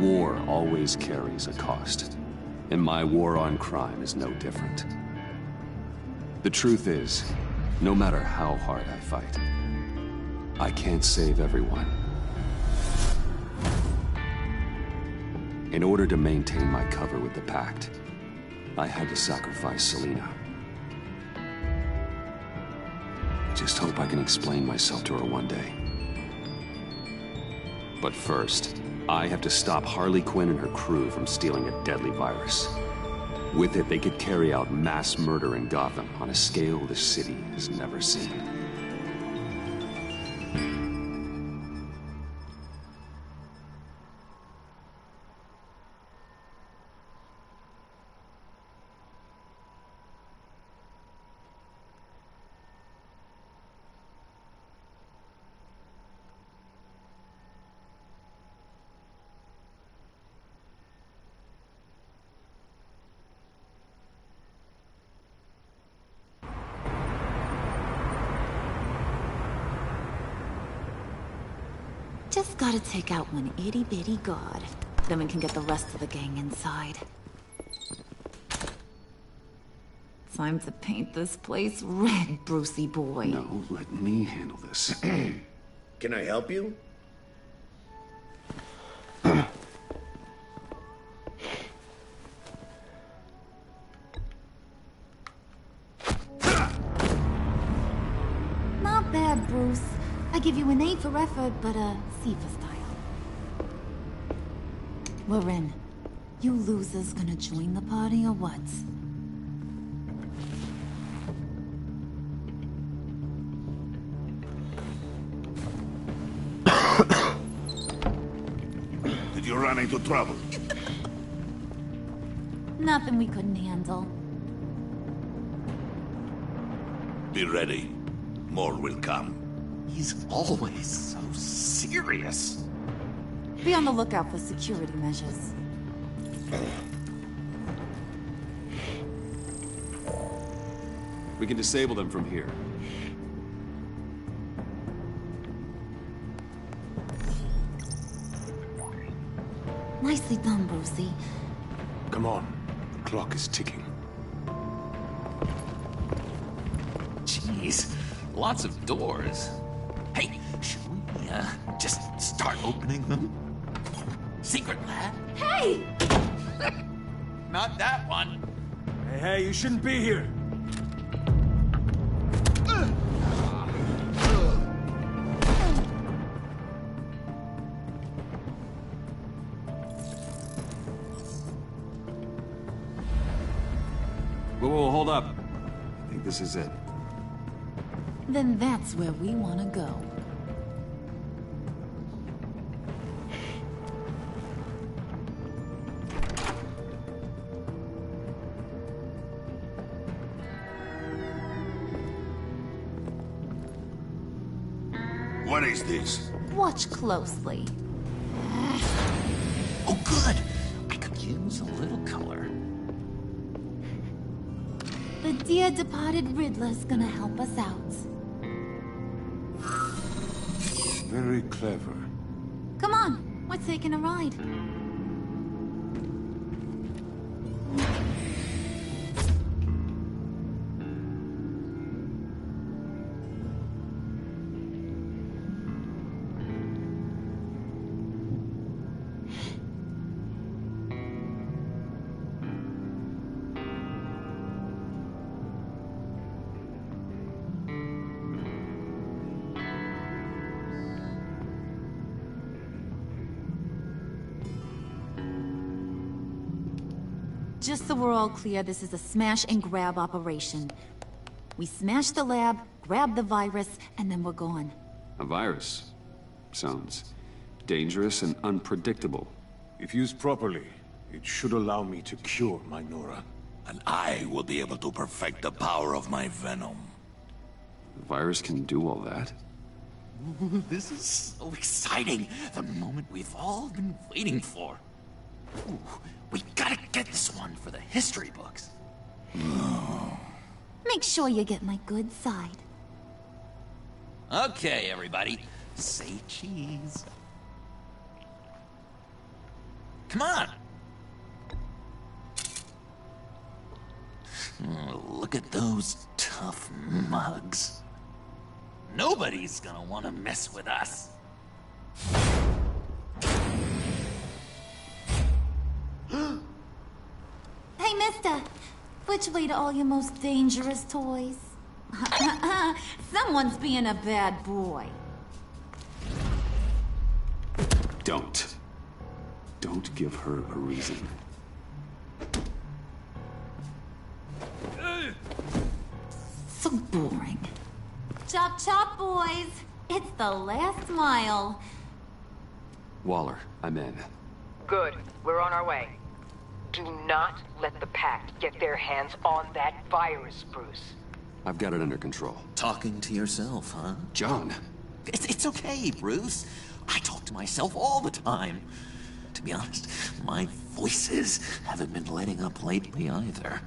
Speaker 3: War always carries a cost, and my war on crime is no different. The truth is, No matter how hard I fight, I can't save everyone. In order to maintain my cover with the Pact, I had to sacrifice Selina. I just hope I can explain myself to her one day. But first, I have to stop Harley Quinn and her crew from stealing a deadly virus. With it, they could carry out mass murder in Gotham on a scale the city has never seen.
Speaker 4: Just gotta take out one itty-bitty god. Then we can get the rest of the gang inside. Time to paint this place red, Brucey boy.
Speaker 3: No, let me handle this.
Speaker 5: Can I help you?
Speaker 4: Not bad, Bruce. I give you an A for effort, but a C for style. We're in. You losers gonna join the party or what?
Speaker 2: Did you run into trouble?
Speaker 4: Nothing we couldn't handle.
Speaker 2: Be ready. More will come.
Speaker 6: He's always so serious.
Speaker 4: Be on the lookout for security measures.
Speaker 3: We can disable them from here.
Speaker 4: Nicely done, Brucey.
Speaker 7: Come on. The clock is ticking.
Speaker 6: Jeez, lots of doors. Hey, should we just start opening them? Secret lab?
Speaker 4: Hey!
Speaker 6: Not that one.
Speaker 7: Hey, you shouldn't be here.
Speaker 3: Whoa, hold up. I think this is it.
Speaker 4: Then that's where we want to go.
Speaker 2: What is this?
Speaker 4: Watch closely.
Speaker 6: Oh, good. I could use a little color.
Speaker 4: The dear departed Riddler's gonna help us out.
Speaker 7: Very clever.
Speaker 4: Come on, we're taking a ride. Just so we're all clear, this is a smash and grab operation. We smash the lab, grab the virus, and then we're gone.
Speaker 3: A virus. Sounds dangerous and unpredictable.
Speaker 7: If used properly, it should allow me to cure my Nora.
Speaker 2: And I will be able to perfect the power of my venom.
Speaker 3: The virus can do all that?
Speaker 6: Ooh, this is so exciting. The moment we've all been waiting for. Ooh, we gotta get this one for the history books.
Speaker 4: Make sure you get my good side.
Speaker 6: Okay, everybody. Say cheese. Come on. Oh, look at those Tough mugs. Nobody's gonna want to mess with us.
Speaker 4: Hey, mister. Which way to all your most dangerous toys? Someone's being a bad boy.
Speaker 3: Don't. Don't give her a reason.
Speaker 4: So boring. Chop chop, boys. It's the last mile.
Speaker 3: Waller, I'm in.
Speaker 20: Good. We're on our way. Do not let the Pact get their hands on that virus, Bruce.
Speaker 3: I've got it under control.
Speaker 6: Talking to yourself, huh?
Speaker 3: John!
Speaker 6: It's okay, Bruce. I talk to myself all the time. To be honest, my voices haven't been letting up lately either.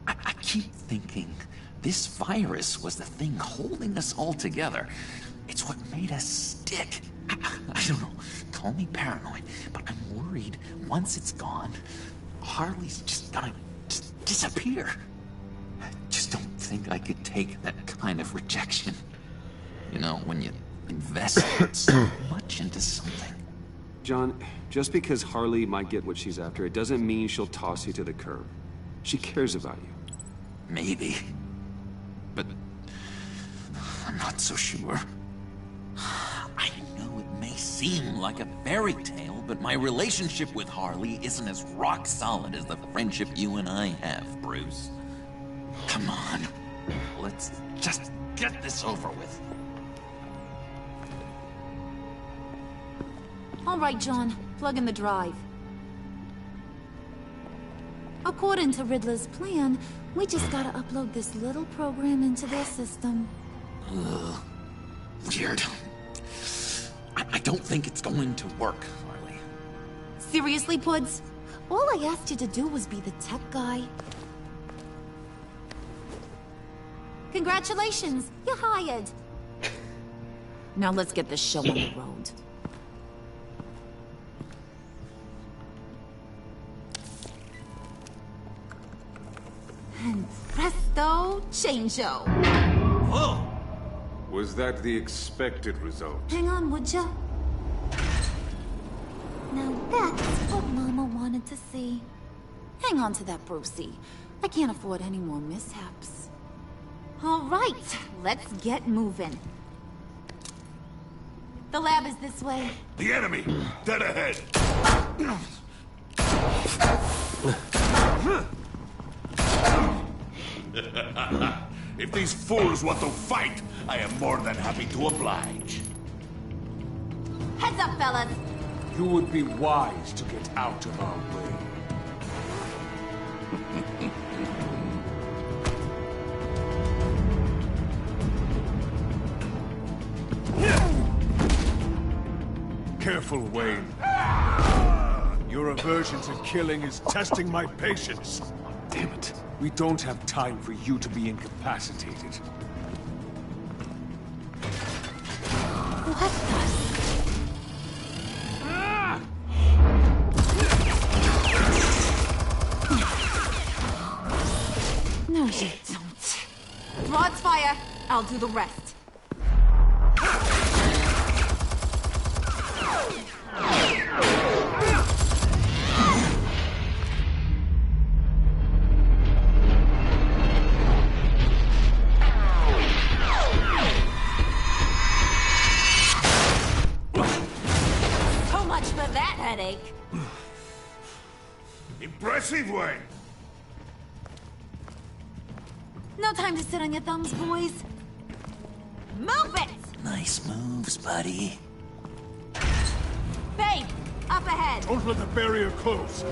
Speaker 6: I keep thinking this virus was the thing holding us all together. It's what made us stick. I don't know, call me paranoid, but I'm worried once it's gone, Harley's just gonna disappear. I just don't think I could take that kind of rejection. You know, when you invest so much into something.
Speaker 3: John, just because Harley might get what she's after, it doesn't mean she'll toss you to the curb. She cares about you.
Speaker 6: Maybe. But I'm not so sure. I know it may seem like a fairy tale, but my relationship with Harley isn't as rock solid as the friendship you and I have, Bruce. Come on. Let's just get this over with.
Speaker 4: All right, John. Plug in the drive. According to Riddler's plan, we just gotta upload this little program into their system.
Speaker 6: Ugh. Weird. I don't think it's going to work, Harley.
Speaker 4: Seriously, Puds? All I asked you to do was be the tech guy. Congratulations, you're hired. Now let's get this show on the road. And presto, changeo.
Speaker 7: Whoa! Was that the expected result?
Speaker 4: Hang on, would ya? Now that's what Mama wanted to see. Hang on to that, Brucey. I can't afford any more mishaps. All right, let's get moving. The lab is this way.
Speaker 2: The enemy! Dead ahead! If these fools want to fight, I am more than happy to oblige.
Speaker 4: Heads up, fellas!
Speaker 7: You would be wise to get out of our way. Careful, Wayne. Your aversion to killing is testing my patience.
Speaker 3: Damn it.
Speaker 7: We don't have time for you to be incapacitated.
Speaker 4: What the... No, you don't. Broad's fire. I'll do the rest. So much for that headache.
Speaker 2: Impressive, Wayne.
Speaker 4: No time to sit on your thumbs, boys. Move it!
Speaker 6: Nice moves, buddy.
Speaker 4: Babe, up ahead.
Speaker 7: Don't let the barrier close.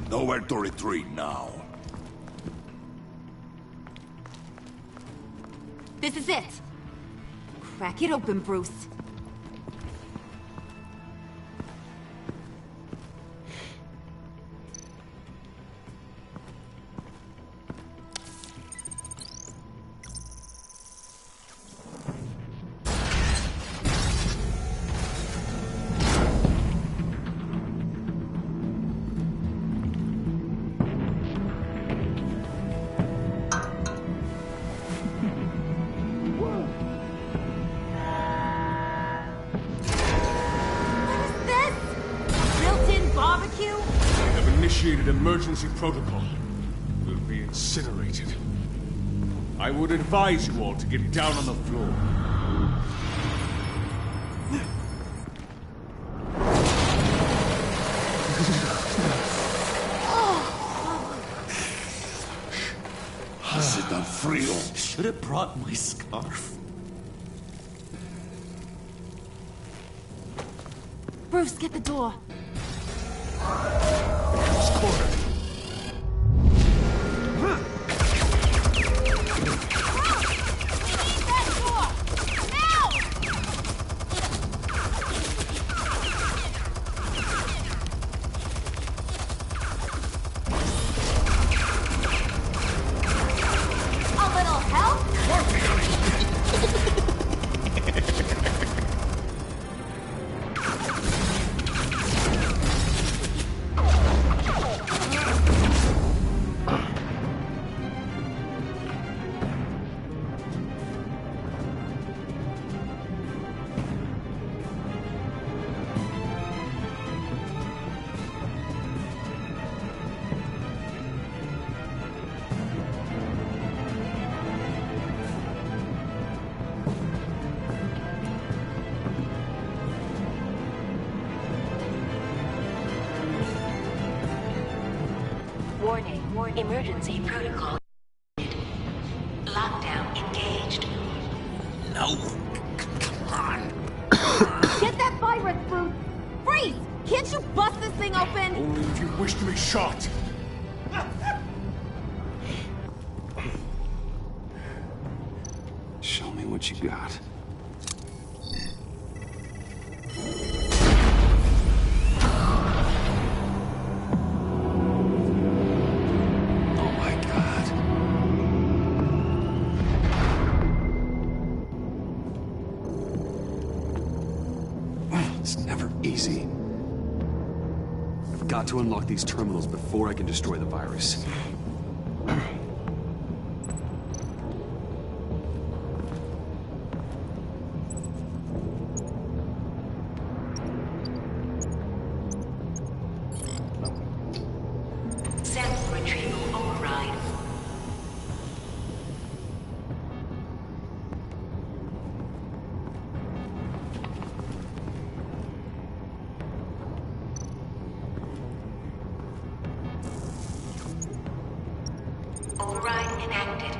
Speaker 2: Nowhere to retreat now.
Speaker 4: This is it. Crack it open, Bruce.
Speaker 7: initiated emergency protocol will be incinerated. I would advise you all to get down on the floor.
Speaker 2: Has it done frio?
Speaker 6: Should have brought my scarf.
Speaker 4: Bruce, get the door.
Speaker 7: It's cornered.
Speaker 1: Warning, emergency protocol. Lockdown engaged.
Speaker 6: No. Come on.
Speaker 4: Get that virus, Bruce! Freeze! Can't you bust this thing open?
Speaker 7: Only if you wish to be shot.
Speaker 3: Show me what you got. Easy. I've got to unlock these terminals before I can destroy the virus.
Speaker 1: Sample retrieval override. Override enacted.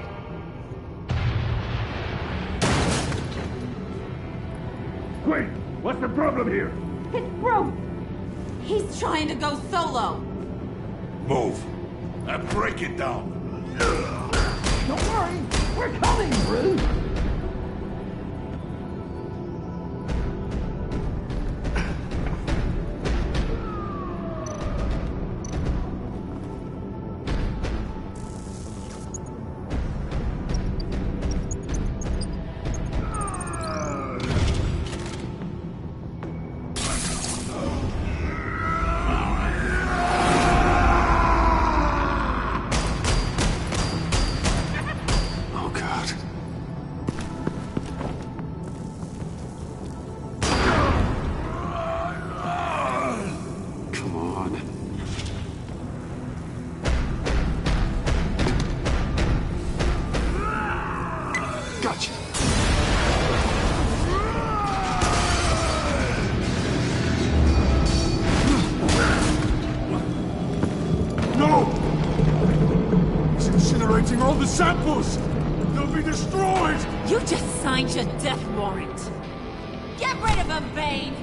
Speaker 8: Wait, what's the problem here?
Speaker 4: It's Bruce! He's trying to go solo!
Speaker 2: Move. And break it down.
Speaker 8: Don't worry, we're coming, Bruce!
Speaker 3: Gotcha.
Speaker 7: No! He's incinerating all the samples! They'll be destroyed!
Speaker 4: You just signed your death warrant! Get rid of him, Bane!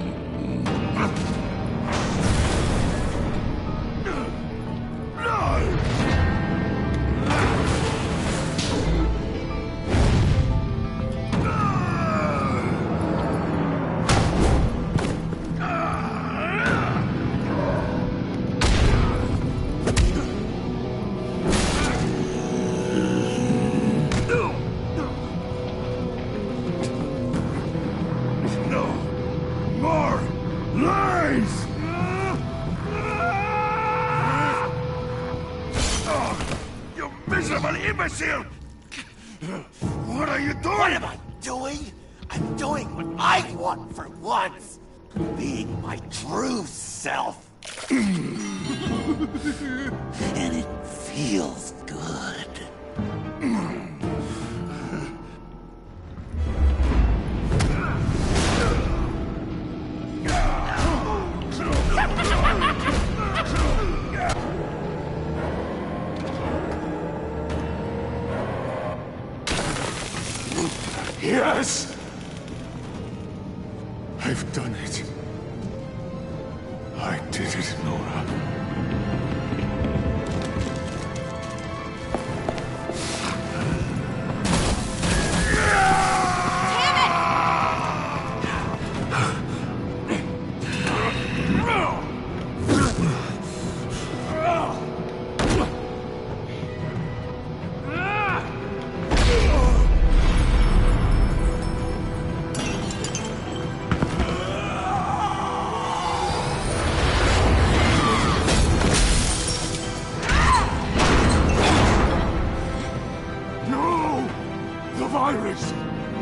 Speaker 2: Miserable imbecile! What are you doing?
Speaker 6: What am I doing? I'm doing what I want for once. Being my true self. And it feels good.
Speaker 7: Yes! I've done it. I did it, Nora.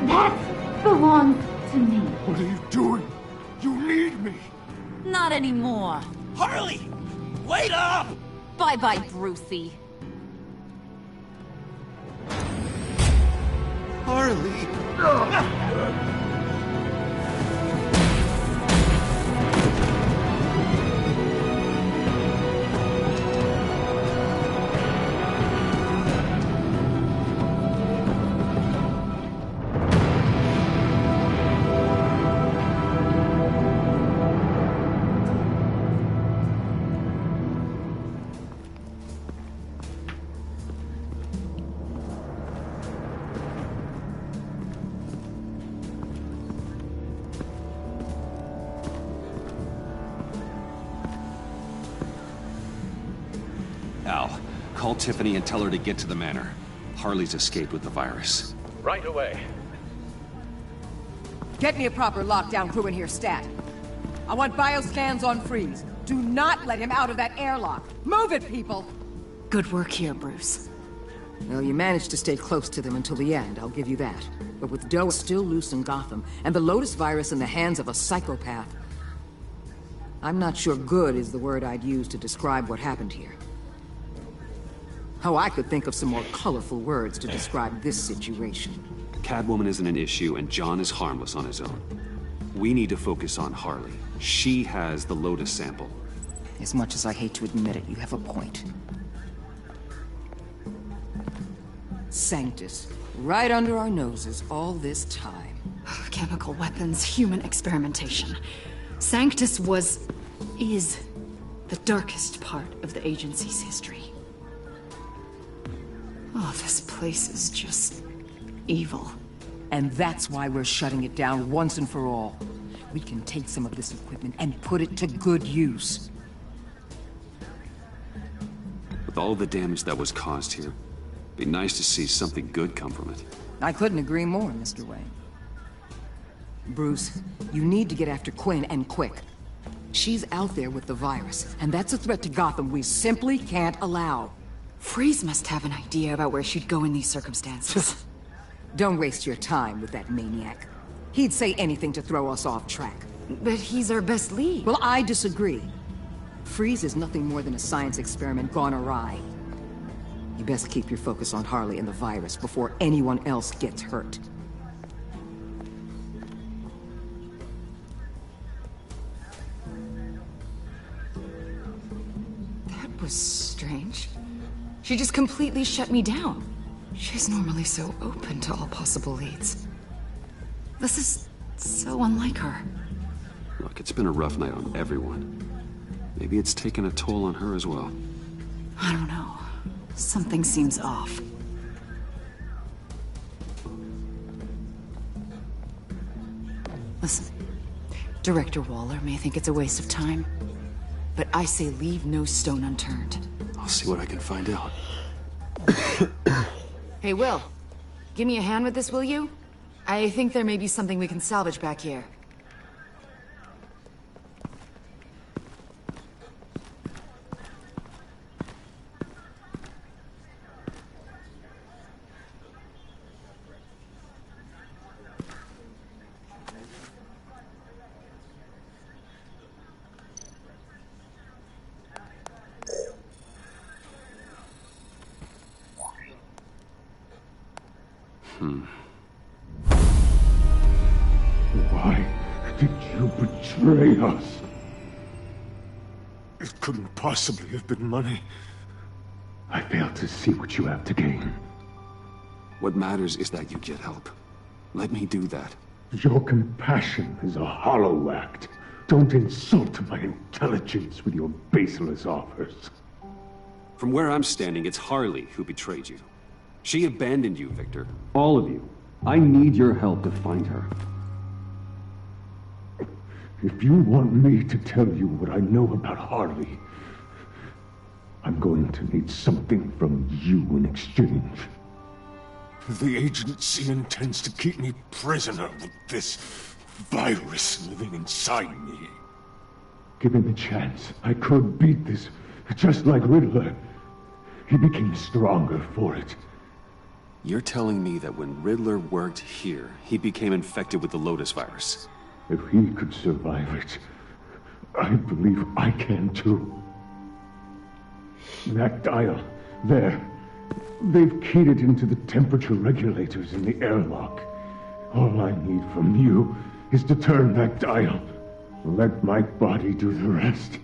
Speaker 4: That belongs to me.
Speaker 7: What are you doing? You need me!
Speaker 4: Not anymore.
Speaker 6: Harley! Wait up!
Speaker 4: Bye-bye, Brucey.
Speaker 6: Harley!
Speaker 3: Al, call Tiffany and tell her to get to the manor. Harley's escaped with the virus.
Speaker 18: Right away.
Speaker 20: Get me a proper lockdown crew in here, stat. I want bioscans on Freeze. Do not let him out of that airlock. Move it, people!
Speaker 23: Good work here, Bruce.
Speaker 22: Well, you managed to stay close to them until the end, I'll give you that. But with Doe still loose in Gotham, and the Lotus virus in the hands of a psychopath, I'm not sure good is the word I'd use to describe what happened here. Oh, I could think of some more colorful words to describe this situation.
Speaker 3: Catwoman isn't an issue, and John is harmless on his own. We need to focus on Harley. She has the Lotus sample.
Speaker 22: As much as I hate to admit it, you have a point. Sanctus, right under our noses all this time.
Speaker 23: Chemical weapons, human experimentation. Sanctus is the darkest part of the agency's history. Oh, this place is just evil.
Speaker 22: And that's why we're shutting it down once and for all. We can take some of this equipment and put it to good use.
Speaker 3: With all the damage that was caused here, it'd be nice to see something good come from it.
Speaker 22: I couldn't agree more, Mr. Wayne. Bruce, you need to get after Quinn, and quick. She's out there with the virus, and that's a threat to Gotham we simply can't allow.
Speaker 23: Freeze must have an idea about where she'd go in these circumstances.
Speaker 22: Don't waste your time with that maniac. He'd say anything to throw us off track.
Speaker 23: But he's our best lead.
Speaker 22: Well, I disagree. Freeze is nothing more than a science experiment gone awry. You best keep your focus on Harley and the virus before anyone else gets hurt.
Speaker 23: That was strange. She just completely shut me down. She's normally so open to all possible leads. This is so unlike her.
Speaker 3: Look, it's been a rough night on everyone. Maybe it's taken a toll on her as well.
Speaker 23: I don't know. Something seems off. Listen, Director Waller may think it's a waste of time, but I say leave no stone unturned.
Speaker 3: I'll see what I can find out.
Speaker 23: Hey, Will. Give me a hand with this, will you? I think there may be something we can salvage back here.
Speaker 7: Why did you betray us? It couldn't possibly have been money. I fail to see what you have to gain.
Speaker 3: What matters is that you get help. Let me do that.
Speaker 7: Your compassion is a hollow act. Don't insult my intelligence with your baseless offers.
Speaker 3: From where I'm standing, it's Harley who betrayed you. She abandoned you, Victor.
Speaker 10: All of you. I need your help to find her.
Speaker 7: If you want me to tell you what I know about Harley, I'm going to need something from you in exchange. The agency intends to keep me prisoner with this virus living inside me. Given the chance, I could beat this, just like Riddler. He became stronger for it.
Speaker 3: You're telling me that when Riddler worked here, he became infected with the Lotus virus?
Speaker 7: If he could survive it, I believe I can too. That dial, there. They've keyed it into the temperature regulators in the airlock. All I need from you is to turn that dial. Let my body do the rest.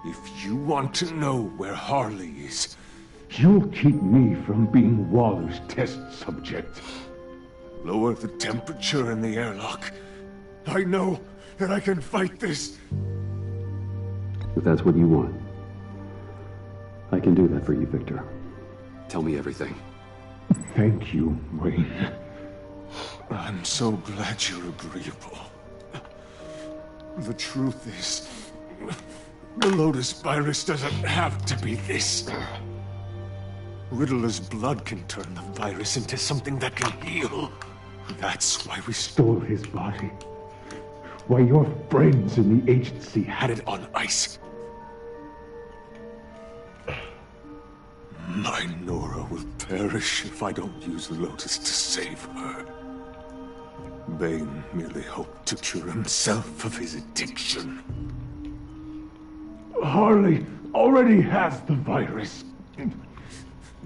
Speaker 7: If you want to know where Harley is, you'll keep me from being Waller's test subject. Lower the temperature in the airlock. I know that I can fight this.
Speaker 10: If that's what you want, I can do that for you, Victor.
Speaker 3: Tell me everything.
Speaker 7: Thank you, Wayne. I'm so glad you're agreeable. The truth is, the Lotus virus doesn't have to be this. Riddler's blood can turn the virus into something that can heal. That's why we stole his body. Why your friends in the agency had it on ice. My Nora will perish if I don't use Lotus to save her. Bane merely hoped to cure himself of his addiction. Harley already has the virus.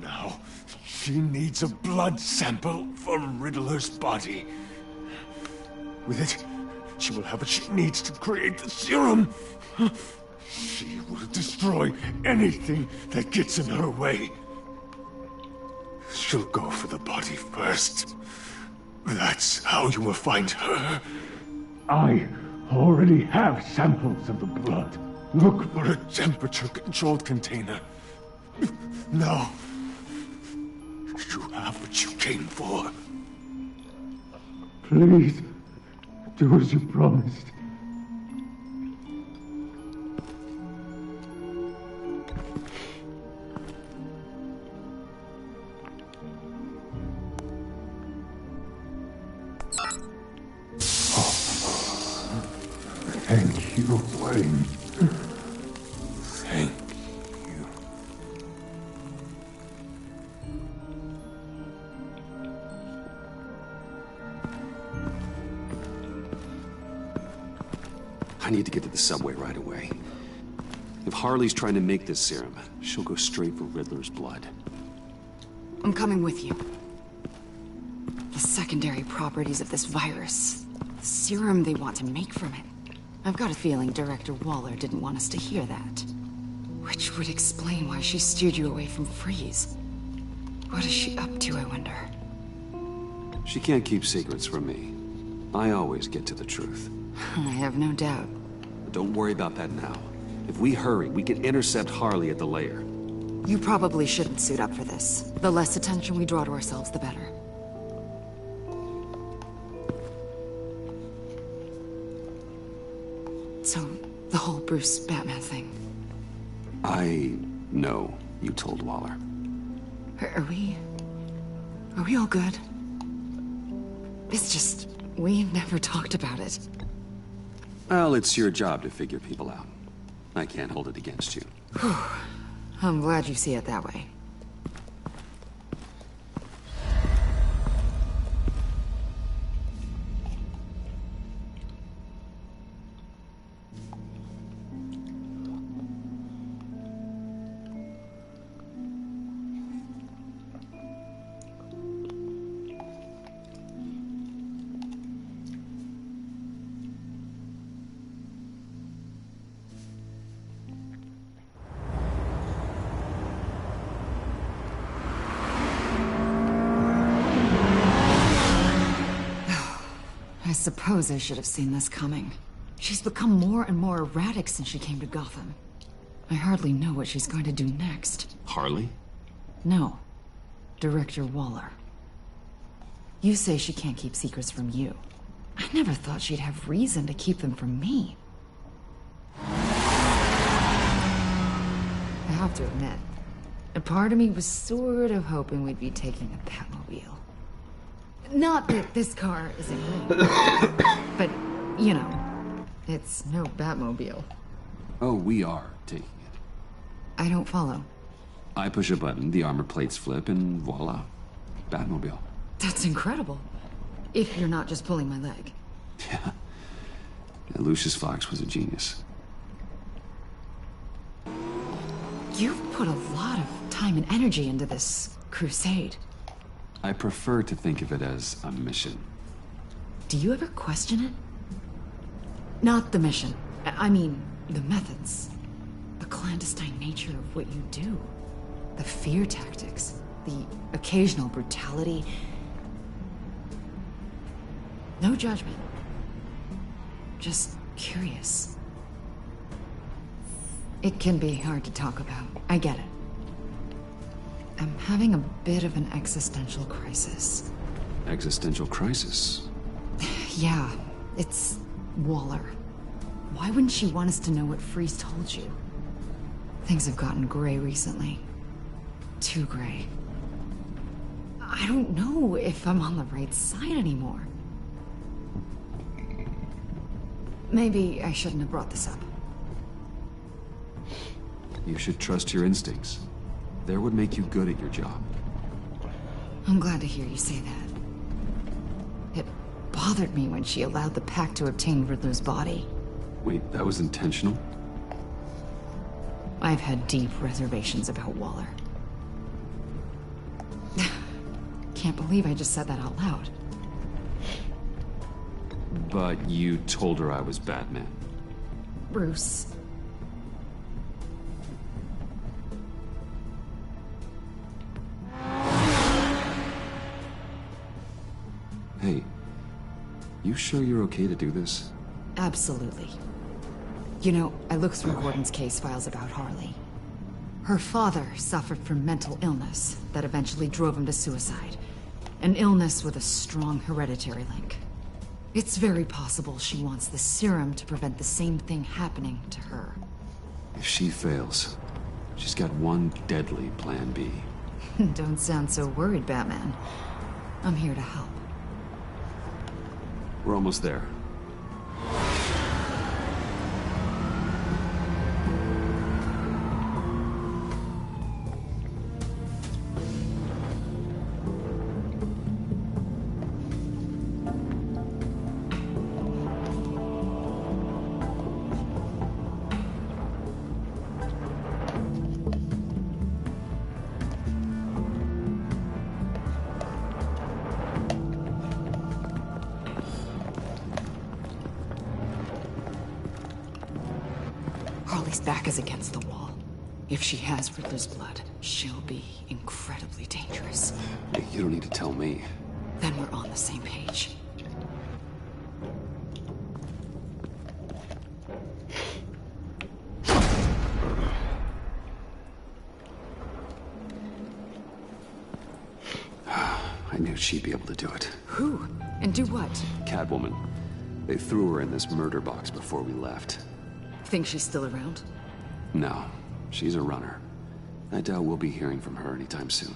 Speaker 7: Now, she needs a blood sample from Riddler's body. With it, she will have what she needs to create the serum. She will destroy anything that gets in her way. She'll go for the body first. That's how you will find her. I already have samples of the blood. Look for a temperature-controlled container. Now, you have what you came for. Please, do as you promised. Thank you, Wayne. Thank you.
Speaker 3: I need to get to the subway right away. If Harley's trying to make this serum, she'll go straight for Riddler's blood.
Speaker 23: I'm coming with you. The secondary properties of this virus. The serum they want to make from it. I've got a feeling Director Waller didn't want us to hear that. Which would explain why she steered you away from Freeze. What is she up to, I wonder?
Speaker 3: She can't keep secrets from me. I always get to the truth.
Speaker 23: I have no doubt.
Speaker 3: But don't worry about that now. If we hurry, we can intercept Harley at the lair.
Speaker 23: You probably shouldn't suit up for this. The less attention we draw to ourselves, the better. So, the whole Bruce Batman thing.
Speaker 3: I know you told Waller.
Speaker 23: Are we all good? It's just, we never talked about it.
Speaker 3: Well, it's your job to figure people out. I can't hold it against you.
Speaker 23: I'm glad you see it that way. I suppose I should have seen this coming. She's become more and more erratic since she came to Gotham. I hardly know what she's going to do next.
Speaker 3: Harley?
Speaker 23: No. Director Waller. You say she can't keep secrets from you. I never thought she'd have reason to keep them from me. I have to admit, a part of me was sort of hoping we'd be taking a Batmobile. Not that this car isn't real, but, you know, it's no Batmobile.
Speaker 3: Oh, we are taking it.
Speaker 23: I don't follow.
Speaker 3: I push a button, the armor plates flip, and voila. Batmobile.
Speaker 23: That's incredible. If you're not just pulling my leg.
Speaker 3: Yeah, Lucius Fox was a genius.
Speaker 23: You've put a lot of time and energy into this crusade.
Speaker 3: I prefer to think of it as a mission.
Speaker 23: Do you ever question it? Not the mission. I mean, the methods. The clandestine nature of what you do. The fear tactics, the occasional brutality. No judgment. Just curious. It can be hard to talk about. I get it. I'm having a bit of an existential crisis.
Speaker 3: Existential crisis?
Speaker 23: Yeah, it's Waller. Why wouldn't she want us to know what Freeze told you? Things have gotten gray recently. Too gray. I don't know if I'm on the right side anymore. Maybe I shouldn't have brought this up.
Speaker 3: You should trust your instincts. They would make you good at your job.
Speaker 23: I'm glad to hear you say that. It bothered me when she allowed the Pact to obtain Riddler's body.
Speaker 3: Wait, that was intentional?
Speaker 23: I've had deep reservations about Waller. Can't believe I just said that out loud.
Speaker 3: But you told her I was Batman.
Speaker 23: Bruce.
Speaker 3: Hey, you sure you're okay to do this?
Speaker 23: Absolutely. You know, I looked through Gordon's case files about Harley. Her father suffered from mental illness that eventually drove him to suicide. An illness with a strong hereditary link. It's very possible she wants the serum to prevent the same thing happening to her.
Speaker 3: If she fails, she's got one deadly plan B.
Speaker 23: Don't sound so worried, Batman. I'm here to help.
Speaker 3: We're almost there.
Speaker 23: Harley's back is against the wall. If she has Riddler's blood, she'll be incredibly dangerous.
Speaker 3: Hey, you don't need to tell me.
Speaker 23: Then we're on the same page.
Speaker 3: I knew she'd be able to do it.
Speaker 23: Who? And do what?
Speaker 3: Catwoman. They threw her in this murder box before we left.
Speaker 23: Think she's still around?
Speaker 3: No, she's a runner. I doubt we'll be hearing from her anytime soon.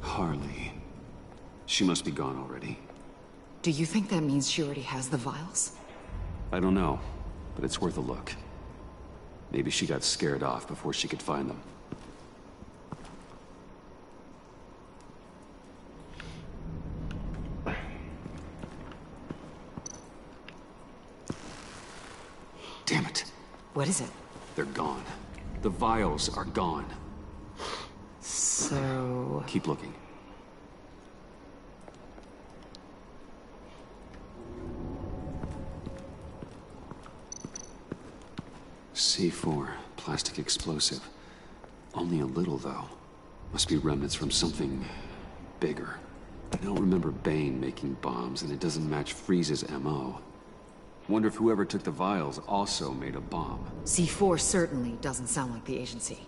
Speaker 3: Harley. She must be gone already.
Speaker 23: Do you think that means she already has the vials?
Speaker 3: I don't know, but it's worth a look. Maybe she got scared off before she could find them. Damn it.
Speaker 23: What is it?
Speaker 3: They're gone. The vials are gone.
Speaker 23: So...
Speaker 3: Keep looking. C4, plastic explosive. Only a little, though. Must be remnants from something bigger. I don't remember Bane making bombs, and it doesn't match Freeze's MO. Wonder if whoever took the vials also made a bomb.
Speaker 23: C4 certainly doesn't sound like the agency.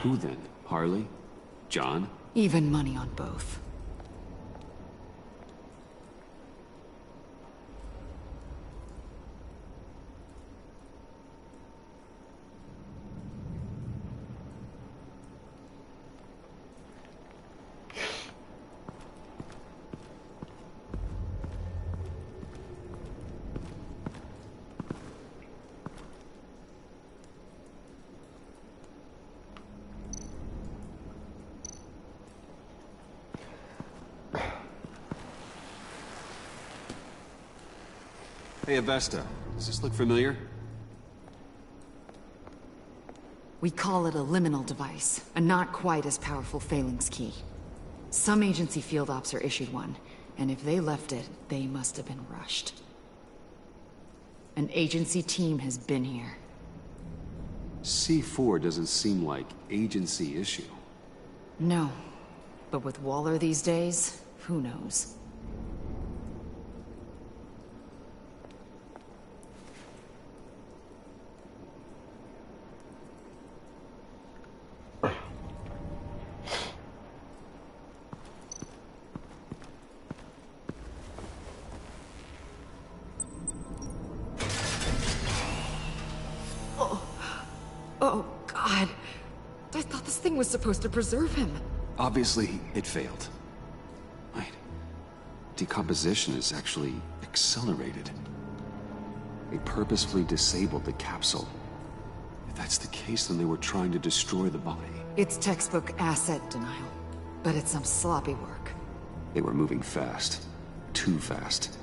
Speaker 3: Who then? Harley? John?
Speaker 23: Even money on both.
Speaker 3: Hey, Avesta. Does this look familiar?
Speaker 23: We call it a liminal device, a not quite as powerful phalanx key. Some agency field ops are issued one, and if they left it, they must have been rushed. An agency team has been here.
Speaker 3: C4 doesn't seem like agency issue.
Speaker 23: No. But with Waller these days, who knows?
Speaker 22: Oh, God. I thought this thing was supposed to preserve him.
Speaker 3: Obviously, it failed. Wait. Decomposition is actually accelerated. They purposefully disabled the capsule. If that's the case, then they were trying to destroy the body.
Speaker 23: It's textbook asset denial. But it's some sloppy work.
Speaker 3: They were moving fast. Too fast.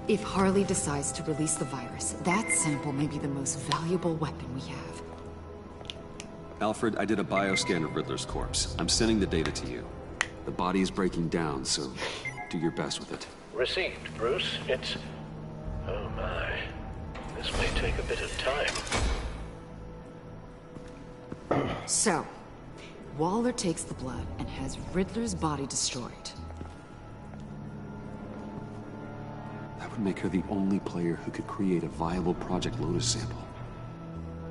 Speaker 23: If Harley decides to release the virus, that sample may be the most valuable weapon we have.
Speaker 3: Alfred, I did a bioscan of Riddler's corpse. I'm sending the data to you. The body is breaking down, so do your best with it.
Speaker 18: Received, Bruce. It's... Oh my. This may take a bit of time.
Speaker 23: So, Waller takes the blood and has Riddler's body destroyed.
Speaker 3: That would make her the only player who could create a viable Project Lotus sample.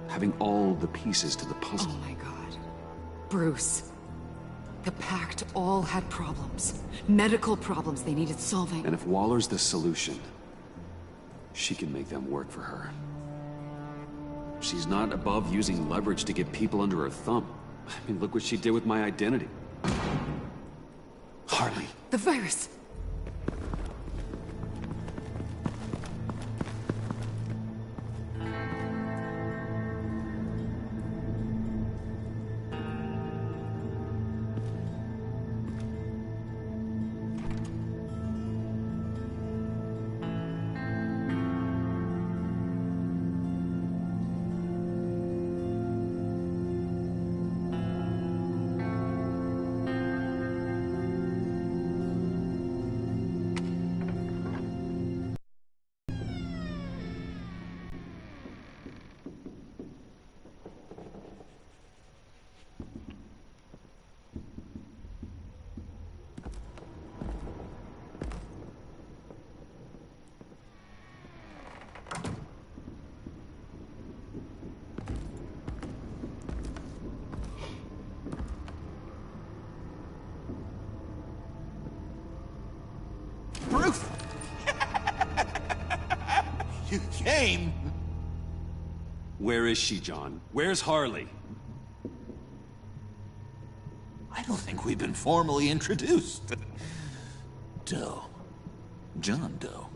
Speaker 3: Having all the pieces to the puzzle.
Speaker 23: Oh my god. Bruce. The Pact all had problems. Medical problems they needed solving.
Speaker 3: And if Waller's the solution, she can make them work for her. She's not above using leverage to get people under her thumb. I mean, look what she did with my identity. Harley.
Speaker 23: The virus.
Speaker 6: Bruce! You came!
Speaker 3: Where is she, John? Where's Harley?
Speaker 6: I don't think we've been formally introduced. Doe. John Doe.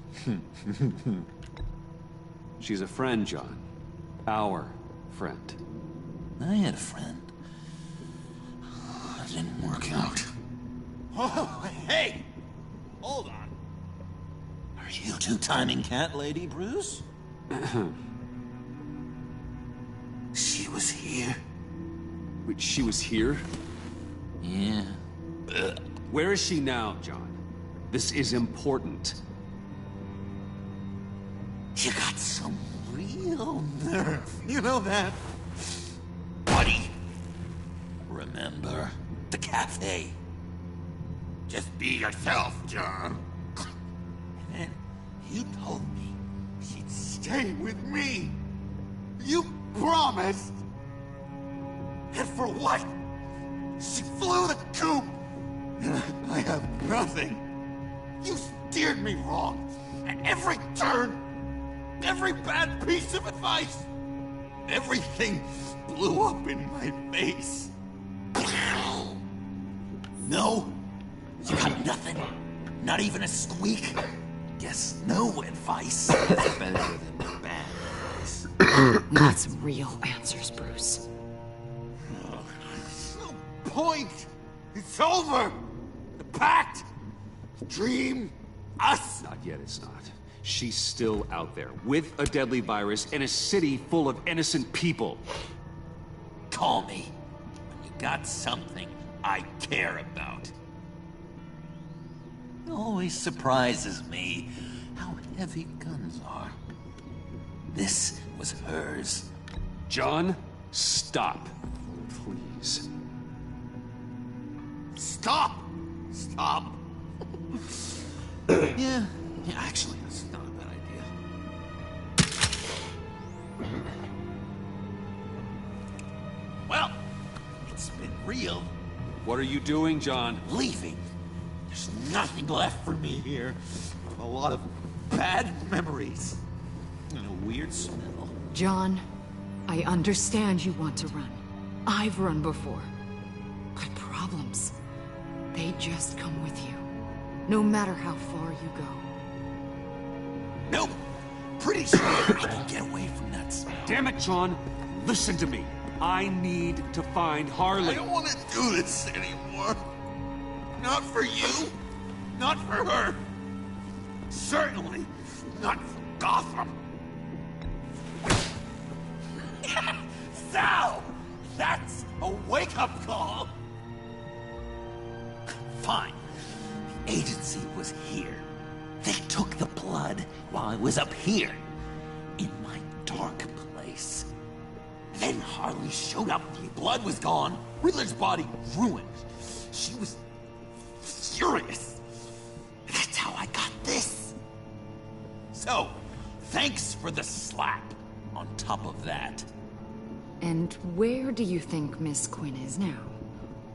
Speaker 3: She's a friend, John. Our friend.
Speaker 6: I had a friend. It didn't work out. Oh, hey! Hold on. Are you two-timing cat lady, Bruce? She was here.
Speaker 3: Wait, she was here?
Speaker 6: Yeah.
Speaker 3: Where is she now, John? This is important.
Speaker 6: You got some real nerve. You know that? Buddy. Remember the cafe? Just be yourself, John. And then you told me she'd stay with me. You promised. And for what? She flew the coop. And I have nothing. You steered me wrong. At every turn. Every bad piece of advice. Everything blew up in my face. No. You got nothing? Not even a squeak? Guess no advice is better than bad advice.
Speaker 23: We need some real answers, Bruce.
Speaker 6: No point! It's over! The pact! The dream!
Speaker 14: Us?
Speaker 3: Not yet, it's not. She's still out there, with a deadly virus in a city full of innocent people.
Speaker 14: Call me when you got something I care about. It always surprises me how heavy guns are. This was hers.
Speaker 3: John, stop. Please.
Speaker 14: Stop! Stop! Yeah, actually, that's not a bad idea. Well, it's been real.
Speaker 3: What are you doing, John?
Speaker 14: Leaving. There's nothing left for me here. A lot of bad memories. And a weird smell.
Speaker 23: John, I understand you want to run. I've run before. But problems, they just come with you. No matter how far you go.
Speaker 14: Nope. Pretty sure I can get away from that smell.
Speaker 3: Damn it, John. Listen to me. I need to find Harley.
Speaker 14: I don't want to do this anymore. Not for you. Not for her. Certainly not for Gotham. Sal! That's a wake-up call! Fine. The agency was here. They took the blood while I was up here. In my dark place. Then Harley showed up. The blood was gone. Riddler's body ruined. She was furious. That's how I got this. So, thanks for the slap on top of that.
Speaker 23: And where do you think Miss Quinn is now?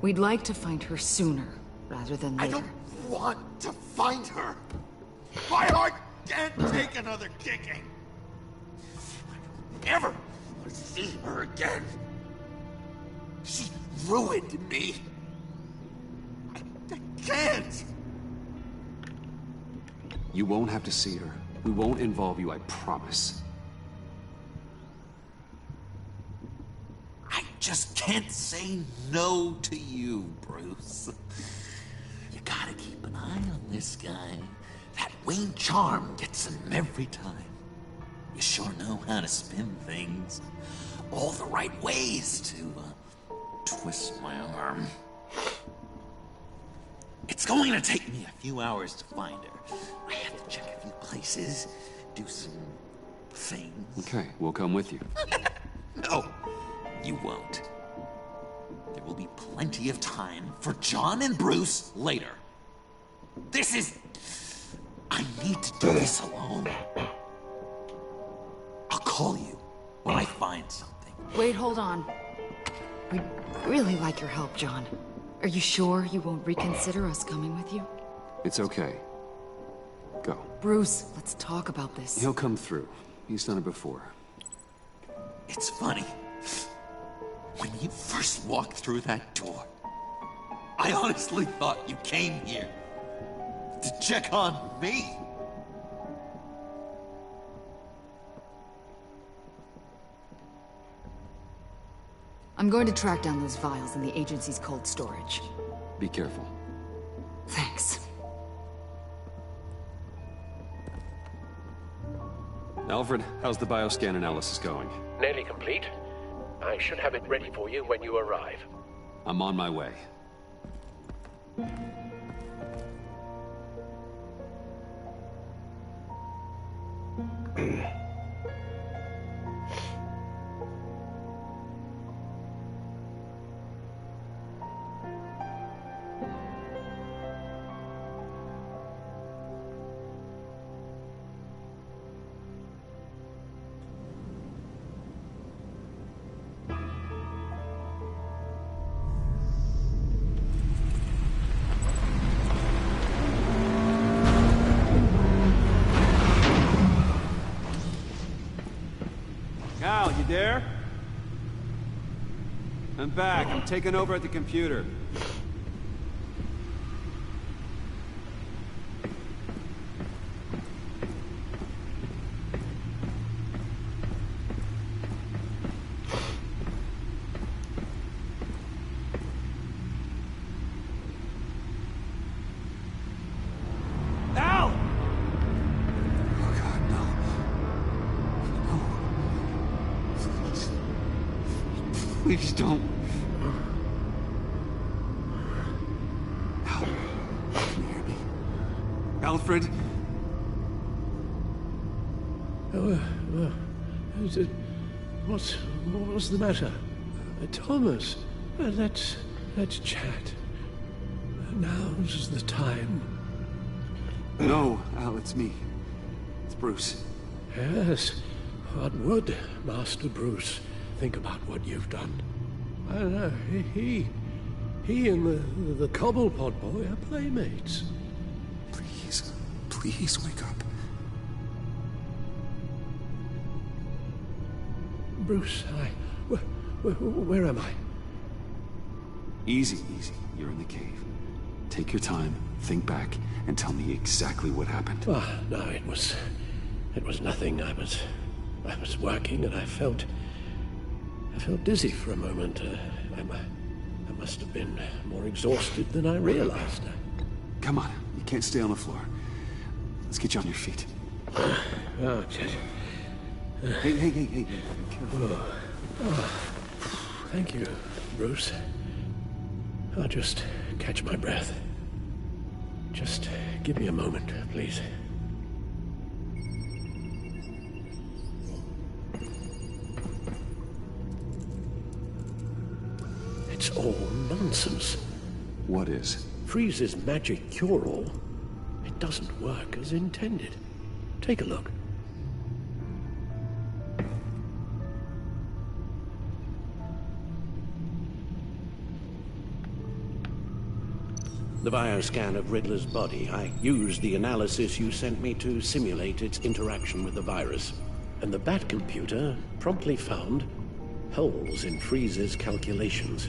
Speaker 23: We'd like to find her sooner, rather than later.
Speaker 14: I don't want to find her. My heart can't take another kicking. I don't ever want to see her again. She ruined me. I can't.
Speaker 3: You won't have to see her. We won't involve you, I promise.
Speaker 14: I just can't say no to you, Bruce. You gotta keep an eye on this guy. That Wayne charm gets him every time. You sure know how to spin things. All the right ways to twist my arm. It's going to take me a few hours to find her. I have to check a few places, do some things.
Speaker 3: Okay, we'll come with you.
Speaker 14: No, you won't. There will be plenty of time for John and Bruce later. This is... I need to do this alone. I'll call you when I find something.
Speaker 23: Wait, hold on. We'd really like your help, John. Are you sure you won't reconsider us coming with you?
Speaker 3: It's okay. Go.
Speaker 23: Bruce, let's talk about this.
Speaker 3: He'll come through. He's done it before.
Speaker 14: It's funny. When you first walked through that door, I honestly thought you came here to check on me.
Speaker 23: I'm going to track down those vials in the agency's cold storage.
Speaker 3: Be careful.
Speaker 23: Thanks.
Speaker 3: Alfred, how's the bioscan analysis going?
Speaker 18: Nearly complete. I should have it ready for you when you arrive.
Speaker 3: I'm on my way.
Speaker 13: Al, you there? I'm back. I'm taking over at the computer. Al!
Speaker 3: Please don't. Al, can you hear me? Alfred?
Speaker 15: What's the matter? Thomas, let's chat. Now's the time.
Speaker 3: No, Al, it's me. It's Bruce.
Speaker 15: Yes, what would Master Bruce think about what you've done? I know, he and the Cobblepot boy are playmates.
Speaker 3: Please wake up.
Speaker 15: Bruce, where am I?
Speaker 3: Easy. You're in the cave. Take your time, think back, and tell me exactly what happened.
Speaker 15: No, it was nothing. I was working and I felt dizzy for a moment. I must have been more exhausted than I realized.
Speaker 3: Come on, you can't stay on the floor. Let's get you on your feet. Hey, careful.
Speaker 15: Thank you, Bruce. I'll just catch my breath. Just give me a moment, please. It's all nonsense.
Speaker 3: What is?
Speaker 15: Freeze's magic cure-all. It doesn't work as intended. Take a look.
Speaker 17: The bioscan of Riddler's body. I used the analysis you sent me to simulate its interaction with the virus.
Speaker 15: And the Bat computer promptly found holes in Freeze's calculations.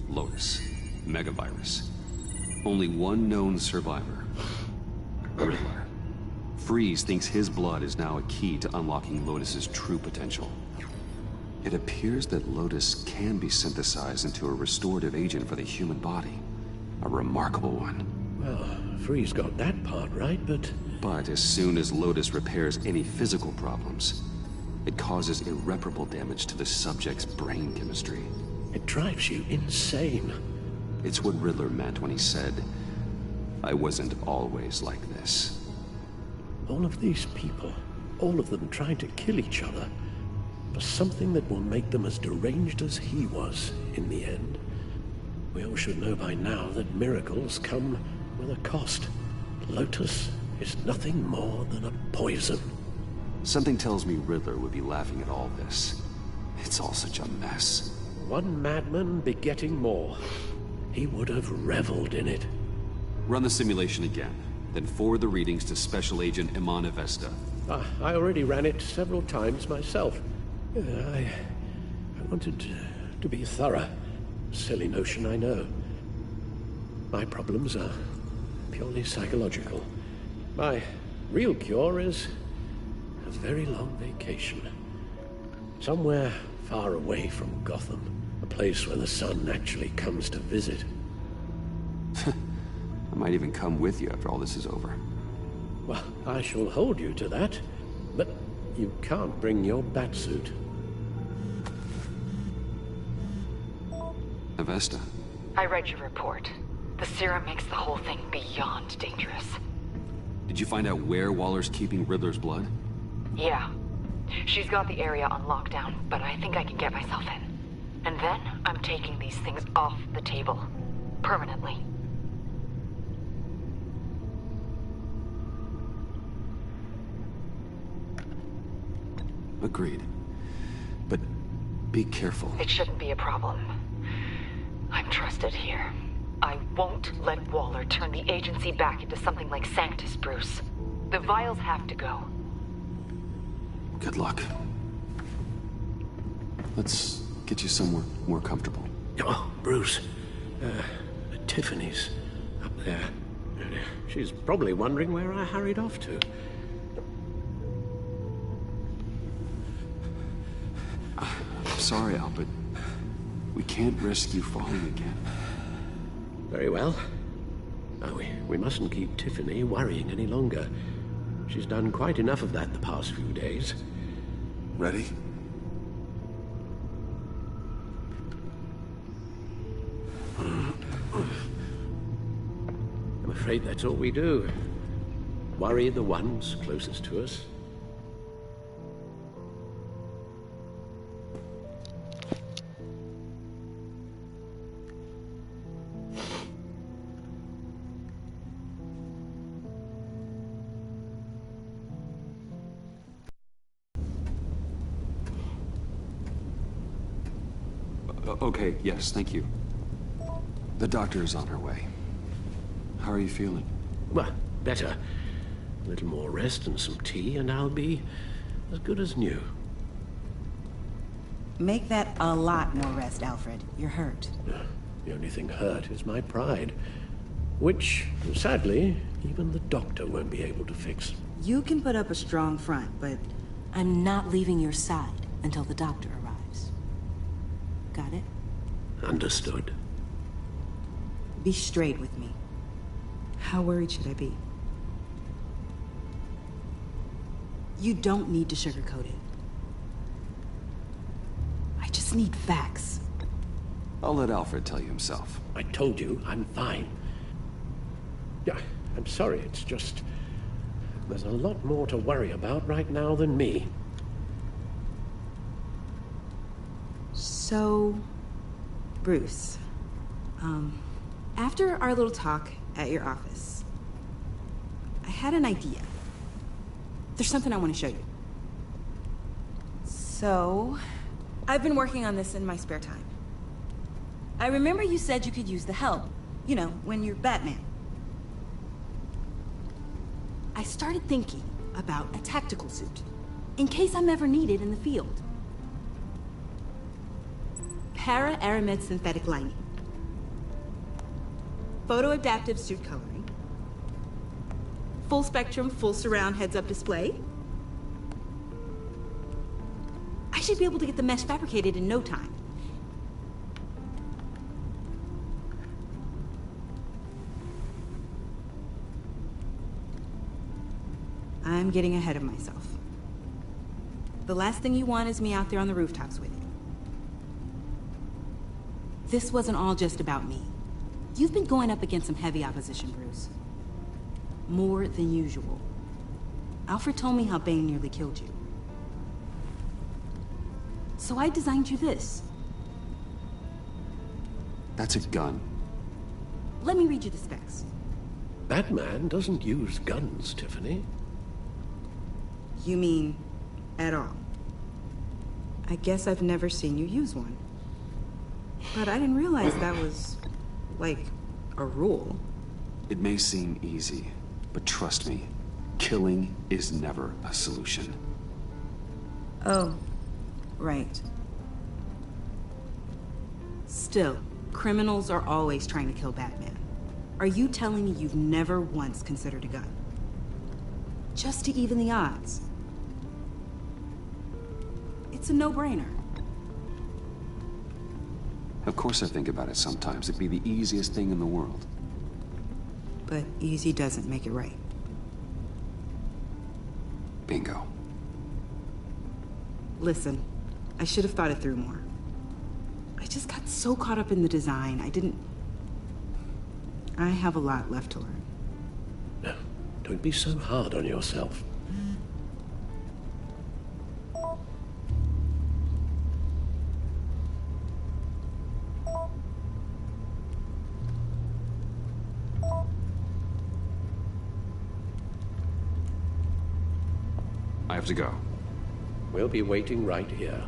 Speaker 3: Lotus. Megavirus. Only one known survivor. Riddler. Freeze thinks his blood is now a key to unlocking Lotus's true potential. It appears that Lotus can be synthesized into a restorative agent for the human body. A remarkable one.
Speaker 15: Well, Freeze got that part right, but...
Speaker 3: But as soon as Lotus repairs any physical problems, it causes irreparable damage to the subject's brain chemistry.
Speaker 15: It drives you insane.
Speaker 3: It's what Riddler meant when he said, "I wasn't always like this."
Speaker 15: All of these people, all of them trying to kill each other, for something that will make them as deranged as he was in the end. We all should know by now that miracles come with a cost. Lotus is nothing more than a poison.
Speaker 3: Something tells me Riddler would be laughing at all this. It's all such a mess.
Speaker 15: One madman begetting more. He would have reveled in it.
Speaker 3: Run the simulation again, then forward the readings to Special Agent Iman Avesta.
Speaker 15: I already ran it several times myself. I wanted to be thorough. Silly notion, I know. My problems are purely psychological. My real cure is a very long vacation. Somewhere far away from Gotham. A place where the sun actually comes to visit.
Speaker 3: I might even come with you after all this is over.
Speaker 15: Well, I shall hold you to that. But you can't bring your batsuit.
Speaker 3: Avesta.
Speaker 20: I read your report. The serum makes the whole thing beyond dangerous.
Speaker 3: Did you find out where Waller's keeping Riddler's blood?
Speaker 20: Yeah. She's got the area on lockdown, but I think I can get myself in. And then I'm taking these things off the table. Permanently.
Speaker 3: Agreed. But be careful.
Speaker 20: It shouldn't be a problem. I'm trusted here. I won't let Waller turn the agency back into something like Sanctus, Bruce. The vials have to go.
Speaker 3: Good luck. Let's get you somewhere more comfortable.
Speaker 15: Oh, Bruce. Tiffany's up there. She's probably wondering where I hurried off to.
Speaker 3: I'm sorry, Al, but we can't risk you falling again.
Speaker 15: Very well. Oh, we mustn't keep Tiffany worrying any longer. She's done quite enough of that the past few days.
Speaker 3: Ready?
Speaker 15: I'm afraid that's all we do. Worry the ones closest to us.
Speaker 3: Okay, yes, thank you. The doctor is on her way. How are you feeling?
Speaker 15: Well, better. A little more rest and some tea, and I'll be as good as new.
Speaker 9: Make that a lot more rest, Alfred. You're hurt.
Speaker 15: The only thing hurt is my pride, which, sadly, even the doctor won't be able to fix.
Speaker 9: You can put up a strong front, but I'm not leaving your side until the doctor arrives. Got it?
Speaker 15: Understood.
Speaker 9: Be straight with me. How worried should I be? You don't need to sugarcoat it. I just need facts.
Speaker 3: I'll let Alfred tell you himself.
Speaker 15: I told you, I'm fine. Yeah, I'm sorry, it's just... there's a lot more to worry about right now than me.
Speaker 9: So... Bruce, after our little talk at your office, I had an idea. There's something I want to show you. So, I've been working on this in my spare time. I remember you said you could use the help. You know, when you're Batman. I started thinking about a tactical suit, in case I'm ever needed in the field. Para-aramid synthetic lining. Photo-adaptive suit coloring. Full spectrum, full surround heads-up display. I should be able to get the mesh fabricated in no time. I'm getting ahead of myself. The last thing you want is me out there on the rooftops with you. This wasn't all just about me. You've been going up against some heavy opposition, Bruce. More than usual. Alfred told me how Bane nearly killed you. So I designed you this.
Speaker 3: That's a gun.
Speaker 9: Let me read you the specs.
Speaker 15: Batman doesn't use guns, Tiffany.
Speaker 9: You mean, at all? I guess I've never seen you use one. But I didn't realize that was, like, a rule.
Speaker 3: It may seem easy, but trust me, killing is never a solution.
Speaker 9: Oh, right. Still, criminals are always trying to kill Batman. Are you telling me you've never once considered a gun? Just to even the odds. It's a no-brainer.
Speaker 3: Of course I think about it sometimes. It'd be the easiest thing in the world.
Speaker 9: But easy doesn't make it right.
Speaker 3: Bingo.
Speaker 9: Listen, I should have thought it through more. I just got so caught up in the design, I have a lot left to learn.
Speaker 15: No, don't be so hard on yourself.
Speaker 3: I have to go.
Speaker 15: We'll be waiting right here.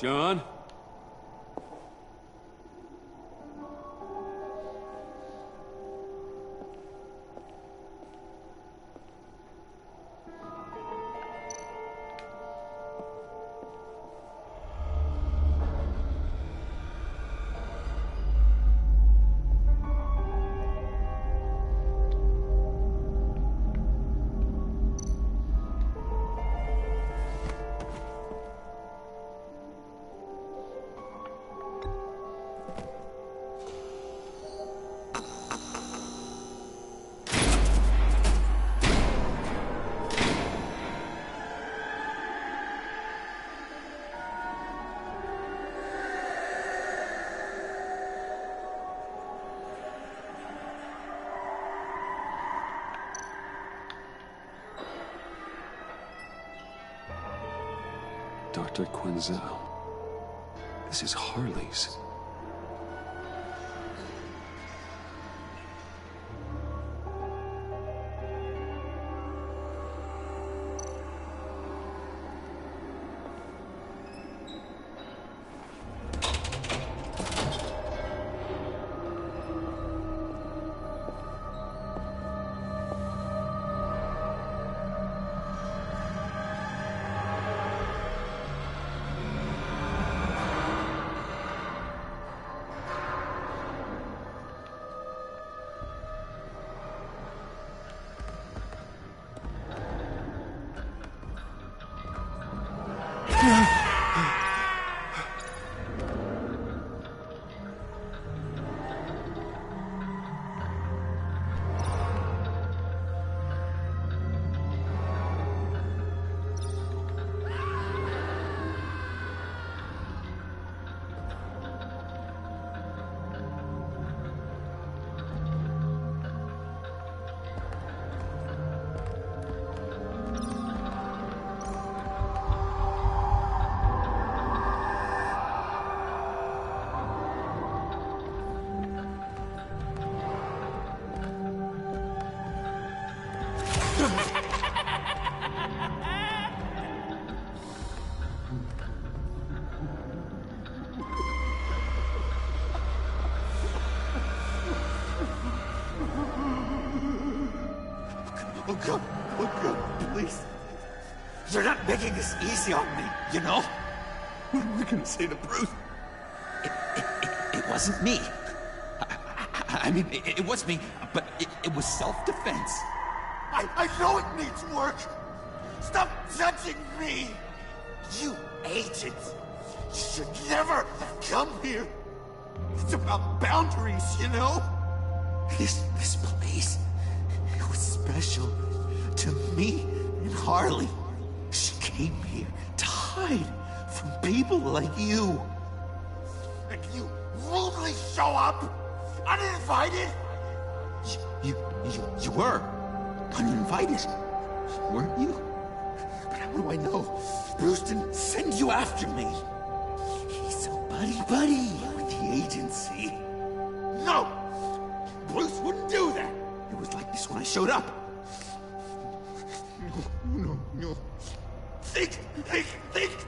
Speaker 13: John?
Speaker 3: Dr. Quinzel. This is Harley's.
Speaker 6: Oh God, please. You're not making this easy on me, you know? What am I gonna say to Bruce? It wasn't me. I mean, it was me, but it was self-defense.
Speaker 12: I know it needs work. Stop judging me. You agents should never have come here. It's about boundaries, you know?
Speaker 6: This place, it was special to me and Harley. She came here to hide from people like you.
Speaker 12: And you rudely show up, uninvited?
Speaker 6: You were uninvited, weren't you? But how do I know? Bruce didn't send you after me. He's so buddy-buddy with the agency.
Speaker 12: No! Bruce wouldn't do that!
Speaker 6: It was like this when I showed up.
Speaker 12: No. Think,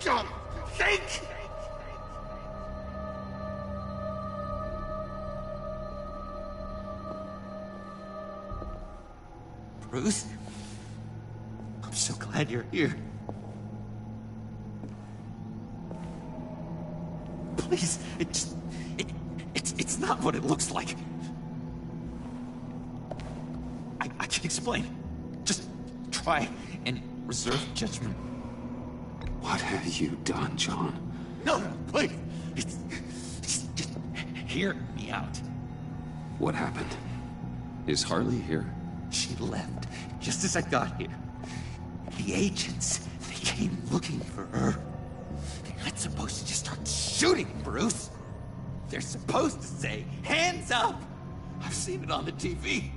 Speaker 12: John! Think!
Speaker 6: Bruce, I'm so glad you're here. Please, it's not what it looks like. I can explain. Just try and reserve judgment.
Speaker 3: What have you done, John?
Speaker 6: No, please. Just hear me out.
Speaker 3: What happened? Is Harley here?
Speaker 6: She left just as I got here. The agents, they came looking for her. They're not supposed to just start shooting, Bruce. They're supposed to say, hands up! I've seen it on the TV.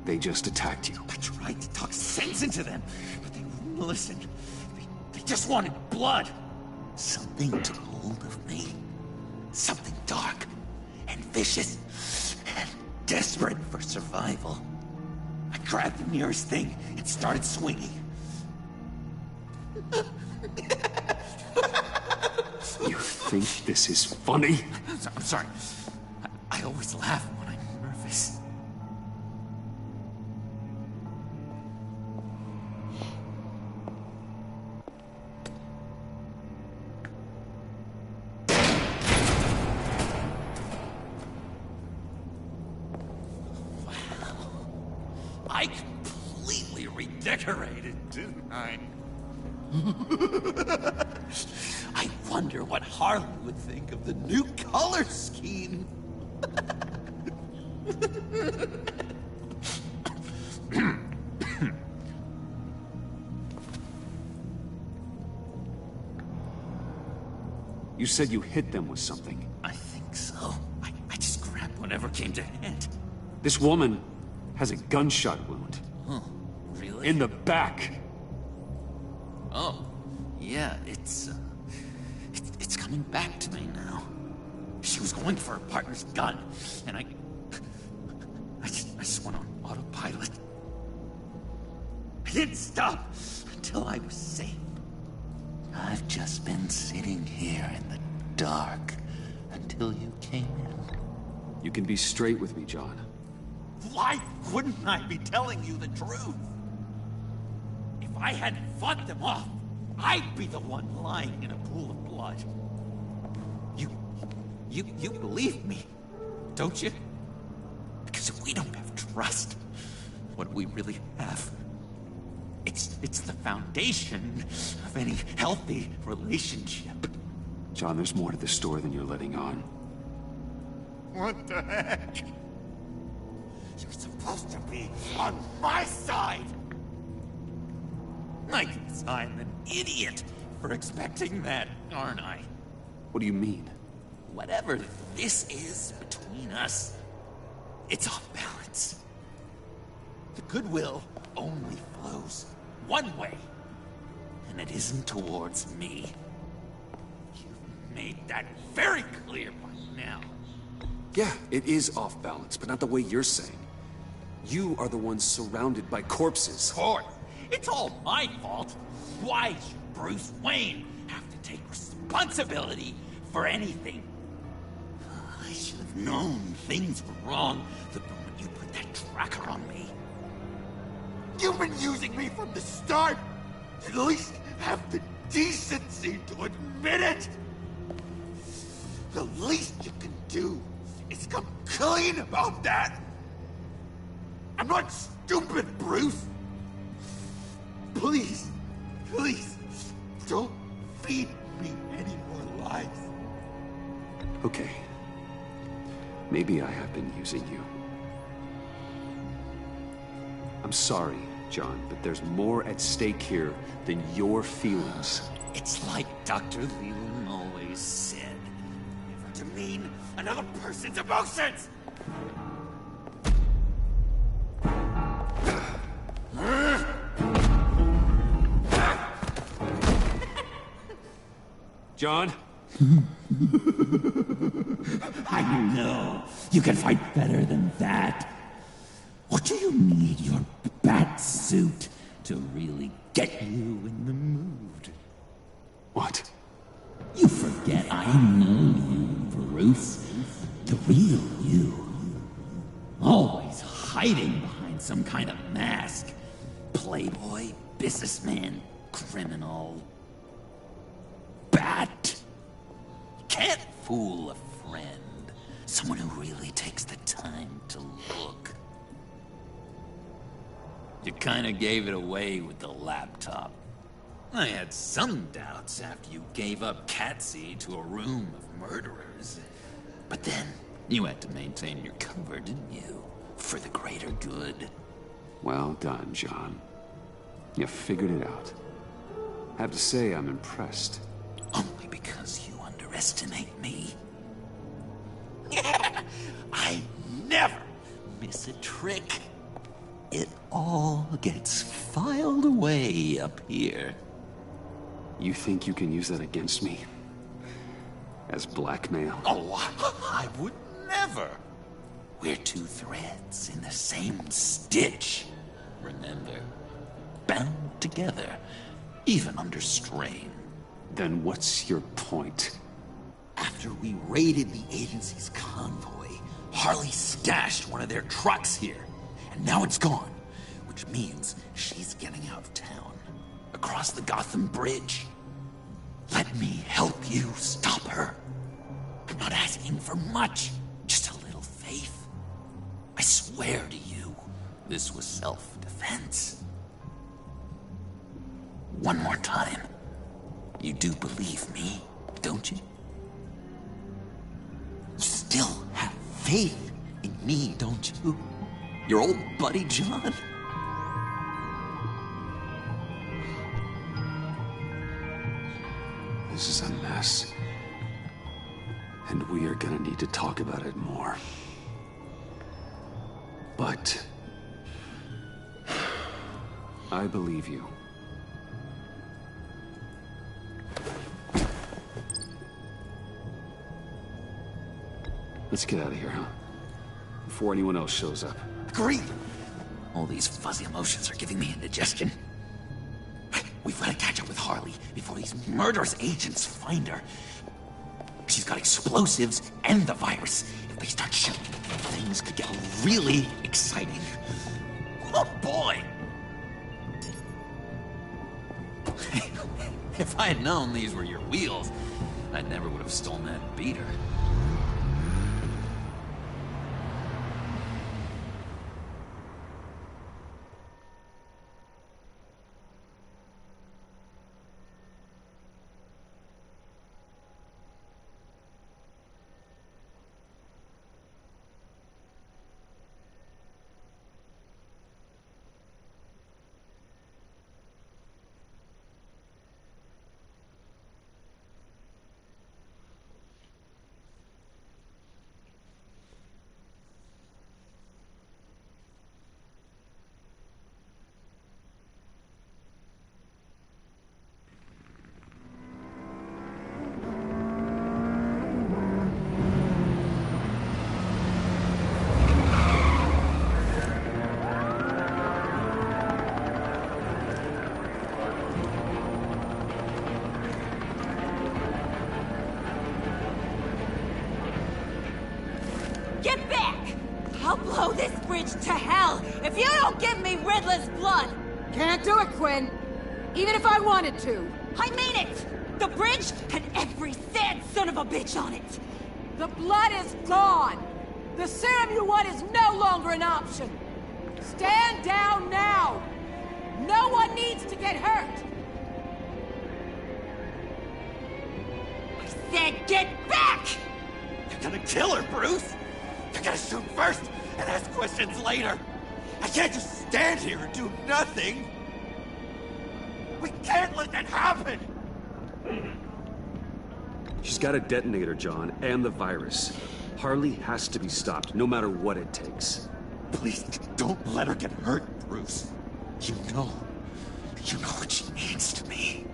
Speaker 3: They just attacked you.
Speaker 6: I tried to talk sense into them, but they wouldn't listen. They just wanted blood. Something took hold of me. Something dark and vicious and desperate for survival. I grabbed the nearest thing and started swinging.
Speaker 3: think this is funny?
Speaker 6: I'm sorry. I always laugh when I'm nervous. I completely redecorated, didn't I? I wonder what Harley would think of the new color scheme.
Speaker 3: You said you hit them with something.
Speaker 6: I think so. I just grabbed whatever came to hand.
Speaker 3: This woman has a gunshot wound.
Speaker 6: Oh, really?
Speaker 3: In the back.
Speaker 6: Oh, yeah, it's coming back to me now. She was going for her partner's gun, and I just went on autopilot. I didn't stop until I was safe. I've just been sitting here in the dark until you came in.
Speaker 3: You can be straight with me, John.
Speaker 6: Why wouldn't I be telling you the truth? If I hadn't fought them off, I'd be the one lying in a pool of blood. You believe me, don't you? Because if we don't have trust, what do we really have? It's the foundation of any healthy relationship.
Speaker 3: John, there's more to this story than you're letting on.
Speaker 6: What the heck? You're supposed to be on my side! I guess I'm an idiot for expecting that, aren't I?
Speaker 3: What do you mean?
Speaker 6: Whatever this is between us, it's off balance. The goodwill only flows one way, and it isn't towards me. You've made that very clear by now.
Speaker 3: Yeah, it is off balance, but not the way you're saying. You are the one surrounded by corpses.
Speaker 6: Of course. It's all my fault. Why should Bruce Wayne have to take responsibility for anything? I should have known things were wrong the moment you put that tracker on me. You've been using me from the start! At least have the decency to admit it! The least you can do is come clean about that! I'm not stupid, Bruce! Please, please, don't feed me any more lies.
Speaker 3: Okay. Maybe I have been using you. I'm sorry, John, but there's more at stake here than your feelings.
Speaker 6: It's like Dr. Leland always said, never demean another person's emotions!
Speaker 3: John?
Speaker 6: I know. You can fight better than that. What do you need your bat suit to really get you in the mood?
Speaker 3: What?
Speaker 6: You forget I know you, Bruce. The real you. Always hiding behind some kind of mask. Playboy, businessman, criminal. Bat. Can't fool a friend. Someone who really takes the time to look. You kinda gave it away with the laptop. I had some doubts after you gave up Catsy to a room of murderers. But then, you had to maintain your cover, didn't you? For the greater good.
Speaker 3: Well done, John. You figured it out. I have to say, I'm impressed.
Speaker 6: Only because you underestimate me. I never miss a trick. It all gets filed away up here.
Speaker 3: You think you can use that against me? As blackmail?
Speaker 6: Oh, I would never. We're two threads in the same stitch. Remember, bound together, even under strain.
Speaker 3: Then what's your point?
Speaker 6: After we raided the agency's convoy, Harley stashed one of their trucks here. And now it's gone, which means she's getting out of town, across the Gotham Bridge. Let me help you stop her. I'm not asking for much, just a little faith. I swear to you, this was self-defense. One more time. You do believe me, don't you? You still have faith in me, don't you? Your old buddy, John?
Speaker 3: This is a mess. And we are gonna need to talk about it more. But I believe you. Let's get out of here, huh? Before anyone else shows up.
Speaker 6: Agreed! All these fuzzy emotions are giving me indigestion. We've got to catch up with Harley before these murderous agents find her. She's got explosives and the virus. If they start shooting, things could get really exciting. Oh boy! If I had known these were your wheels, I never would have stolen that beater.
Speaker 4: Get back! I'll blow this bridge to hell if you don't give me Riddler's blood!
Speaker 22: Can't do it, Quinn. Even if I wanted to.
Speaker 4: I mean it! The bridge and every sad son of a bitch on it!
Speaker 22: The blood is gone! The serum you want is no longer an option! Stand down now! No one needs to get hurt!
Speaker 4: I said get back!
Speaker 6: You're gonna kill her, Bruce! You're gonna shoot first and ask questions later! I can't just stand here and do nothing! We can't let that happen!
Speaker 3: She's got a detonator, John, and the virus. Harley has to be stopped, no matter what it takes.
Speaker 6: Please, don't let her get hurt, Bruce. You know what she means to me.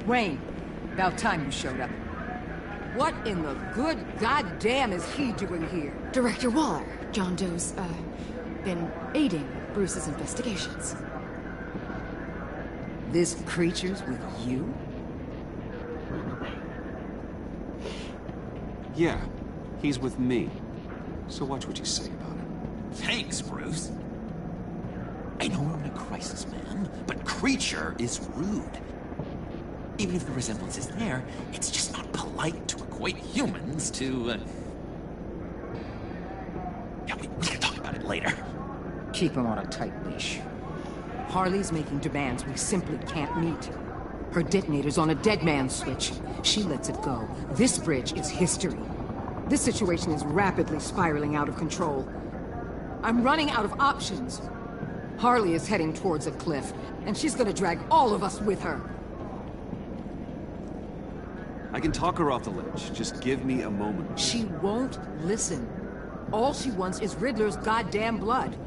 Speaker 22: Wayne, about time you showed up. What in the good goddamn is he doing here?
Speaker 23: Director Waller, John Doe's, been aiding Bruce's investigations.
Speaker 22: This creature's with you?
Speaker 3: Yeah, he's with me. So watch what you say about it.
Speaker 6: Thanks, Bruce. I know we're in a crisis, man, but Creature is rude. Even if the resemblance is there, it's just not polite to equate humans to, Yeah, we can talk about it later.
Speaker 22: Keep him on a tight leash. Harley's making demands we simply can't meet. Her detonator's on a dead man's switch. She lets it go. This bridge is history. This situation is rapidly spiraling out of control. I'm running out of options. Harley is heading towards a cliff, and she's gonna drag all of us with her.
Speaker 3: I can talk her off the ledge. Just give me a moment.
Speaker 22: She won't listen. All she wants is Riddler's goddamn blood.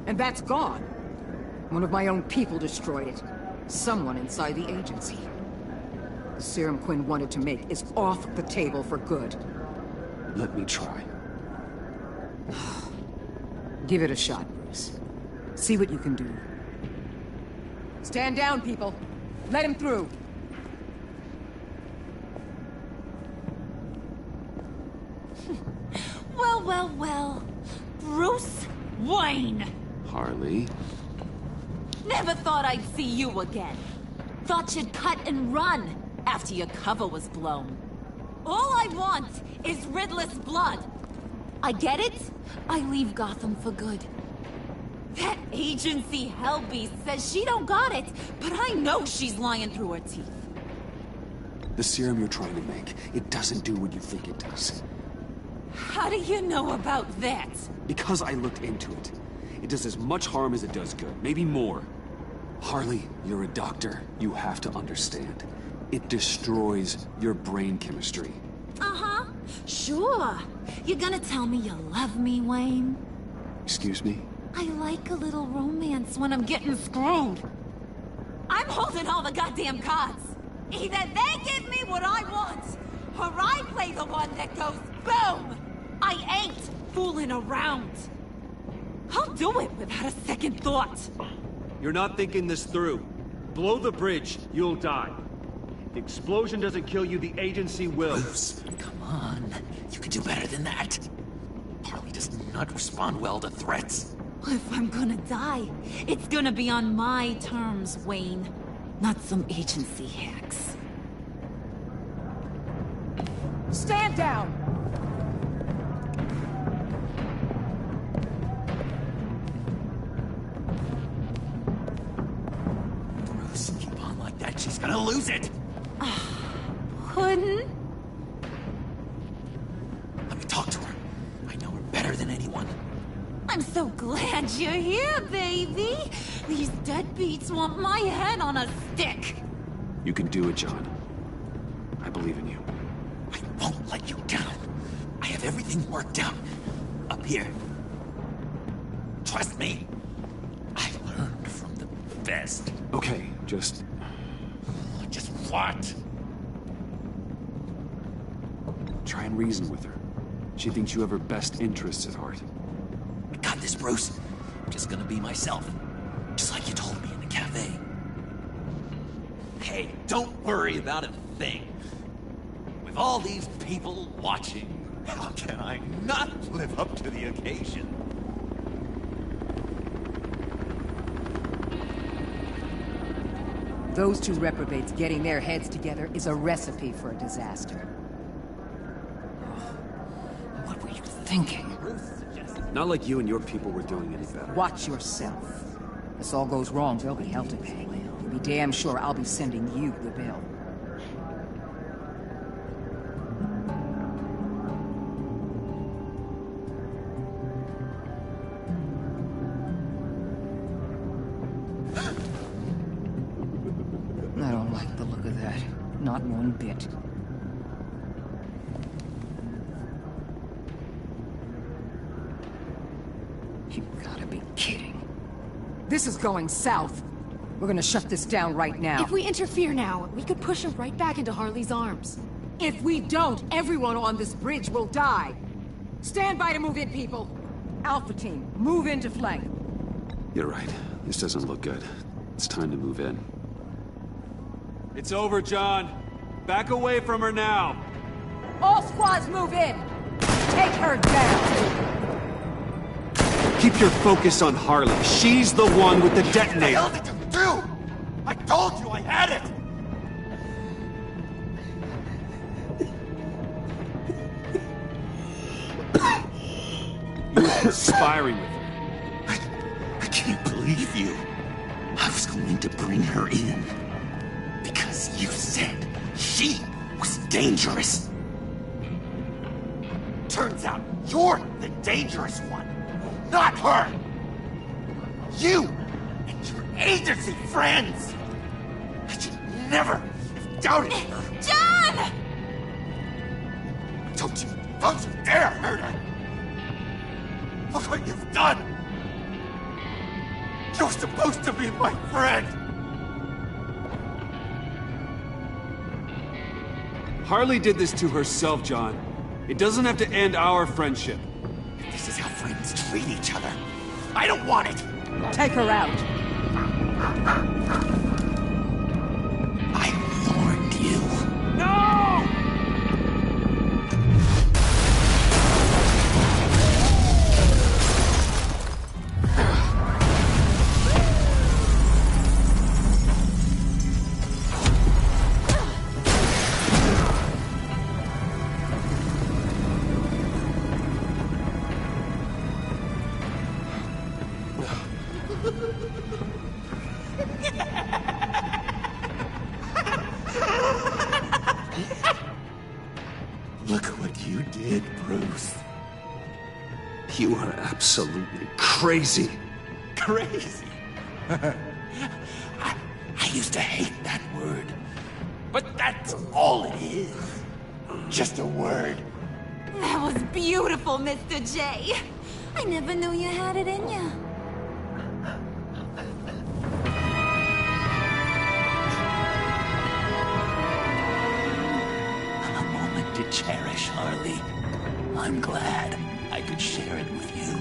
Speaker 22: And that's gone. One of my own people destroyed it. Someone inside the agency. The serum Quinn wanted to make is off the table for good.
Speaker 3: Let me try.
Speaker 22: Give it a shot, Bruce. See what you can do. Stand down, people. Let him through.
Speaker 4: Well, well, well. Bruce Wayne.
Speaker 3: Harley?
Speaker 4: Never thought I'd see you again. Thought you'd cut and run after your cover was blown. All I want is Riddler's blood. I get it. I leave Gotham for good. That agency hellbeast says she don't got it, but I know she's lying through her teeth.
Speaker 3: The serum you're trying to make, it doesn't do what you think it does.
Speaker 4: How do you know about that?
Speaker 3: Because I looked into it. It does as much harm as it does good, maybe more. Harley, you're a doctor. You have to understand. It destroys your brain chemistry.
Speaker 4: Uh-huh. Sure. You're gonna tell me you love me, Wayne?
Speaker 3: Excuse me?
Speaker 4: I like a little romance when I'm getting screwed. I'm holding all the goddamn cards. Either they give me what I want, or I play the one that goes boom! I ain't fooling around. I'll do it without a second thought.
Speaker 13: You're not thinking this through. Blow the bridge, you'll die. If the explosion doesn't kill you, the agency will.
Speaker 6: Bruce, come on. You can do better than that. Harley does not respond well to threats.
Speaker 4: If I'm gonna die, it's gonna be on my terms, Wayne. Not some agency hacks.
Speaker 22: Stand down!
Speaker 6: Bruce, keep on like that. She's gonna lose it.
Speaker 4: Couldn't?
Speaker 6: Let me talk to her. I know her better than anyone.
Speaker 4: I'm so glad you're here, baby. These deadbeats want my head on a stick.
Speaker 3: You can do it, John. I believe in you.
Speaker 6: I won't let you down. I have everything worked out. Up here. Trust me. I learned from the best.
Speaker 3: Okay, just
Speaker 6: what?
Speaker 3: Try and reason with her. She thinks you have her best interests at heart.
Speaker 6: I got this, Bruce. I'm just gonna be myself. Just like you told me in the cafe. Hey, don't worry about a thing. With all these people watching, how can I not live up to the occasion?
Speaker 22: Those two reprobates getting their heads together is a recipe for a disaster. What were you thinking?
Speaker 3: Not like you and your people were doing any better.
Speaker 22: Watch yourself. If this all goes wrong, there'll be hell to pay. Be damn sure I'll be sending you the bill. I don't like the look of that. Not one bit. You gotta be kidding. This is going south. We're gonna shut this down right now.
Speaker 23: If we interfere now, we could push her right back into Harley's arms.
Speaker 22: If we don't, everyone on this bridge will die. Stand by to move in, people. Alpha team, move into flank.
Speaker 3: You're right. This doesn't look good. It's time to move in.
Speaker 13: It's over, John. Back away from her now.
Speaker 22: All squads move in. Take her down.
Speaker 13: Keep your focus on Harley. She's the one with the detonator.
Speaker 12: What the hell did you do? I told you I had it!
Speaker 3: You were conspiring with her.
Speaker 6: I can't believe you. I was going to bring her in. Because you said she was dangerous. Turns out you're the dangerous one, not her. You and your agency friends. I should never have doubted her.
Speaker 4: John!
Speaker 6: Don't you dare hurt her. Look what you've done. You're supposed to be my friend.
Speaker 13: Harley did this to herself, John. It doesn't have to end our friendship.
Speaker 6: This is how friends treat each other. I don't want it.
Speaker 22: Take her out.
Speaker 6: I warned you.
Speaker 12: No!
Speaker 6: Look what you did, Bruce. You are absolutely crazy.
Speaker 14: Crazy? I used to hate that word. But that's all it is. Just a word.
Speaker 4: That was beautiful, Mr. J. I never knew you had it in you.
Speaker 14: A moment to cherish, Harley. I'm glad I could share it with you.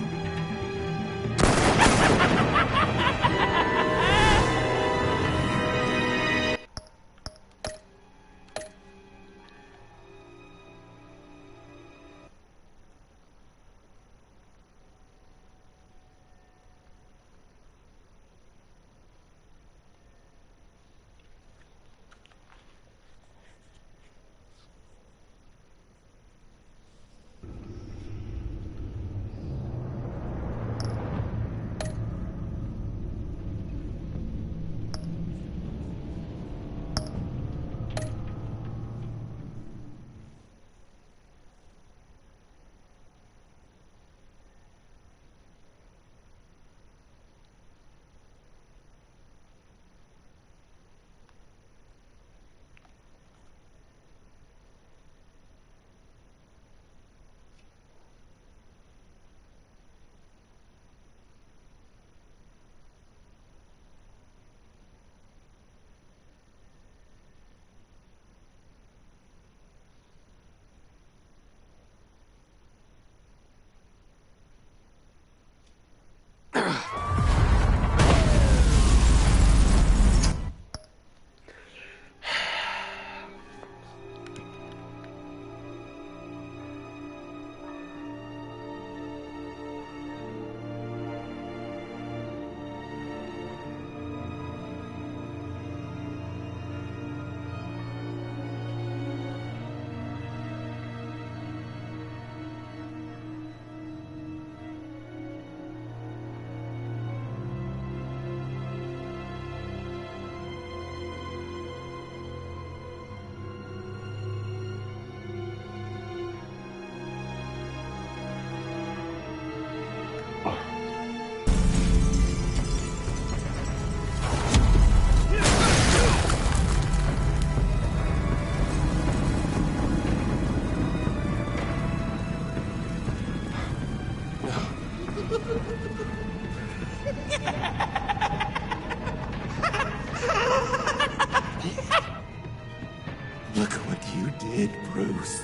Speaker 6: Look what you did, Bruce.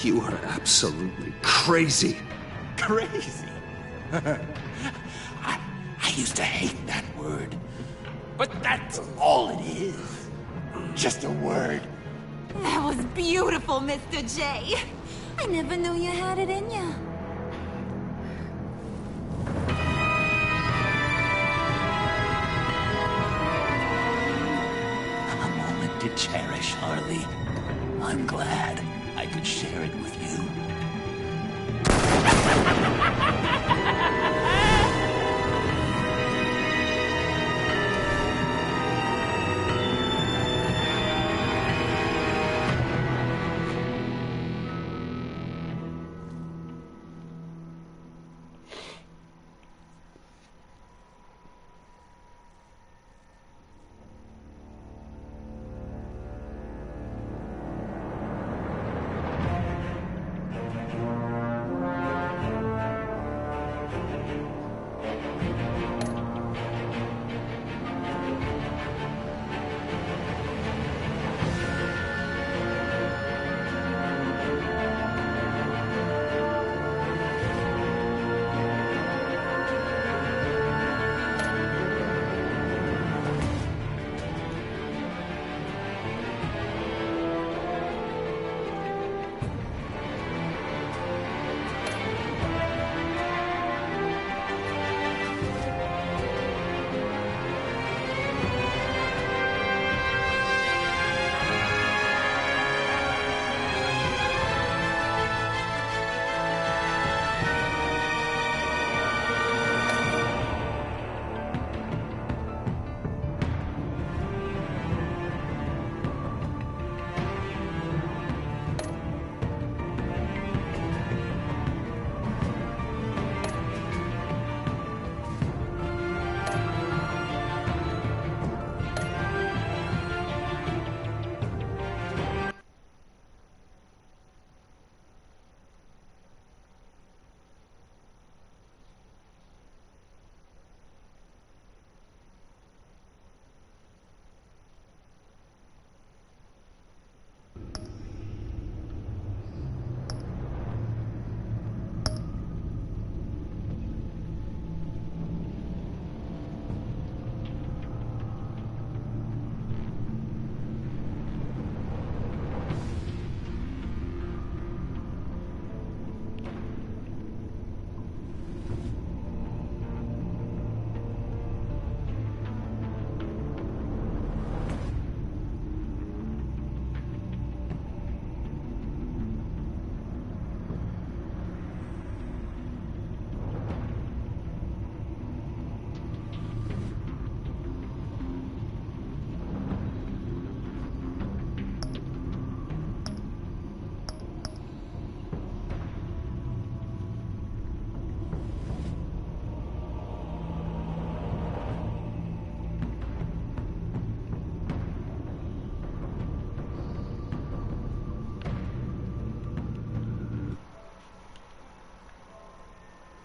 Speaker 6: You are absolutely crazy.
Speaker 14: Crazy? I used to hate that word. But that's all it is. Just a word.
Speaker 4: That was beautiful, Mr. J. I never knew you had it in you.
Speaker 14: A moment to cherish, Harley. I'm glad I could share it with